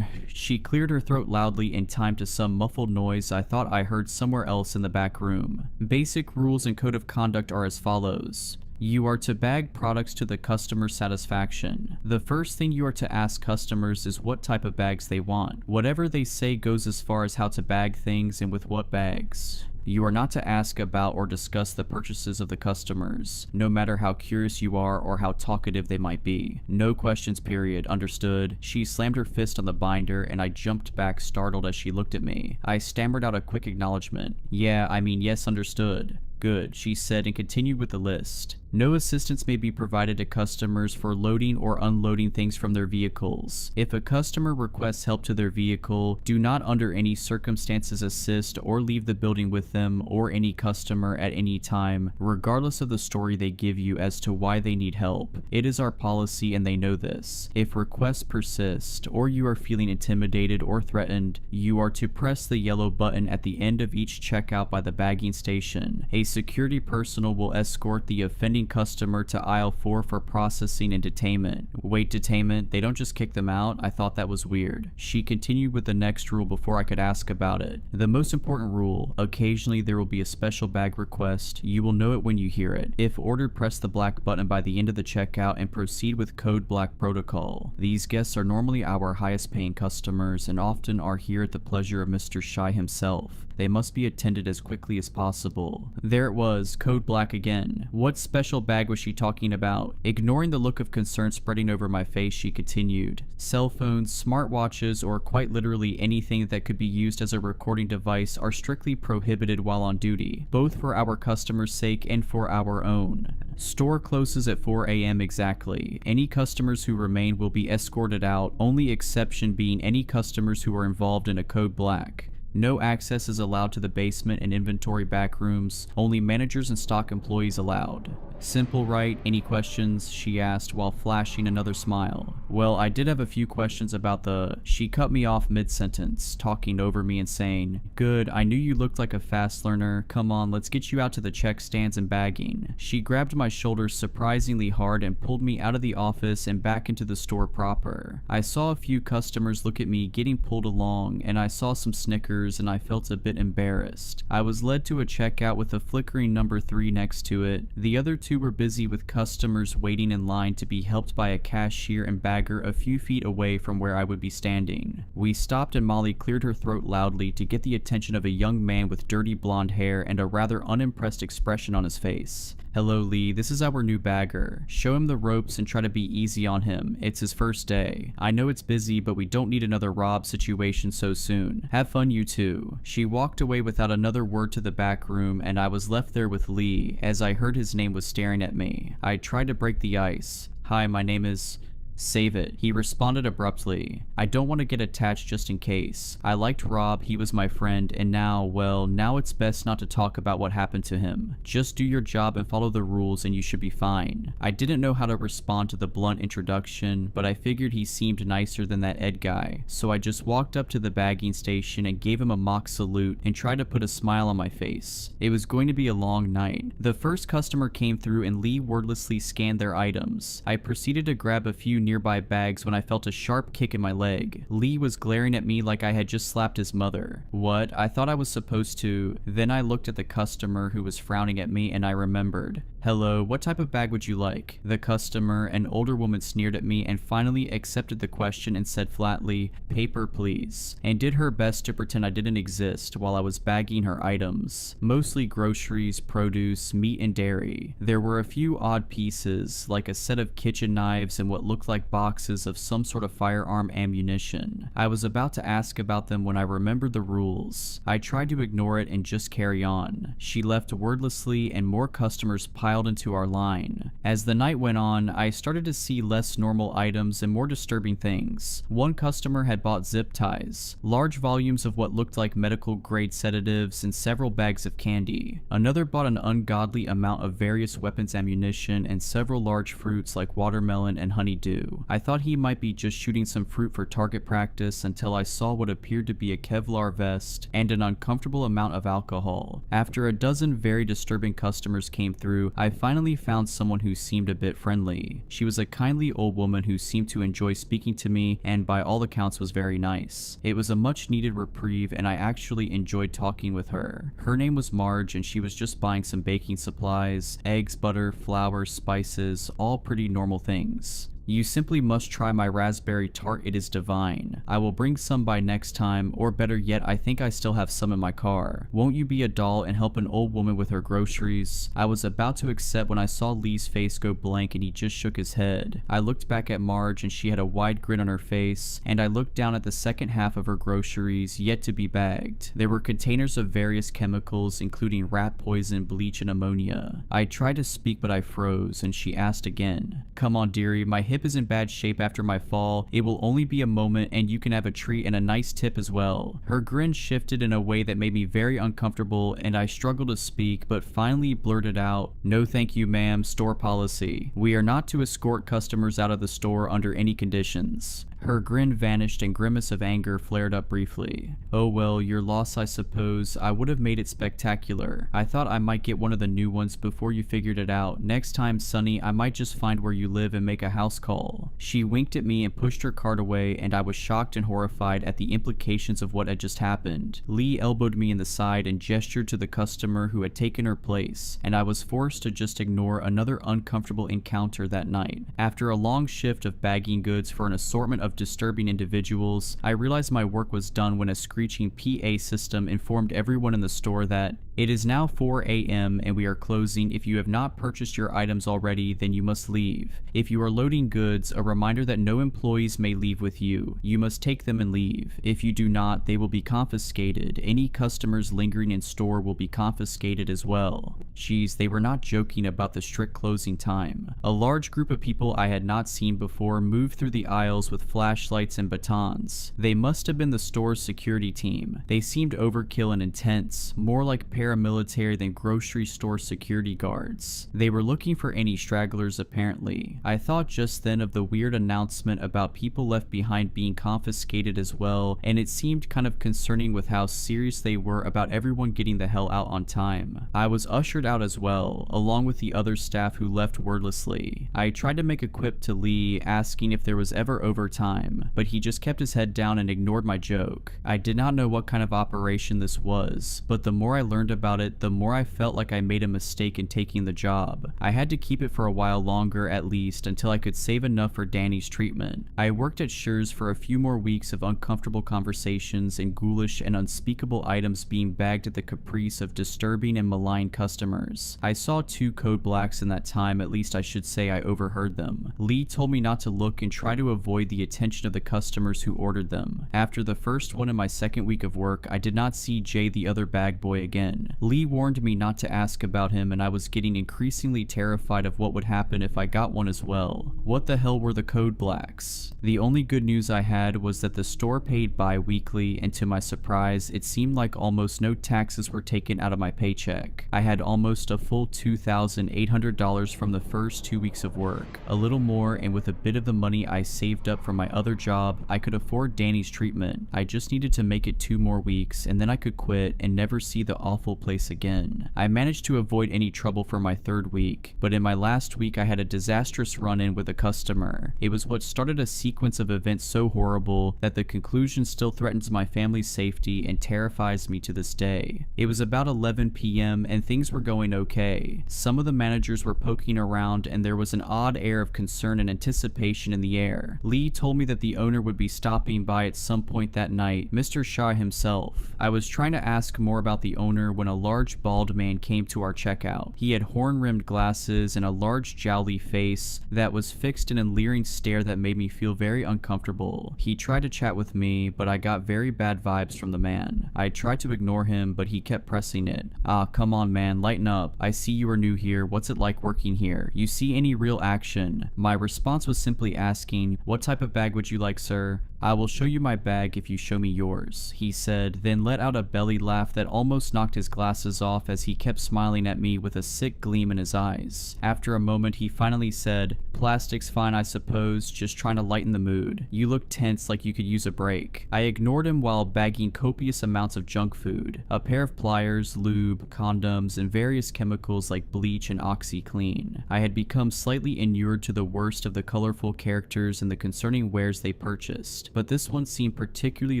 She cleared her throat loudly in time to some muffled noise I thought I heard somewhere else in the back room. Basic rules and code of conduct are as follows. You are to bag products to the customer's satisfaction. The first thing you are to ask customers is what type of bags they want. Whatever they say goes as far as how to bag things and with what bags. You are not to ask about or discuss the purchases of the customers, no matter how curious you are or how talkative they might be. No questions, period. Understood? She slammed her fist on the binder, and I jumped back startled as she looked at me. I stammered out a quick acknowledgement. Yes, understood. Good, she said, and continued with the list. No assistance may be provided to customers for loading or unloading things from their vehicles. If a customer requests help to their vehicle, do not under any circumstances assist or leave the building with them or any customer at any time, regardless of the story they give you as to why they need help. It is our policy and they know this. If requests persist, or you are feeling intimidated or threatened, you are to press the yellow button at the end of each checkout by the bagging station. A security personnel will escort the offending customer to aisle 4 for processing and detainment. Wait, detainment? They don't just kick them out? I thought that was weird. She continued with the next rule before I could ask about it. The most important rule, occasionally there will be a special bag request. You will know it when you hear it. If ordered, press the black button by the end of the checkout and proceed with code black protocol. These guests are normally our highest paying customers and often are here at the pleasure of Mr. Shy himself. They must be attended as quickly as possible. There it was, code black again. What special bag was she talking about? Ignoring the look of concern spreading over my face, she continued. Cell phones, smartwatches, or quite literally anything that could be used as a recording device are strictly prohibited while on duty, both for our customers' sake and for our own. Store closes at 4 a.m. exactly. Any customers who remain will be escorted out, only exception being any customers who are involved in a code black. No access is allowed to the basement and inventory back rooms, only managers and stock employees allowed. Simple, right? Any questions? She asked while flashing another smile. Well, I did have a few questions about the... She cut me off mid-sentence, talking over me and saying, "Good, I knew you looked like a fast learner. Come on, let's get you out to the check stands and bagging." She grabbed my shoulders surprisingly hard and pulled me out of the office and back into the store proper. I saw a few customers look at me getting pulled along, and I saw some snickers and I felt a bit embarrassed. I was led to a checkout with a flickering number 3 next to it. The other two were busy with customers waiting in line to be helped by a cashier and bagger a few feet away from where I would be standing. We stopped and Molly cleared her throat loudly to get the attention of a young man with dirty blonde hair and a rather unimpressed expression on his face. "Hello, Lee, this is our new bagger. Show him the ropes and try to be easy on him. It's his first day. I know it's busy, but we don't need another Rob situation so soon. Have fun, you two." She walked away without another word to the back room, and I was left there with Lee as I heard his name was staring at me. I tried to break the ice. "Hi, my name is..." "Save it," he responded abruptly. "I don't want to get attached just in case. I liked Rob, he was my friend, and now, well, now it's best not to talk about what happened to him. Just do your job and follow the rules and you should be fine." I didn't know how to respond to the blunt introduction, but I figured he seemed nicer than that Ed guy, so I just walked up to the bagging station and gave him a mock salute and tried to put a smile on my face. It was going to be a long night. The first customer came through and Lee wordlessly scanned their items. I proceeded to grab a few nearby bags when I felt a sharp kick in my leg. Lee was glaring at me like I had just slapped his mother. What? I thought I was supposed to. Then I looked at the customer who was frowning at me and I remembered. "Hello, what type of bag would you like?" The customer, an older woman, sneered at me and finally accepted the question and said flatly, "Paper, please," and did her best to pretend I didn't exist while I was bagging her items. Mostly groceries, produce, meat, and dairy. There were a few odd pieces, like a set of kitchen knives and what looked like boxes of some sort of firearm ammunition. I was about to ask about them when I remembered the rules. I tried to ignore it and just carry on. She left wordlessly and more customers piled into our line. As the night went on, I started to see less normal items and more disturbing things. One customer had bought zip ties, large volumes of what looked like medical grade sedatives, and several bags of candy. Another bought an ungodly amount of various weapons ammunition and several large fruits like watermelon and honeydew. I thought he might be just shooting some fruit for target practice until I saw what appeared to be a Kevlar vest and an uncomfortable amount of alcohol. After a dozen very disturbing customers came through, I finally found someone who seemed a bit friendly. She was a kindly old woman who seemed to enjoy speaking to me and by all accounts was very nice. It was a much needed reprieve and I actually enjoyed talking with her. Her name was Marge and she was just buying some baking supplies, eggs, butter, flour, spices, all pretty normal things. "You simply must try my raspberry tart, it is divine. I will bring some by next time, or better yet, I think I still have some in my car. Won't you be a doll and help an old woman with her groceries?" I was about to accept when I saw Lee's face go blank and he just shook his head. I looked back at Marge and she had a wide grin on her face, and I looked down at the second half of her groceries yet to be bagged. There were containers of various chemicals, including rat poison, bleach, and ammonia. I tried to speak but I froze, and she asked again. "Come on, dearie, my hip is in bad shape after my fall. It will only be a moment and you can have a treat and a nice tip as well." Her grin shifted in a way that made me very uncomfortable and I struggled to speak but finally blurted out, "No thank you, ma'am, store policy. We are not to escort customers out of the store under any conditions." Her grin vanished and grimace of anger flared up briefly. "Oh well, your loss I suppose. I would have made it spectacular. I thought I might get one of the new ones before you figured it out. Next time, Sonny, I might just find where you live and make a house call." She winked at me and pushed her cart away and I was shocked and horrified at the implications of what had just happened. Lee elbowed me in the side and gestured to the customer who had taken her place, and I was forced to just ignore another uncomfortable encounter that night. After a long shift of bagging goods for an assortment of disturbing individuals, I realized my work was done when a screeching PA system informed everyone in the store that "It is now 4 a.m. and we are closing. If you have not purchased your items already, then you must leave. If you are loading goods, a reminder that no employees may leave with you. You must take them and leave. If you do not, they will be confiscated. Any customers lingering in store will be confiscated as well." Geez, they were not joking about the strict closing time. A large group of people I had not seen before moved through the aisles with flashlights and batons. They must have been the store's security team. They seemed overkill and intense, more like paramilitary than grocery store security guards. They were looking for any stragglers apparently. I thought just then of the weird announcement about people left behind being confiscated as well, and it seemed kind of concerning with how serious they were about everyone getting the hell out on time. I was ushered out as well, along with the other staff who left wordlessly. I tried to make a quip to Lee, asking if there was ever overtime, but he just kept his head down and ignored my joke. I did not know what kind of operation this was, but the more I learned about it, the more I felt like I made a mistake in taking the job. I had to keep it for a while longer at least until I could save enough for Danny's treatment. I worked at Schur's for a few more weeks of uncomfortable conversations and ghoulish and unspeakable items being bagged at the caprice of disturbing and malign customers. I saw 2 code blacks in that time, at least I should say I overheard them. Lee told me not to look and try to avoid the attention of the customers who ordered them. After the first one in my second week of work, I did not see Jay the other bag boy again. Lee warned me not to ask about him, and I was getting increasingly terrified of what would happen if I got one as well. What the hell were the code blacks? The only good news I had was that the store paid bi-weekly, and to my surprise, it seemed like almost no taxes were taken out of my paycheck. I had almost a full $2,800 from the first 2 weeks of work. A little more, and with a bit of the money I saved up from my other job, I could afford Danny's treatment. I just needed to make it 2 more weeks, and then I could quit and never see the awful place again. I managed to avoid any trouble for my 3rd week, but in my last week I had a disastrous run-in with a customer. It was what started a sequence of events so horrible that the conclusion still threatens my family's safety and terrifies me to this day. It was about 11 p.m. and things were going okay. Some of the managers were poking around and there was an odd air of concern and anticipation in the air. Lee told me that the owner would be stopping by at some point that night, Mr. Shaw himself. I was trying to ask more about the owner when a large bald man came to our checkout. He had horn-rimmed glasses and a large jowly face that was fixed in a leering stare that made me feel very uncomfortable. He tried to chat with me, but I got very bad vibes from the man. I tried to ignore him, but he kept pressing it. "Ah, come on man, lighten up. I see you are new here. What's it like working here? You see any real action?" My response was simply asking, "What type of bag would you like, sir?" "I will show you my bag if you show me yours," he said, then let out a belly laugh that almost knocked his glasses off as he kept smiling at me with a sick gleam in his eyes. After a moment he finally said, "Plastic's fine I suppose, just trying to lighten the mood. You look tense like you could use a break." I ignored him while bagging copious amounts of junk food. A pair of pliers, lube, condoms, and various chemicals like bleach and OxyClean. I had become slightly inured to the worst of the colorful characters and the concerning wares they purchased, but this one seemed particularly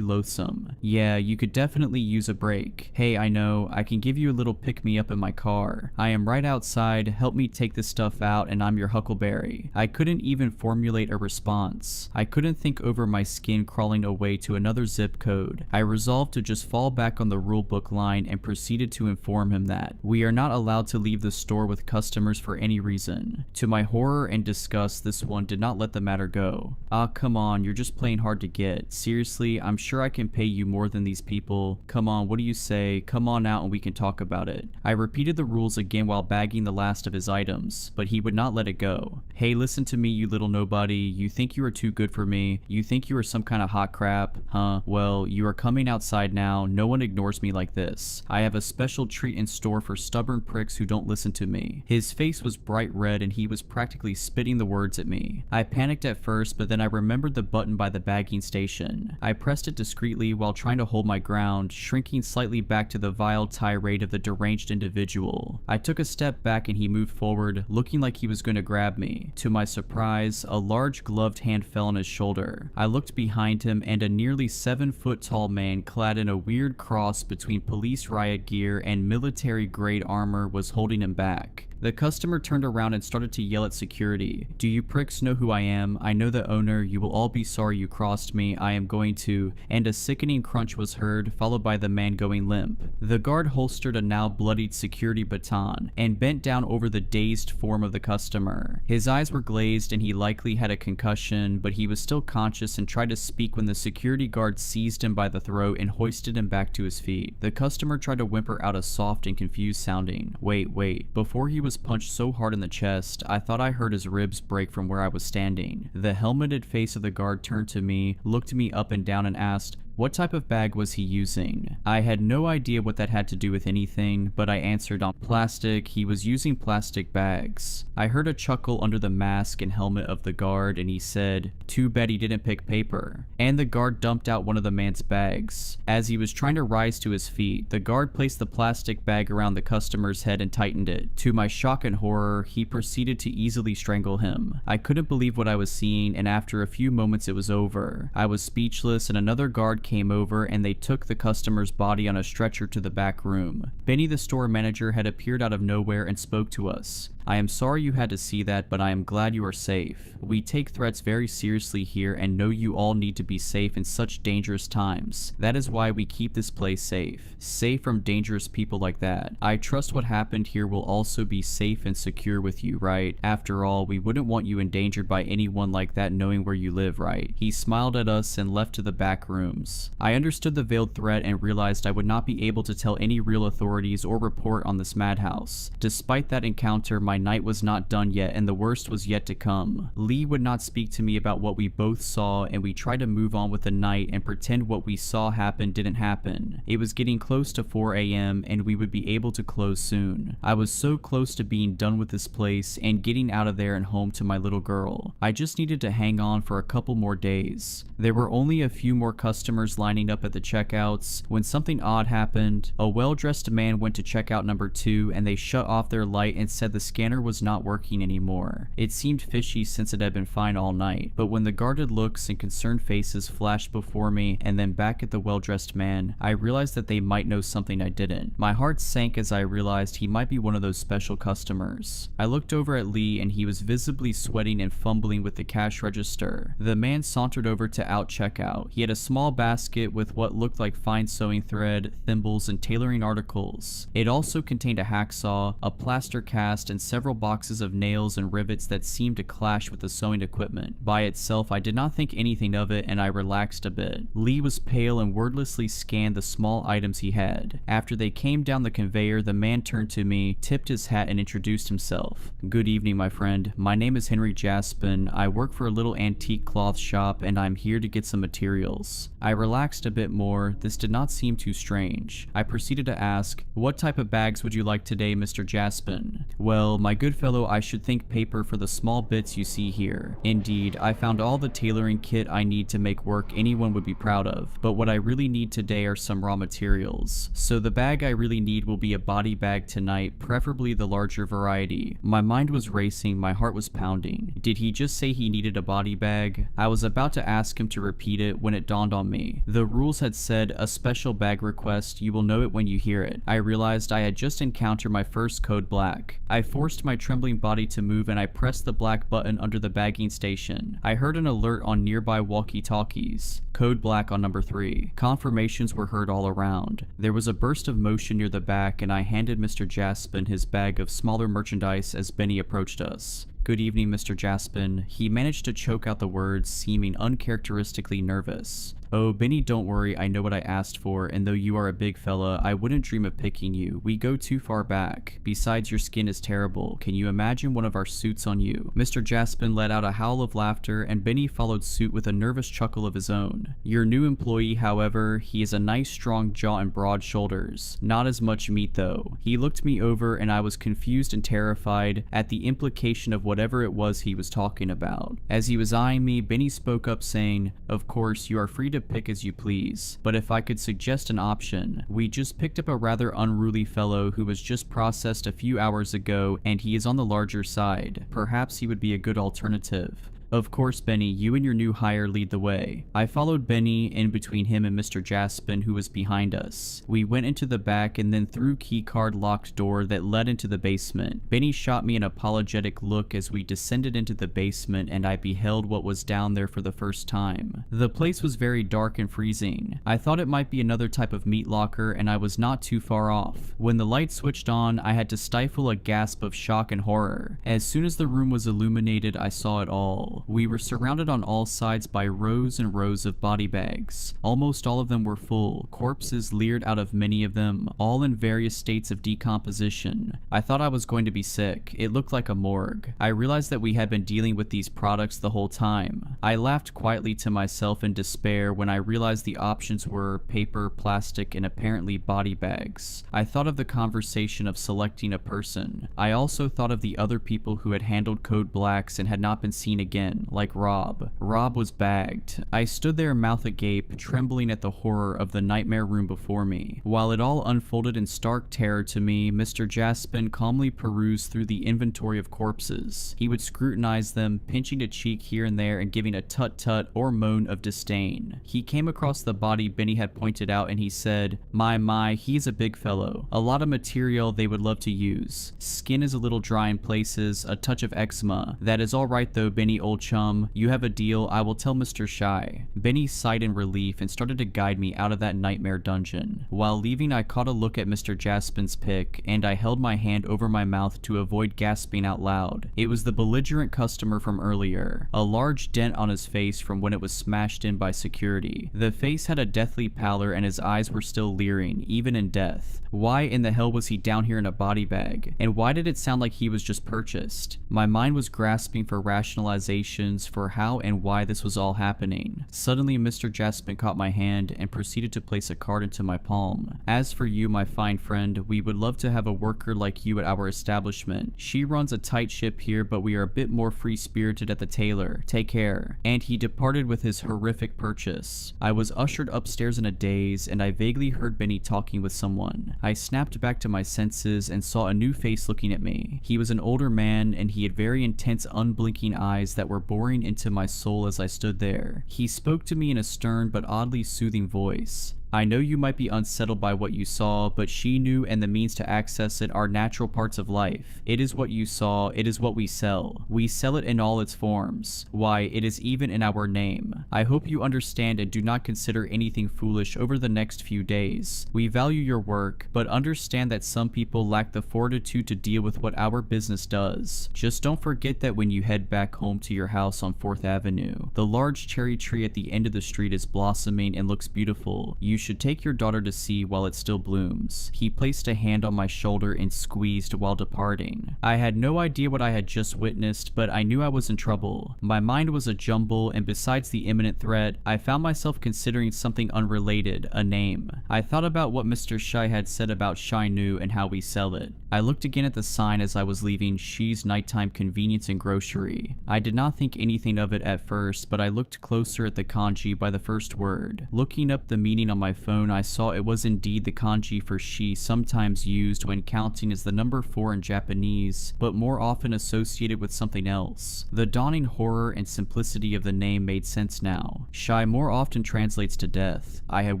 loathsome. "Yeah, you could definitely use a break. Hey, I know, I can give you a little pick-me-up in my car. I am right outside, help me take this stuff out and I'm your huckleberry." I couldn't even formulate a response. I couldn't think over my skin crawling away to another zip code. I resolved to just fall back on the rulebook line and proceeded to inform him that we are not allowed to leave the store with customers for any reason. To my horror and disgust, this one did not let the matter go. "Ah, come on, you're just playing hard to get. Seriously, I'm sure I can pay you more than these people. Come on, what do you say? Come on out and we can talk about it." I repeated the rules again while bagging the last of his items, but he would not let it go. "Hey, listen to me, you little nobody. You think you are too good for me? You think you are some kind of hot crap? Huh? Well, you are coming outside now. No one ignores me like this. I have a special treat in store for stubborn pricks who don't listen to me." His face was bright red and he was practically spitting the words at me. I panicked at first, but then I remembered the button by the bagging station. I pressed it discreetly while trying to hold my ground, shrinking slightly back to the vile tirade of the deranged individual. I took a step back and he moved forward, looking like he was going to grab me. To my surprise, a large gloved hand fell on his shoulder. I looked behind him and a nearly 7-foot tall man clad in a weird cross between police riot gear and military-grade armor was holding him back. The customer turned around and started to yell at security. "Do you pricks know who I am? I know the owner. You will all be sorry you crossed me. I am going to..." And a sickening crunch was heard, followed by the man going limp. The guard holstered a now bloodied security baton and bent down over the dazed form of the customer. His eyes were glazed and he likely had a concussion, but he was still conscious and tried to speak when the security guard seized him by the throat and hoisted him back to his feet. The customer tried to whimper out a soft and confused sounding "Wait," before he was punched so hard in the chest, I thought I heard his ribs break from where I was standing. The helmeted face of the guard turned to me, looked me up and down and asked, what type of bag was he using? I had no idea what that had to do with anything, but I answered on plastic. He was using plastic bags. I heard a chuckle under the mask and helmet of the guard, and he said, too bad he didn't pick paper. And the guard dumped out one of the man's bags. As he was trying to rise to his feet, the guard placed the plastic bag around the customer's head and tightened it. To my shock and horror, he proceeded to easily strangle him. I couldn't believe what I was seeing, and after a few moments it was over. I was speechless, and another guard came over and they took the customer's body on a stretcher to the back room. Benny, the store manager, had appeared out of nowhere and spoke to us. I am sorry you had to see that, but I am glad you are safe. We take threats very seriously here and know you all need to be safe in such dangerous times. That is why we keep this place safe. Safe from dangerous people like that. I trust what happened here will also be safe and secure with you, right? After all, we wouldn't want you endangered by anyone like that knowing where you live, right? He smiled at us and left to the back rooms. I understood the veiled threat and realized I would not be able to tell any real authorities or report on this madhouse. Despite that encounter, my night was not done yet and the worst was yet to come. Lee would not speak to me about what we both saw, and we tried to move on with the night and pretend what we saw happen didn't happen. It was getting close to 4 a.m. and we would be able to close soon. I was so close to being done with this place and getting out of there and home to my little girl. I just needed to hang on for a couple more days. There were only a few more customers lining up at the checkouts when something odd happened. A well-dressed man went to checkout number 2 and they shut off their light and said the scanner was not working anymore. It seemed fishy since it had been fine all night, but when the guarded looks and concerned faces flashed before me and then back at the well-dressed man, I realized that they might know something I didn't. My heart sank as I realized he might be one of those special customers. I looked over at Lee and he was visibly sweating and fumbling with the cash register. The man sauntered over to out checkout. He had a small basket with what looked like fine sewing thread, thimbles, and tailoring articles. It also contained a hacksaw, a plaster cast, and several boxes of nails and rivets that seemed to clash with the sewing equipment. By itself, I did not think anything of it and I relaxed a bit. Lee was pale and wordlessly scanned the small items he had. After they came down the conveyor, the man turned to me, tipped his hat, and introduced himself. Good evening, my friend. My name is Henry Jaspin. I work for a little antique cloth shop and I'm here to get some materials. I relaxed a bit more. This did not seem too strange. I proceeded to ask, what type of bags would you like today, Mr. Jaspin? Well, my good fellow, I should think paper for the small bits you see here. Indeed, I found all the tailoring kit I need to make work anyone would be proud of, but what I really need today are some raw materials. So the bag I really need will be a body bag tonight, preferably the larger variety. My mind was racing, my heart was pounding. Did he just say he needed a body bag? I was about to ask him to repeat it when it dawned on me. The rules had said, a special bag request, you will know it when you hear it. I realized I had just encountered my first code black. I forced my trembling body to move and I pressed the black button under the bagging station. I heard an alert on nearby walkie-talkies. Code black on number 3. Confirmations were heard all around. There was a burst of motion near the back and I handed Mr. Jaspin his bag of smaller merchandise as Benny approached us. Good evening, Mr. Jaspin. He managed to choke out the words, seeming uncharacteristically nervous. Oh, Benny, don't worry, I know what I asked for, and though you are a big fella, I wouldn't dream of picking you. We go too far back. Besides, your skin is terrible. Can you imagine one of our suits on you? Mr. Jaspin let out a howl of laughter, and Benny followed suit with a nervous chuckle of his own. Your new employee, however, he has a nice strong jaw and broad shoulders. Not as much meat, though. He looked me over, and I was confused and terrified at the implication of whatever it was he was talking about. As he was eyeing me, Benny spoke up saying, of course, you are free to pick as you please, but if I could suggest an option, we just picked up a rather unruly fellow who was just processed a few hours ago and he is on the larger side. Perhaps he would be a good alternative. Of course, Benny, you and your new hire lead the way. I followed Benny in between him and Mr. Jaspin, who was behind us. We went into the back and then through keycard locked door that led into the basement. Benny shot me an apologetic look as we descended into the basement and I beheld what was down there for the first time. The place was very dark and freezing. I thought it might be another type of meat locker and I was not too far off. When the light switched on, I had to stifle a gasp of shock and horror. As soon as the room was illuminated, I saw it all. We were surrounded on all sides by rows and rows of body bags. Almost all of them were full, corpses leered out of many of them, all in various states of decomposition. I thought I was going to be sick. It looked like a morgue. I realized that we had been dealing with these products the whole time. I laughed quietly to myself in despair when I realized the options were paper, plastic, and apparently body bags. I thought of the conversation of selecting a person. I also thought of the other people who had handled Code Blacks and had not been seen again, like Rob. Rob was bagged. I stood there mouth agape, trembling at the horror of the nightmare room before me. While it all unfolded in stark terror to me, Mr. Jaspin calmly perused through the inventory of corpses. He would scrutinize them, pinching a cheek here and there and giving a tut-tut or moan of disdain. He came across the body Benny had pointed out and he said, My, he's a big fellow. A lot of material they would love to use. Skin is a little dry in places, a touch of eczema. That is all right though, Benny, old chum. You have a deal. I will tell Mr. Shy. Benny sighed in relief and started to guide me out of that nightmare dungeon. While leaving, I caught a look at Mr. Jaspin's pick, and I held my hand over my mouth to avoid gasping out loud. It was the belligerent customer from earlier, a large dent on his face from when it was smashed in by security. The face had a deathly pallor and his eyes were still leering, even in death. Why in the hell was he down here in a body bag? And why did it sound like he was just purchased? My mind was grasping for rationalizations for how and why this was all happening. Suddenly, Mr. Jaspin caught my hand and proceeded to place a card into my palm. As for you, my fine friend, we would love to have a worker like you at our establishment. She runs a tight ship here, but we are a bit more free-spirited at the tailor. Take care. And he departed with his horrific purchase. I was ushered upstairs in a daze, and I vaguely heard Benny talking with someone. I snapped back to my senses and saw a new face looking at me. He was an older man, and he had very intense, unblinking eyes that were boring into my soul as I stood there. He spoke to me in a stern but oddly soothing voice. I know you might be unsettled by what you saw, but she knew and the means to access it are natural parts of life. It is what you saw, it is what we sell. We sell it in all its forms. Why, it is even in our name. I hope you understand and do not consider anything foolish over the next few days. We value your work, but understand that some people lack the fortitude to deal with what our business does. Just don't forget that when you head back home to your house on 4th Avenue. The large cherry tree at the end of the street is blossoming and looks beautiful. You should take your daughter to see while it still blooms. He placed a hand on my shoulder and squeezed while departing. I had no idea what I had just witnessed, but I knew I was in trouble. My mind was a jumble, and besides the imminent threat, I found myself considering something unrelated, a name. I thought about what Mr. Shy had said about Shy Nu and how we sell it. I looked again at the sign as I was leaving She's Nighttime Convenience and Grocery. I did not think anything of it at first, but I looked closer at the kanji by the first word. Looking up the meaning on my phone, I saw it was indeed the kanji for she sometimes used when counting as the number 4 in Japanese, but more often associated with something else. The dawning horror and simplicity of the name made sense now. Shy more often translates to death. I had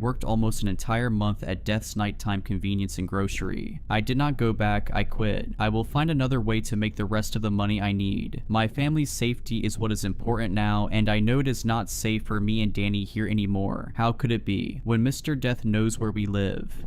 worked almost an entire month at Death's Nighttime Convenience and Grocery. I did not go back, I quit. I will find another way to make the rest of the money I need. My family's safety is what is important now, and I know it is not safe for me and Danny here anymore. How could it be? When Mr. Death knows where we live.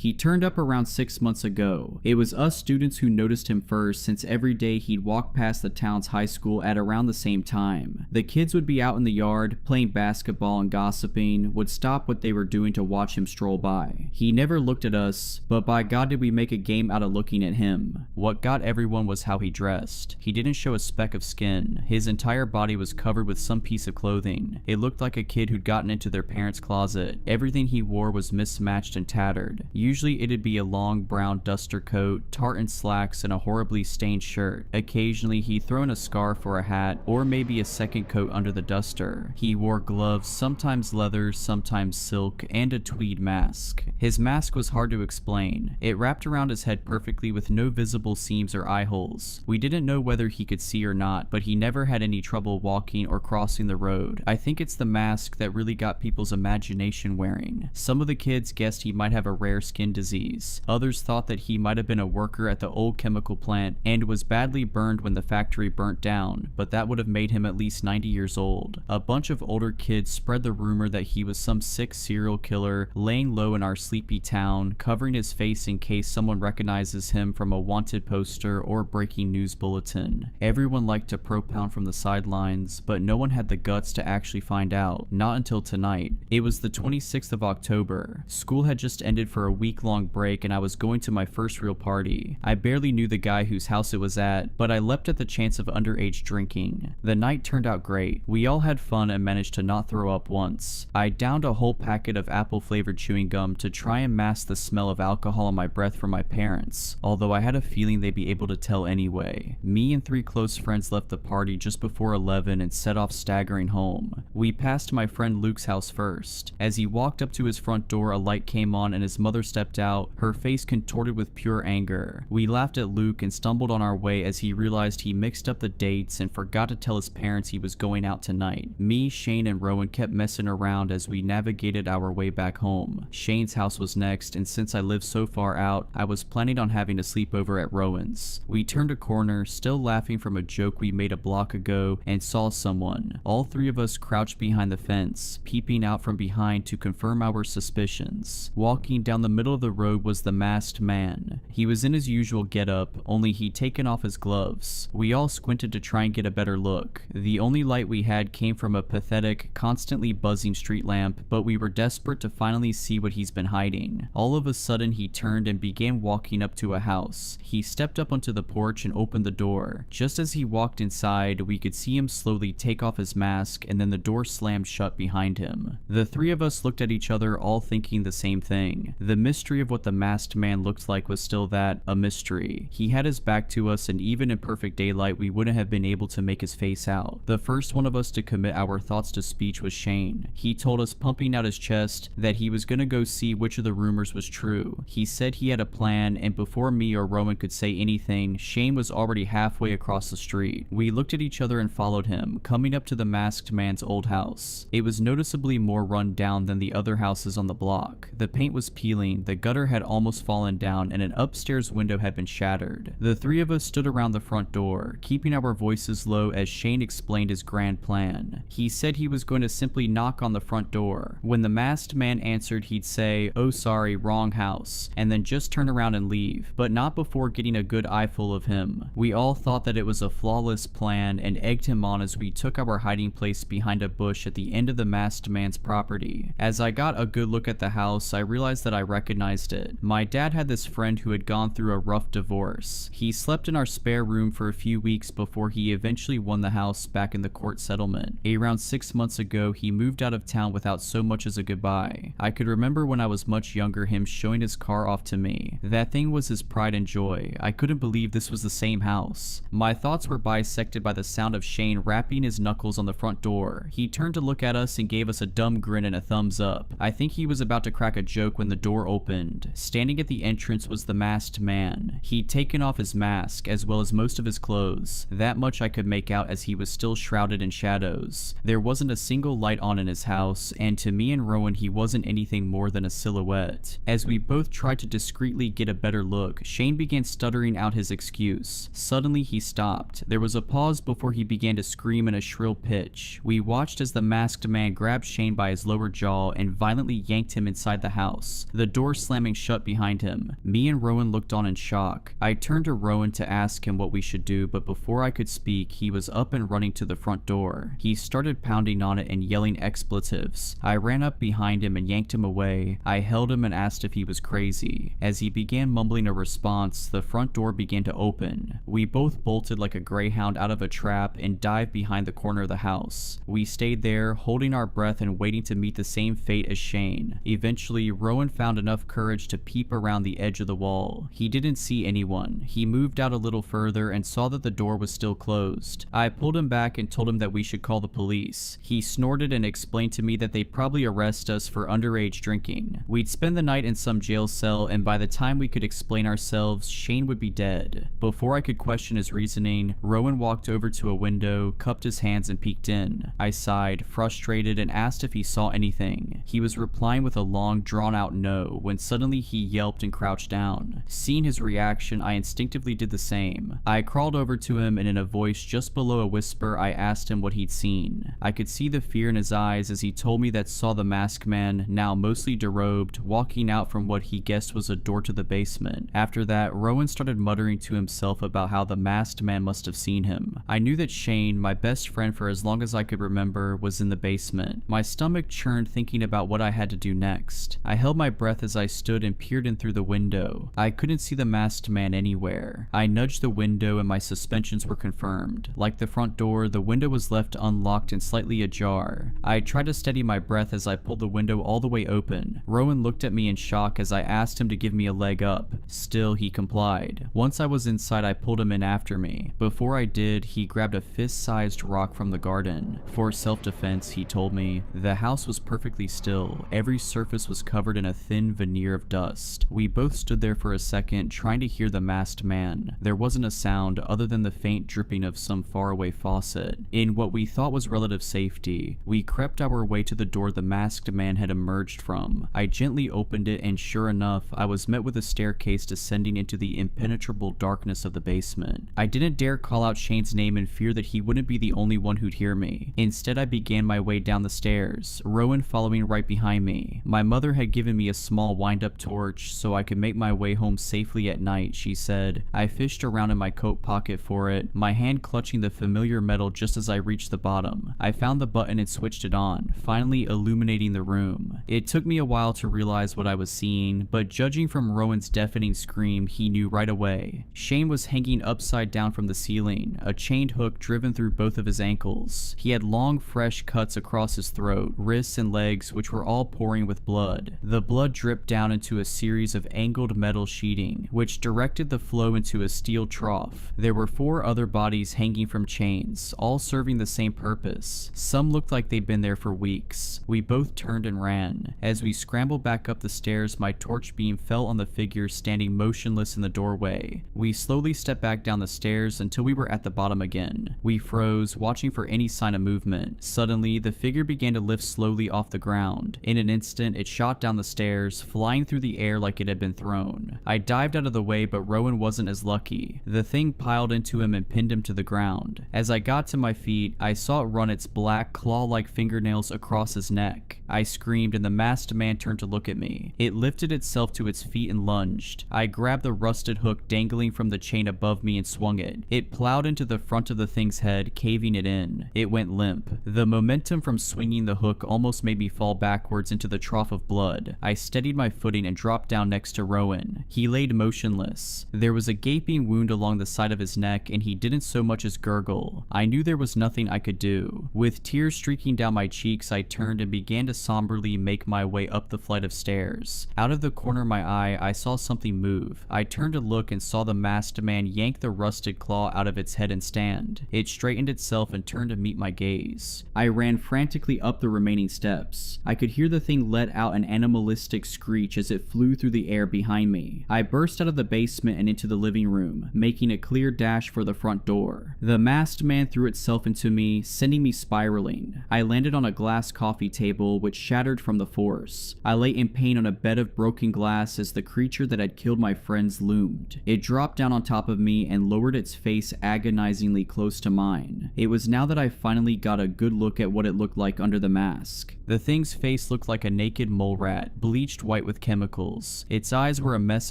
He turned up around 6 months ago. It was us students who noticed him first, since every day he'd walk past the town's high school at around the same time. The kids would be out in the yard, playing basketball and gossiping, would stop what they were doing to watch him stroll by. He never looked at us, but by God did we make a game out of looking at him. What got everyone was how he dressed. He didn't show a speck of skin. His entire body was covered with some piece of clothing. It looked like a kid who'd gotten into their parents' closet. Everything he wore was mismatched and tattered. Usually it'd be a long brown duster coat, tartan slacks, and a horribly stained shirt. Occasionally he'd throw in a scarf or a hat, or maybe a second coat under the duster. He wore gloves, sometimes leather, sometimes silk, and a tweed mask. His mask was hard to explain. It wrapped around his head perfectly with no visible seams or eye holes. We didn't know whether he could see or not, but he never had any trouble walking or crossing the road. I think it's the mask that really got people's imagination wearing. Some of the kids guessed he might have a rare skin skin disease. Others thought that he might have been a worker at the old chemical plant and was badly burned when the factory burnt down, but that would have made him at least 90 years old. A bunch of older kids spread the rumor that he was some sick serial killer laying low in our sleepy town, covering his face in case someone recognizes him from a wanted poster or breaking news bulletin. Everyone liked to propound from the sidelines, but no one had the guts to actually find out, not until tonight. It was the 26th of October. School had just ended for a week-long break and I was going to my first real party. I barely knew the guy whose house it was at, but I leapt at the chance of underage drinking. The night turned out great. We all had fun and managed to not throw up once. I downed a whole packet of apple-flavored chewing gum to try and mask the smell of alcohol on my breath from my parents, although I had a feeling they'd be able to tell anyway. Me and 3 close friends left the party just before 11 and set off staggering home. We passed my friend Luke's house first. As he walked up to his front door, a light came on and his mother stepped out, her face contorted with pure anger. We laughed at Luke and stumbled on our way as he realized he mixed up the dates and forgot to tell his parents he was going out tonight. Me, Shane, and Rowan kept messing around as we navigated our way back home. Shane's house was next, and since I lived so far out, I was planning on having a sleepover at Rowan's. We turned a corner, still laughing from a joke we made a block ago, and saw someone. All 3 of us crouched behind the fence, peeping out from behind to confirm our suspicions. Walking down the middle of the road was the masked man. He was in his usual getup, only he'd taken off his gloves. We all squinted to try and get a better look. The only light we had came from a pathetic, constantly buzzing street lamp, but we were desperate to finally see what he's been hiding. All of a sudden he turned and began walking up to a house. He stepped up onto the porch and opened the door. Just as he walked inside, we could see him slowly take off his mask and then the door slammed shut behind him. The 3 of us looked at each other, all thinking the same thing. The mystery of what the masked man looked like was still a mystery. He had his back to us and even in perfect daylight we wouldn't have been able to make his face out. The first one of us to commit our thoughts to speech was Shane. He told us, pumping out his chest, that he was gonna go see which of the rumors was true. He said he had a plan, and before me or Rowan could say anything, Shane was already halfway across the street. We looked at each other and followed him, coming up to the masked man's old house. It was noticeably more run down than the other houses on the block. The paint was peeling, the gutter had almost fallen down, and an upstairs window had been shattered. The 3 of us stood around the front door, keeping our voices low as Shane explained his grand plan. He said he was going to simply knock on the front door. When the masked man answered, he'd say, "Oh sorry, wrong house," and then just turn around and leave, but not before getting a good eyeful of him. We all thought that it was a flawless plan and egged him on as we took our hiding place behind a bush at the end of the masked man's property. As I got a good look at the house, I realized that I recognized it. My dad had this friend who had gone through a rough divorce. He slept in our spare room for a few weeks before he eventually won the house back in the court settlement. Around 6 months ago, he moved out of town without so much as a goodbye. I could remember when I was much younger him showing his car off to me. That thing was his pride and joy. I couldn't believe this was the same house. My thoughts were bisected by the sound of Shane rapping his knuckles on the front door. He turned to look at us and gave us a dumb grin and a thumbs up. I think he was about to crack a joke when the door opened. Standing at the entrance was the masked man. He'd taken off his mask as well as most of his clothes. That much I could make out as he was still shrouded in shadows. There wasn't a single light on in his house, and to me and Rowan he wasn't anything more than a silhouette. As we both tried to discreetly get a better look, Shane began stuttering out his excuse. Suddenly he stopped. There was a pause before he began to scream in a shrill pitch. We watched as the masked man grabbed Shane by his lower jaw and violently yanked him inside the house, the door slamming shut behind him. Me and Rowan looked on in shock. I turned to Rowan to ask him what we should do, but before I could speak, he was up and running to the front door. He started pounding on it and yelling expletives. I ran up behind him and yanked him away. I held him and asked if he was crazy. As he began mumbling a response, the front door began to open. We both bolted like a greyhound out of a trap and dived behind the corner of the house. We stayed there, holding our breath and waiting to meet the same fate as Shane. Eventually, Rowan found enough courage to peep around the edge of the wall. He didn't see anyone. He moved out a little further and saw that the door was still closed. I pulled him back and told him that we should call the police. He snorted and explained to me that they'd probably arrest us for underage drinking. We'd spend the night in some jail cell, and by the time we could explain ourselves, Shane would be dead. Before I could question his reasoning, Rowan walked over to a window, cupped his hands and peeked in. I sighed, frustrated, and asked if he saw anything. He was replying with a long, drawn-out no, when suddenly he yelped and crouched down. Seeing his reaction, I instinctively did the same. I crawled over to him and in a voice just below a whisper, I asked him what he'd seen. I could see the fear in his eyes as he told me that saw the masked man, now mostly derobed, walking out from what he guessed was a door to the basement. After that, Rowan started muttering to himself about how the masked man must have seen him. I knew that Shane, my best friend for as long as I could remember, was in the basement. My stomach churned thinking about what I had to do next. I held my breath as I stood and peered in through the window. I couldn't see the masked man anywhere. I nudged the window and my suspicions were confirmed. Like the front door, the window was left unlocked and slightly ajar. I tried to steady my breath as I pulled the window all the way open. Rowan looked at me in shock as I asked him to give me a leg up. Still, he complied. Once I was inside, I pulled him in after me. Before I did, he grabbed a fist-sized rock from the garden. For self-defense, he told me. The house was perfectly still. Every surface was covered in a thin veneer of dust. We both stood there for a second, trying to hear the masked man. There wasn't a sound other than the faint dripping of some faraway faucet. In what we thought was relative safety, we crept our way to the door the masked man had emerged from. I gently opened it and sure enough, I was met with a staircase descending into the impenetrable darkness of the basement. I didn't dare call out Shane's name in fear that he wouldn't be the only one who'd hear me. Instead, I began my way down the stairs, Rowan following right behind me. My mother had given me a small wind-up torch so I could make my way home safely at night, she said. I fished around in my coat pocket for it, my hand clutching the familiar metal just as I reached the bottom. I found the button and switched it on, finally illuminating the room. It took me a while to realize what I was seeing, but judging from Rowan's deafening scream, he knew right away. Shane was hanging upside down from the ceiling, a chained hook driven through both of his ankles. He had long, fresh cuts across his throat, wrists, and legs, which were all pouring with blood. The blood dripped down into a series of angled metal sheeting, which directed the flow into a steel trough. There were 4 other bodies hanging from chains, all serving the same purpose. Some looked like they'd been there for weeks. We both turned and ran. As we scrambled back up the stairs, my torch beam fell on the figure standing motionless in the doorway. We slowly stepped back down the stairs until we were at the bottom again. We froze, watching for any sign of movement. Suddenly, the figure began to lift slowly off the ground. In an instant, it shot down the stairs, flying through the air like it had been thrown. I dived out of the way, but Rowan wasn't as lucky. The thing piled into him and pinned him to the ground. As I got to my feet, I saw it run its black, claw-like fingernails across his neck. I screamed and the masked man turned to look at me. It lifted itself to its feet and lunged. I grabbed the rusted hook dangling from the chain above me and swung it. It plowed into the front of the thing's head, caving it in. It went limp. The momentum from swinging the hook almost made me fall backwards into the trough of blood. I steadied my footing and dropped down next to Rowan. He laid motionless. There was a gaping wound along the side of his neck and he didn't so much as gurgle. I knew there was nothing I could do. With tears streaking down my cheeks, I turned and began to somberly make my way up the flight of stairs. Out of the corner of my eye, I saw something move. I turned to look and saw the masked man yank the rusted claw out of its head and stand. It straightened itself and turned to meet my gaze. I ran frantically up the remaining steps. I could hear the thing let out an animalistic screech as it flew through the air behind me. I burst out of the basement and into the living room, making a clear dash for the front door. The masked man threw itself into me, sending me spiraling. I landed on a glass coffee table which shattered from the force. I lay in pain on a bed of broken glass as the creature that had killed my friends loomed. It dropped down on top of me and lowered its face agonizingly close to mine. It was now that I finally got a good look at what it looked like under the mask. The thing's face looked like a naked mole rat, bleached white with chemicals. Its eyes were a mess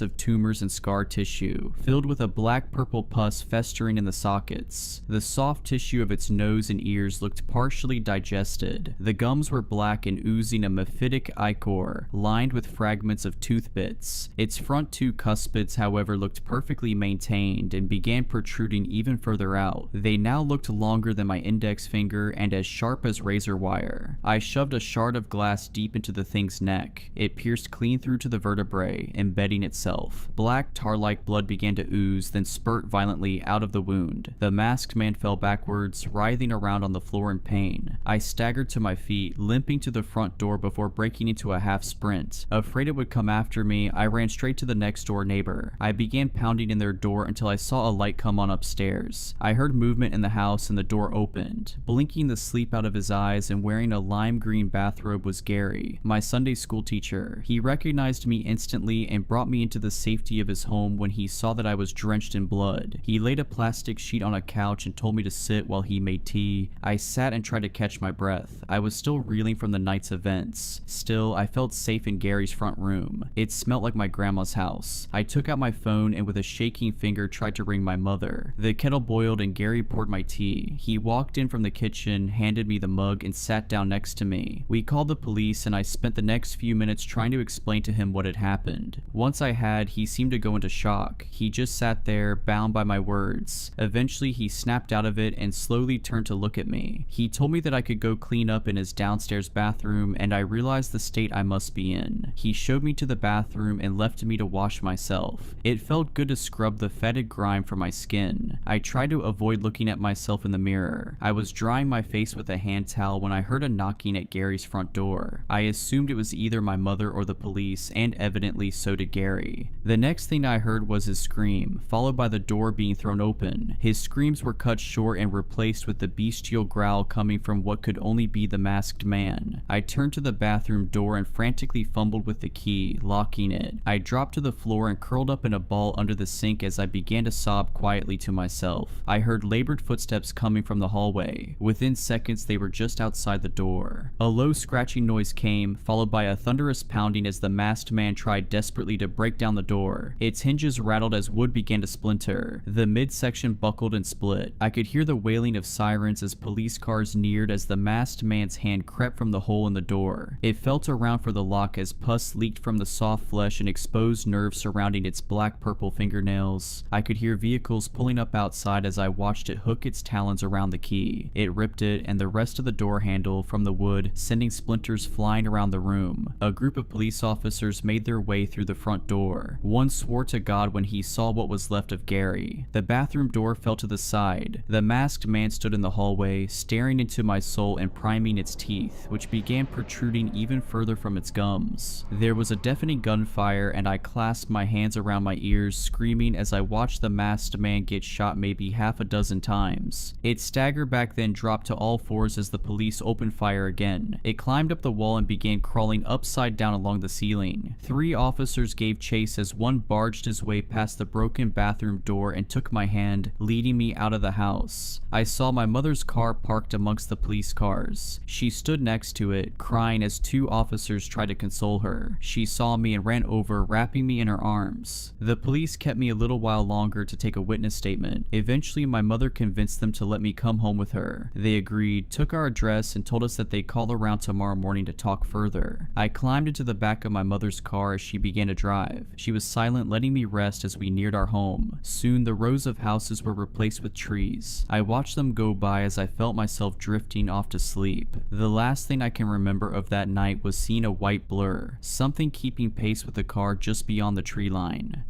of tumors and scar tissue, filled with a black-purple pus festering in the sockets. The soft tissue of its nose and ears looked partially digested. The gums were black and oozing a mephitic ichor, lined with fragments of tooth bits. Its front 2 cuspids, however, looked perfectly maintained and began protruding even further out. They now looked longer than my index finger and as sharp as razor wire. I shoved a shard of glass deep into the thing's neck. It pierced clean through to the vertebrae, embedding itself. Black tar-like blood began to ooze, then spurt violently out of the wound. The masked man fell backwards, writhing around on the floor in pain. I staggered to my feet, limping to the front door before breaking into a half sprint. Afraid it would come after me, I ran straight to the next door neighbor. I began pounding in their door until I saw a light come on upstairs. I heard movement in the house and the door opened. Blinking the sleep out of his eyes and wearing a lime green bathrobe was Gary, my Sunday school teacher. He recognized me instantly and brought me into the safety of his home when he saw that I was drenched in blood. He laid a plastic sheet on a couch and told me to sit while he made tea. I sat and tried to catch my breath. I was still reeling from the night's events. Still, I felt safe in Gary's front room. It smelled like my grandma's house. I took out my phone and with a shaking finger tried to ring my mother. The kettle boiled and Gary poured my tea. He walked in from the kitchen, handed me the mug, and sat down next to me. We called the police and I spent the next few minutes trying to explain to him what had happened. Once I had, he seemed to go into shock. He just sat there, bound by my words. Eventually, he snapped out of it and slowly turned to look at me. He told me that I could go clean up in his downstairs bathroom, and I realized the state I must be in. He showed me to the bathroom and left me to wash myself. It felt good to scrub the fetid grime from my skin. I tried to avoid looking at myself in the mirror. I was drying my face with a hand towel when I heard a knocking at Gary's front door. I assumed it was either my mother or the police, and evidently so did Gary. The next thing I heard was his scream, followed by the door being thrown open. His screams were cut short and replaced with the bestial growl coming from what could only be the masked man. I turned to the bathroom door and frantically fumbled with the key, locking it. I dropped to the floor and curled up in a ball under the sink as I began to sob quietly to myself. I heard labored footsteps coming from the hallway. Within seconds, they were just outside the door. A low scratching noise came, followed by a thunderous pounding as the masked man tried desperately to break down the door. Its hinges rattled as wood began to splinter. The midsection buckled and split. I could hear the wailing of sirens as police cars neared as the masked man's hand crept from the hole in the door. It felt around for the lock as pus leaked from the soft flesh and exposed nerves surrounding its black-purple fingernails. I could hear vehicles pulling up outside as I watched it hook its talons around the key. It ripped it and the rest of the door handle from the wood, sending splinters flying around the room. A group of police officers made their way through the front door. One swore to God when he saw what was left of Gary. The bathroom door fell to the side. The masked man stood in the hallway, staring into my soul and priming its teeth, which began protruding even further from its gums. There was a deafening gunfire and I clasped my hands around my ears, screaming as I watched the masked man get shot maybe half a dozen times. It staggered back then dropped to all fours as the police opened fire again. It climbed up the wall and began crawling upside down along the ceiling. 3 officers gave chase as one barged his way past the broken bathroom door and took my hand, leading me out of the house. I saw my mother's car parked amongst the police cars. She stood next to it, crying as 2 officers tried to console her. She saw me and ran over, wrapping me in her arms. The police kept me a little while longer to take a witness statement. Eventually, my mother convinced them to let me come home with her. They agreed, took our address, and told us that they'd call around tomorrow morning to talk further. I climbed into the back of my mother's car as she began to drive. She was silent, letting me rest as we neared our home. Soon, the rows of houses were replaced with trees. I watched them go by as I felt myself drifting off to sleep. The last thing I can remember of that night was seeing a white blur, something keeping pace with the car just beyond the tree line.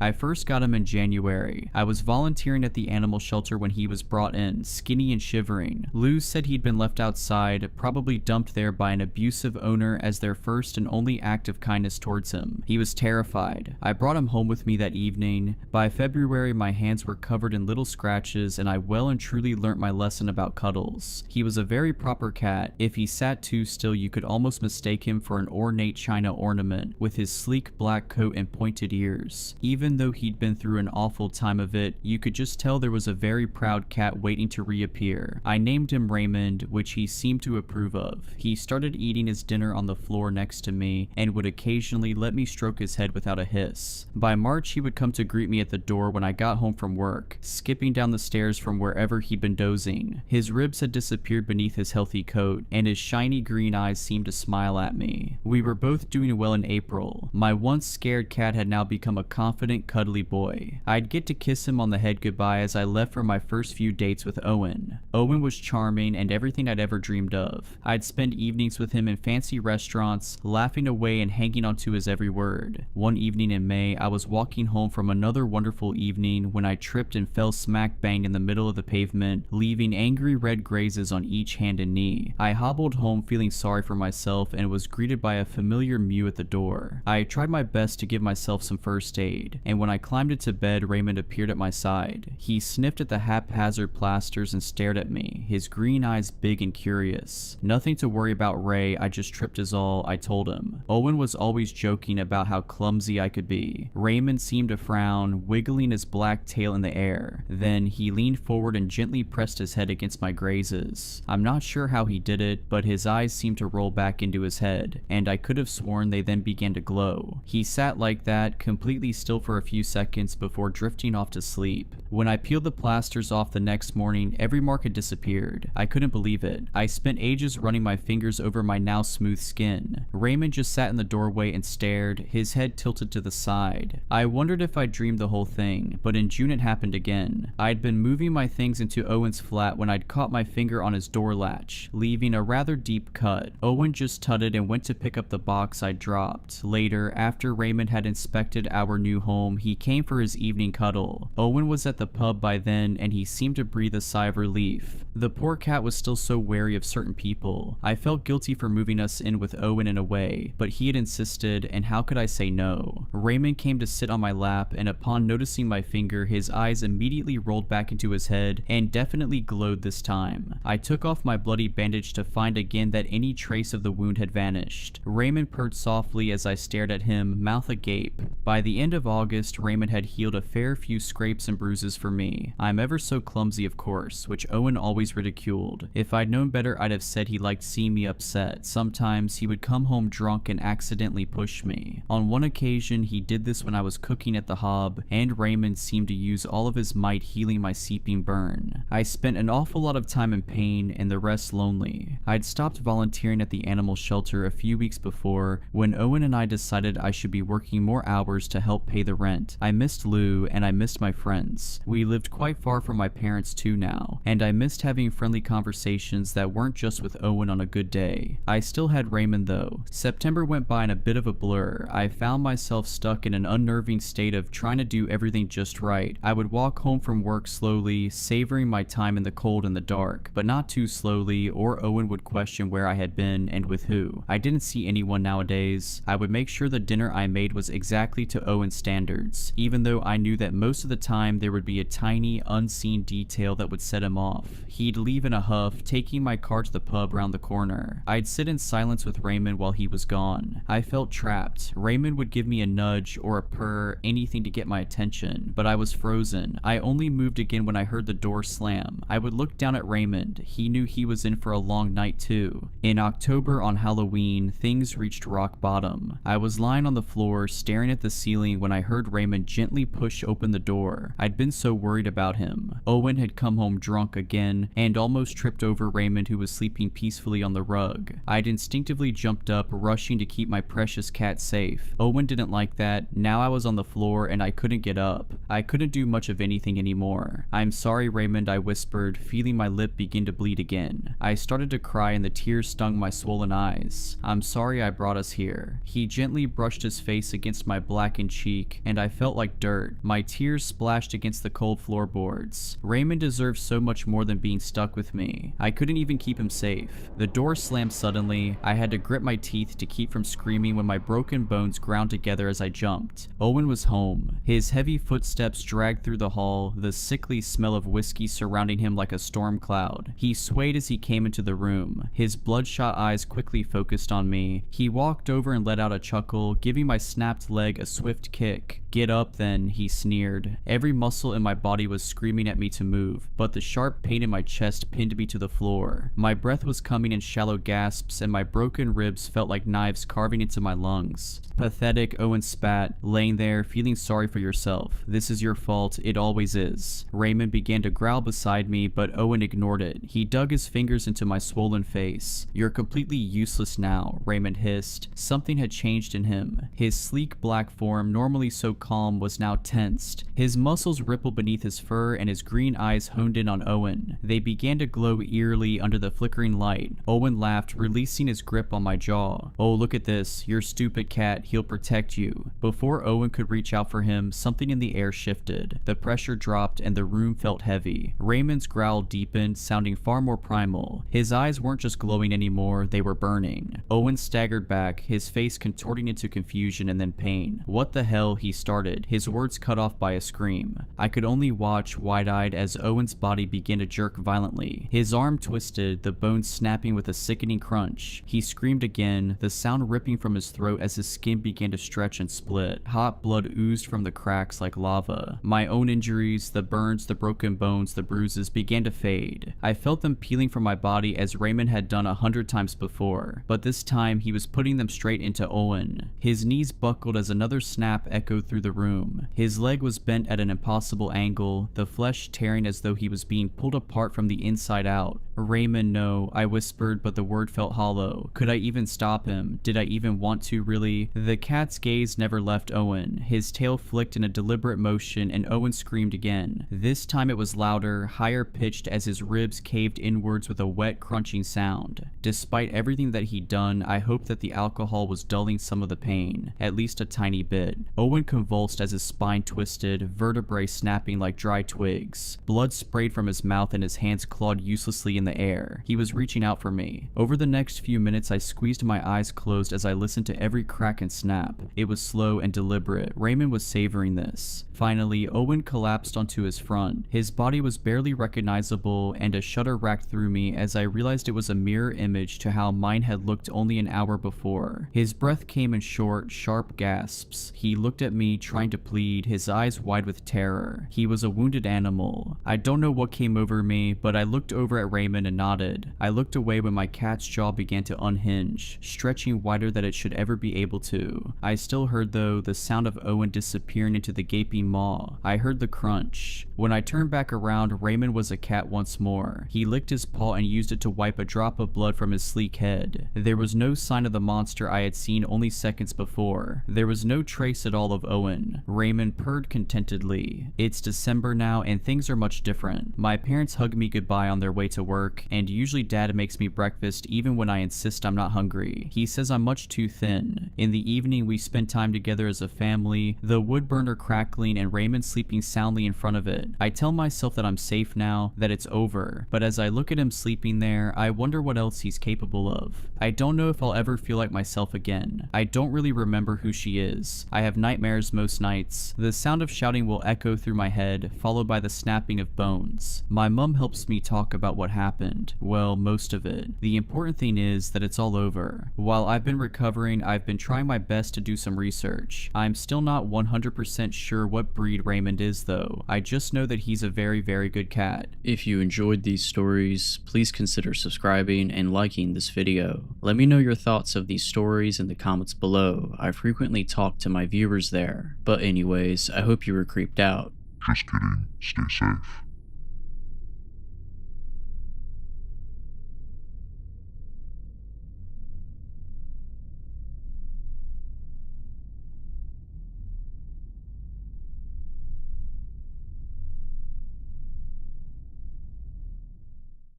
I first got him in January. I was volunteering at the animal shelter when he was brought in, skinny and shivering. Luz said he'd been left outside, probably dumped there by an abusive owner as their first and only act of kindness towards him. He was terrified. I brought him home with me that evening. By February, my hands were covered in little scratches and I well and truly learnt my lesson about cuddles. He was a very proper cat. If he sat too still, you could almost mistake him for an ornate china ornament with his sleek black coat and pointed ears. Even though he'd been through an awful time of it, you could just tell there was a very proud cat waiting to reappear. I named him Raymond, which he seemed to approve of. He started eating his dinner on the floor next to me and would occasionally let me stroke his head without a hiss. By March, he would come to greet me at the door when I got home from work, skipping down the stairs from wherever he'd been dozing. His ribs had disappeared beneath his healthy coat, and his shiny green eyes seemed to smile at me. We were both doing well in April. My once scared cat had now become a confident, cuddly boy. I'd get to kiss him on the head goodbye as I left for my first few dates with Owen. Owen was charming and everything I'd ever dreamed of. I'd spend evenings with him in fancy restaurants, laughing away and hanging onto his every word. One evening in May, I was walking home from another wonderful evening when I tripped and fell smack bang in the middle of the pavement, leaving angry red grazes on each hand and knee. I hobbled home feeling sorry for myself and was greeted by a familiar mew at the door. I tried my best to give myself some first aid, and when I climbed into bed, Raymond appeared at my side. He sniffed at the haphazard plasters and stared at me, his green eyes big and curious. Nothing to worry about, Ray, I just tripped is all, I told him. Owen was always joking about how clumsy I could be. Raymond seemed to frown, wiggling his black tail in the air. Then he leaned forward and gently pressed his head against my grazes. I'm not sure how he did it, but his eyes seemed to roll back into his head, and I could have sworn they then began to glow. He sat like that, completely still for a few seconds before drifting off to sleep. When I peeled the plasters off the next morning, every mark had disappeared. I couldn't believe it. I spent ages running my fingers over my now smooth skin. Raymond just sat in the doorway and stared, his head tilted to the side. I wondered if I dreamed the whole thing, but in June it happened again. I'd been moving my things into Owen's flat when I'd caught my finger on his door latch, leaving a rather deep cut. Owen just tutted and went to pick up the box I'd dropped. Later, after Raymond had inspected our new home, he came for his evening cuddle. Owen was at the pub by then, and he seemed to breathe a sigh of relief. The poor cat was still so wary of certain people. I felt guilty for moving us in with Owen in a way, but he had insisted, and how could I say no? Raymond came to sit on my lap, and upon noticing my finger, his eyes immediately rolled back into his head and definitely glowed this time. I took off my bloody bandage to find again that any trace of the wound had vanished. Raymond purred softly as I stared at him, mouth agape. By the end of August, Raymond had healed a fair few scrapes and bruises for me. I'm ever so clumsy, of course, which Owen always ridiculed. If I'd known better, I'd have said he liked seeing me upset. Sometimes he would come home drunk and accidentally push me. On one occasion, he did this when I was cooking at the hob, and Raymond seemed to use all of his might healing my seeping burn. I spent an awful lot of time in pain and the rest lonely. I'd stopped volunteering at the animal shelter a few weeks before when Owen and I decided I should be working more hours to help pay the rent. I missed Lou and I missed my friends. We lived quite far from my parents too now, and I missed having friendly conversations that weren't just with Owen on a good day. I still had Raymond though. September went by in a bit of a blur. I found myself stuck in an unnerving state of trying to do everything just right. I would walk home from work slowly, savoring my time in the cold and the dark, but not too slowly, or Owen would question where I had been and with who. I didn't see anyone nowadays. I would make sure the dinner I made was exactly to Owen's standards, even though I knew that most of the time there would be a tiny, unseen detail that would set him off. He'd leave in a huff, taking my car to the pub round the corner. I'd sit in silence with Raymond while he was gone. I felt trapped. Raymond would give me a nudge or a purr, anything to get my attention, but I was frozen. I only moved again when I heard the door slam. I would look down at Raymond. He knew he was in for a long night too. In October on Halloween, things reached rock bottom. I was lying on the floor, staring at the ceiling when I heard Raymond gently push open the door. I'd been so worried about him. Owen had come home drunk again and almost tripped over Raymond, who was sleeping peacefully on the rug. I'd instinctively jumped up, rushing to keep my precious cat safe. Owen didn't like that. Now I was on the floor and I couldn't get up. I couldn't do much of anything anymore. "I'm sorry, Raymond," I whispered, feeling my lip begin to bleed again. I started to cry and the tears stung my swollen eyes. "I'm sorry I brought us here." He gently brushed his face against my blackened cheek, and I felt like dirt. My tears splashed against the cold floorboards. Raymond deserved so much more than being stuck with me. I couldn't even keep him safe. The door slammed suddenly. I had to grip my teeth to keep from screaming when my broken bones ground together as I jumped. Owen was home. His heavy footsteps dragged through the hall, the sickly smell of whiskey surrounding him like a storm cloud. He swayed as he came into the room. His bloodshot eyes quickly focused on me. He walked over and let out a chuckle, giving my snapped leg a swift kick. "Get up then," he sneered. Every muscle in my body was screaming at me to move, but the sharp pain in my chest pinned me to the floor. My breath was coming in shallow gasps, and my broken ribs felt like knives carving into my lungs. "Pathetic," Owen spat, "laying there, feeling sorry for yourself. This is your fault, it always is." Raymond began to growl beside me, but Owen ignored it. He dug his fingers into my swollen face. "You're completely useless now," Raymond hissed. Something had changed in him. His sleek black form, normally so calm, was now tensed. His muscles rippled beneath his fur and his green eyes honed in on Owen. They began to glow eerily under the flickering light. Owen laughed, releasing his grip on my jaw. "Oh, look at this. You're stupid, cat. He'll protect you." Before Owen could reach out for him, something in the air shifted. The pressure dropped and the room felt heavy. Raymond's growl deepened, sounding far more primal. His eyes weren't just glowing anymore, they were burning. Owen staggered back, his face contorting into confusion and then pain. "What the hell?" he he started, his words cut off by a scream. I could only watch, wide-eyed, as Owen's body began to jerk violently. His arm twisted, the bones snapping with a sickening crunch. He screamed again, the sound ripping from his throat as his skin began to stretch and split. Hot blood oozed from the cracks like lava. My own injuries, the burns, the broken bones, the bruises began to fade. I felt them peeling from my body as Raymond had done 100 times before, but this time he was putting them straight into Owen. His knees buckled as another snap echoed through the room. His leg was bent at an impossible angle, the flesh tearing as though he was being pulled apart from the inside out. Raymond, no, I whispered, but the word felt hollow. Could I even stop him? Did I even want to, really? The cat's gaze never left Owen. His tail flicked in a deliberate motion and Owen screamed again. This time it was louder, higher pitched as his ribs caved inwards with a wet, crunching sound. Despite everything that he'd done, I hoped that the alcohol was dulling some of the pain, at least a tiny bit. Owen convulsed as his spine twisted, vertebrae snapping like dry twigs. Blood sprayed from his mouth and his hands clawed uselessly in the air. He was reaching out for me. Over the next few minutes, I squeezed my eyes closed as I listened to every crack and snap. It was slow and deliberate. Raymond was savoring this. Finally, Owen collapsed onto his front. His body was barely recognizable, and a shudder racked through me as I realized it was a mirror image to how mine had looked only an hour before. His breath came in short, sharp gasps. He looked at me, trying to plead, his eyes wide with terror. He was a wounded animal. I don't know what came over me, but I looked over at Raymond and nodded. I looked away when my cat's jaw began to unhinge, stretching wider than it should ever be able to. I still heard, though, the sound of Owen disappearing into the gaping maw. I heard the crunch. When I turned back around, Raymond was a cat once more. He licked his paw and used it to wipe a drop of blood from his sleek head. There was no sign of the monster I had seen only seconds before. There was no trace at all of Owen. Raymond purred contentedly. It's December now and things are much different. My parents hug me goodbye on their way to work, and usually Dad makes me breakfast even when I insist I'm not hungry. He says I'm much too thin. In the evening we spend time together as a family, the wood burner crackling and Raymond sleeping soundly in front of it. I tell myself that I'm safe now, that it's over, but as I look at him sleeping there, I wonder what else he's capable of. I don't know if I'll ever feel like myself again. I don't really remember who she is. I have nightmares most nights. The sound of shouting will echo through my head, followed by the snapping of bones. My mom helps me talk about what happened. Well, most of it. The important thing is that it's all over. While I've been recovering, I've been trying my best to do some research. I'm still not 100% sure what breed Raymond is though. I just know that he's a very, very good cat. If you enjoyed these stories, please consider subscribing and liking this video. Let me know your thoughts of these stories in the comments below. I frequently talk to my viewers there. But anyways, I hope you were creeped out. Just kidding. Stay safe.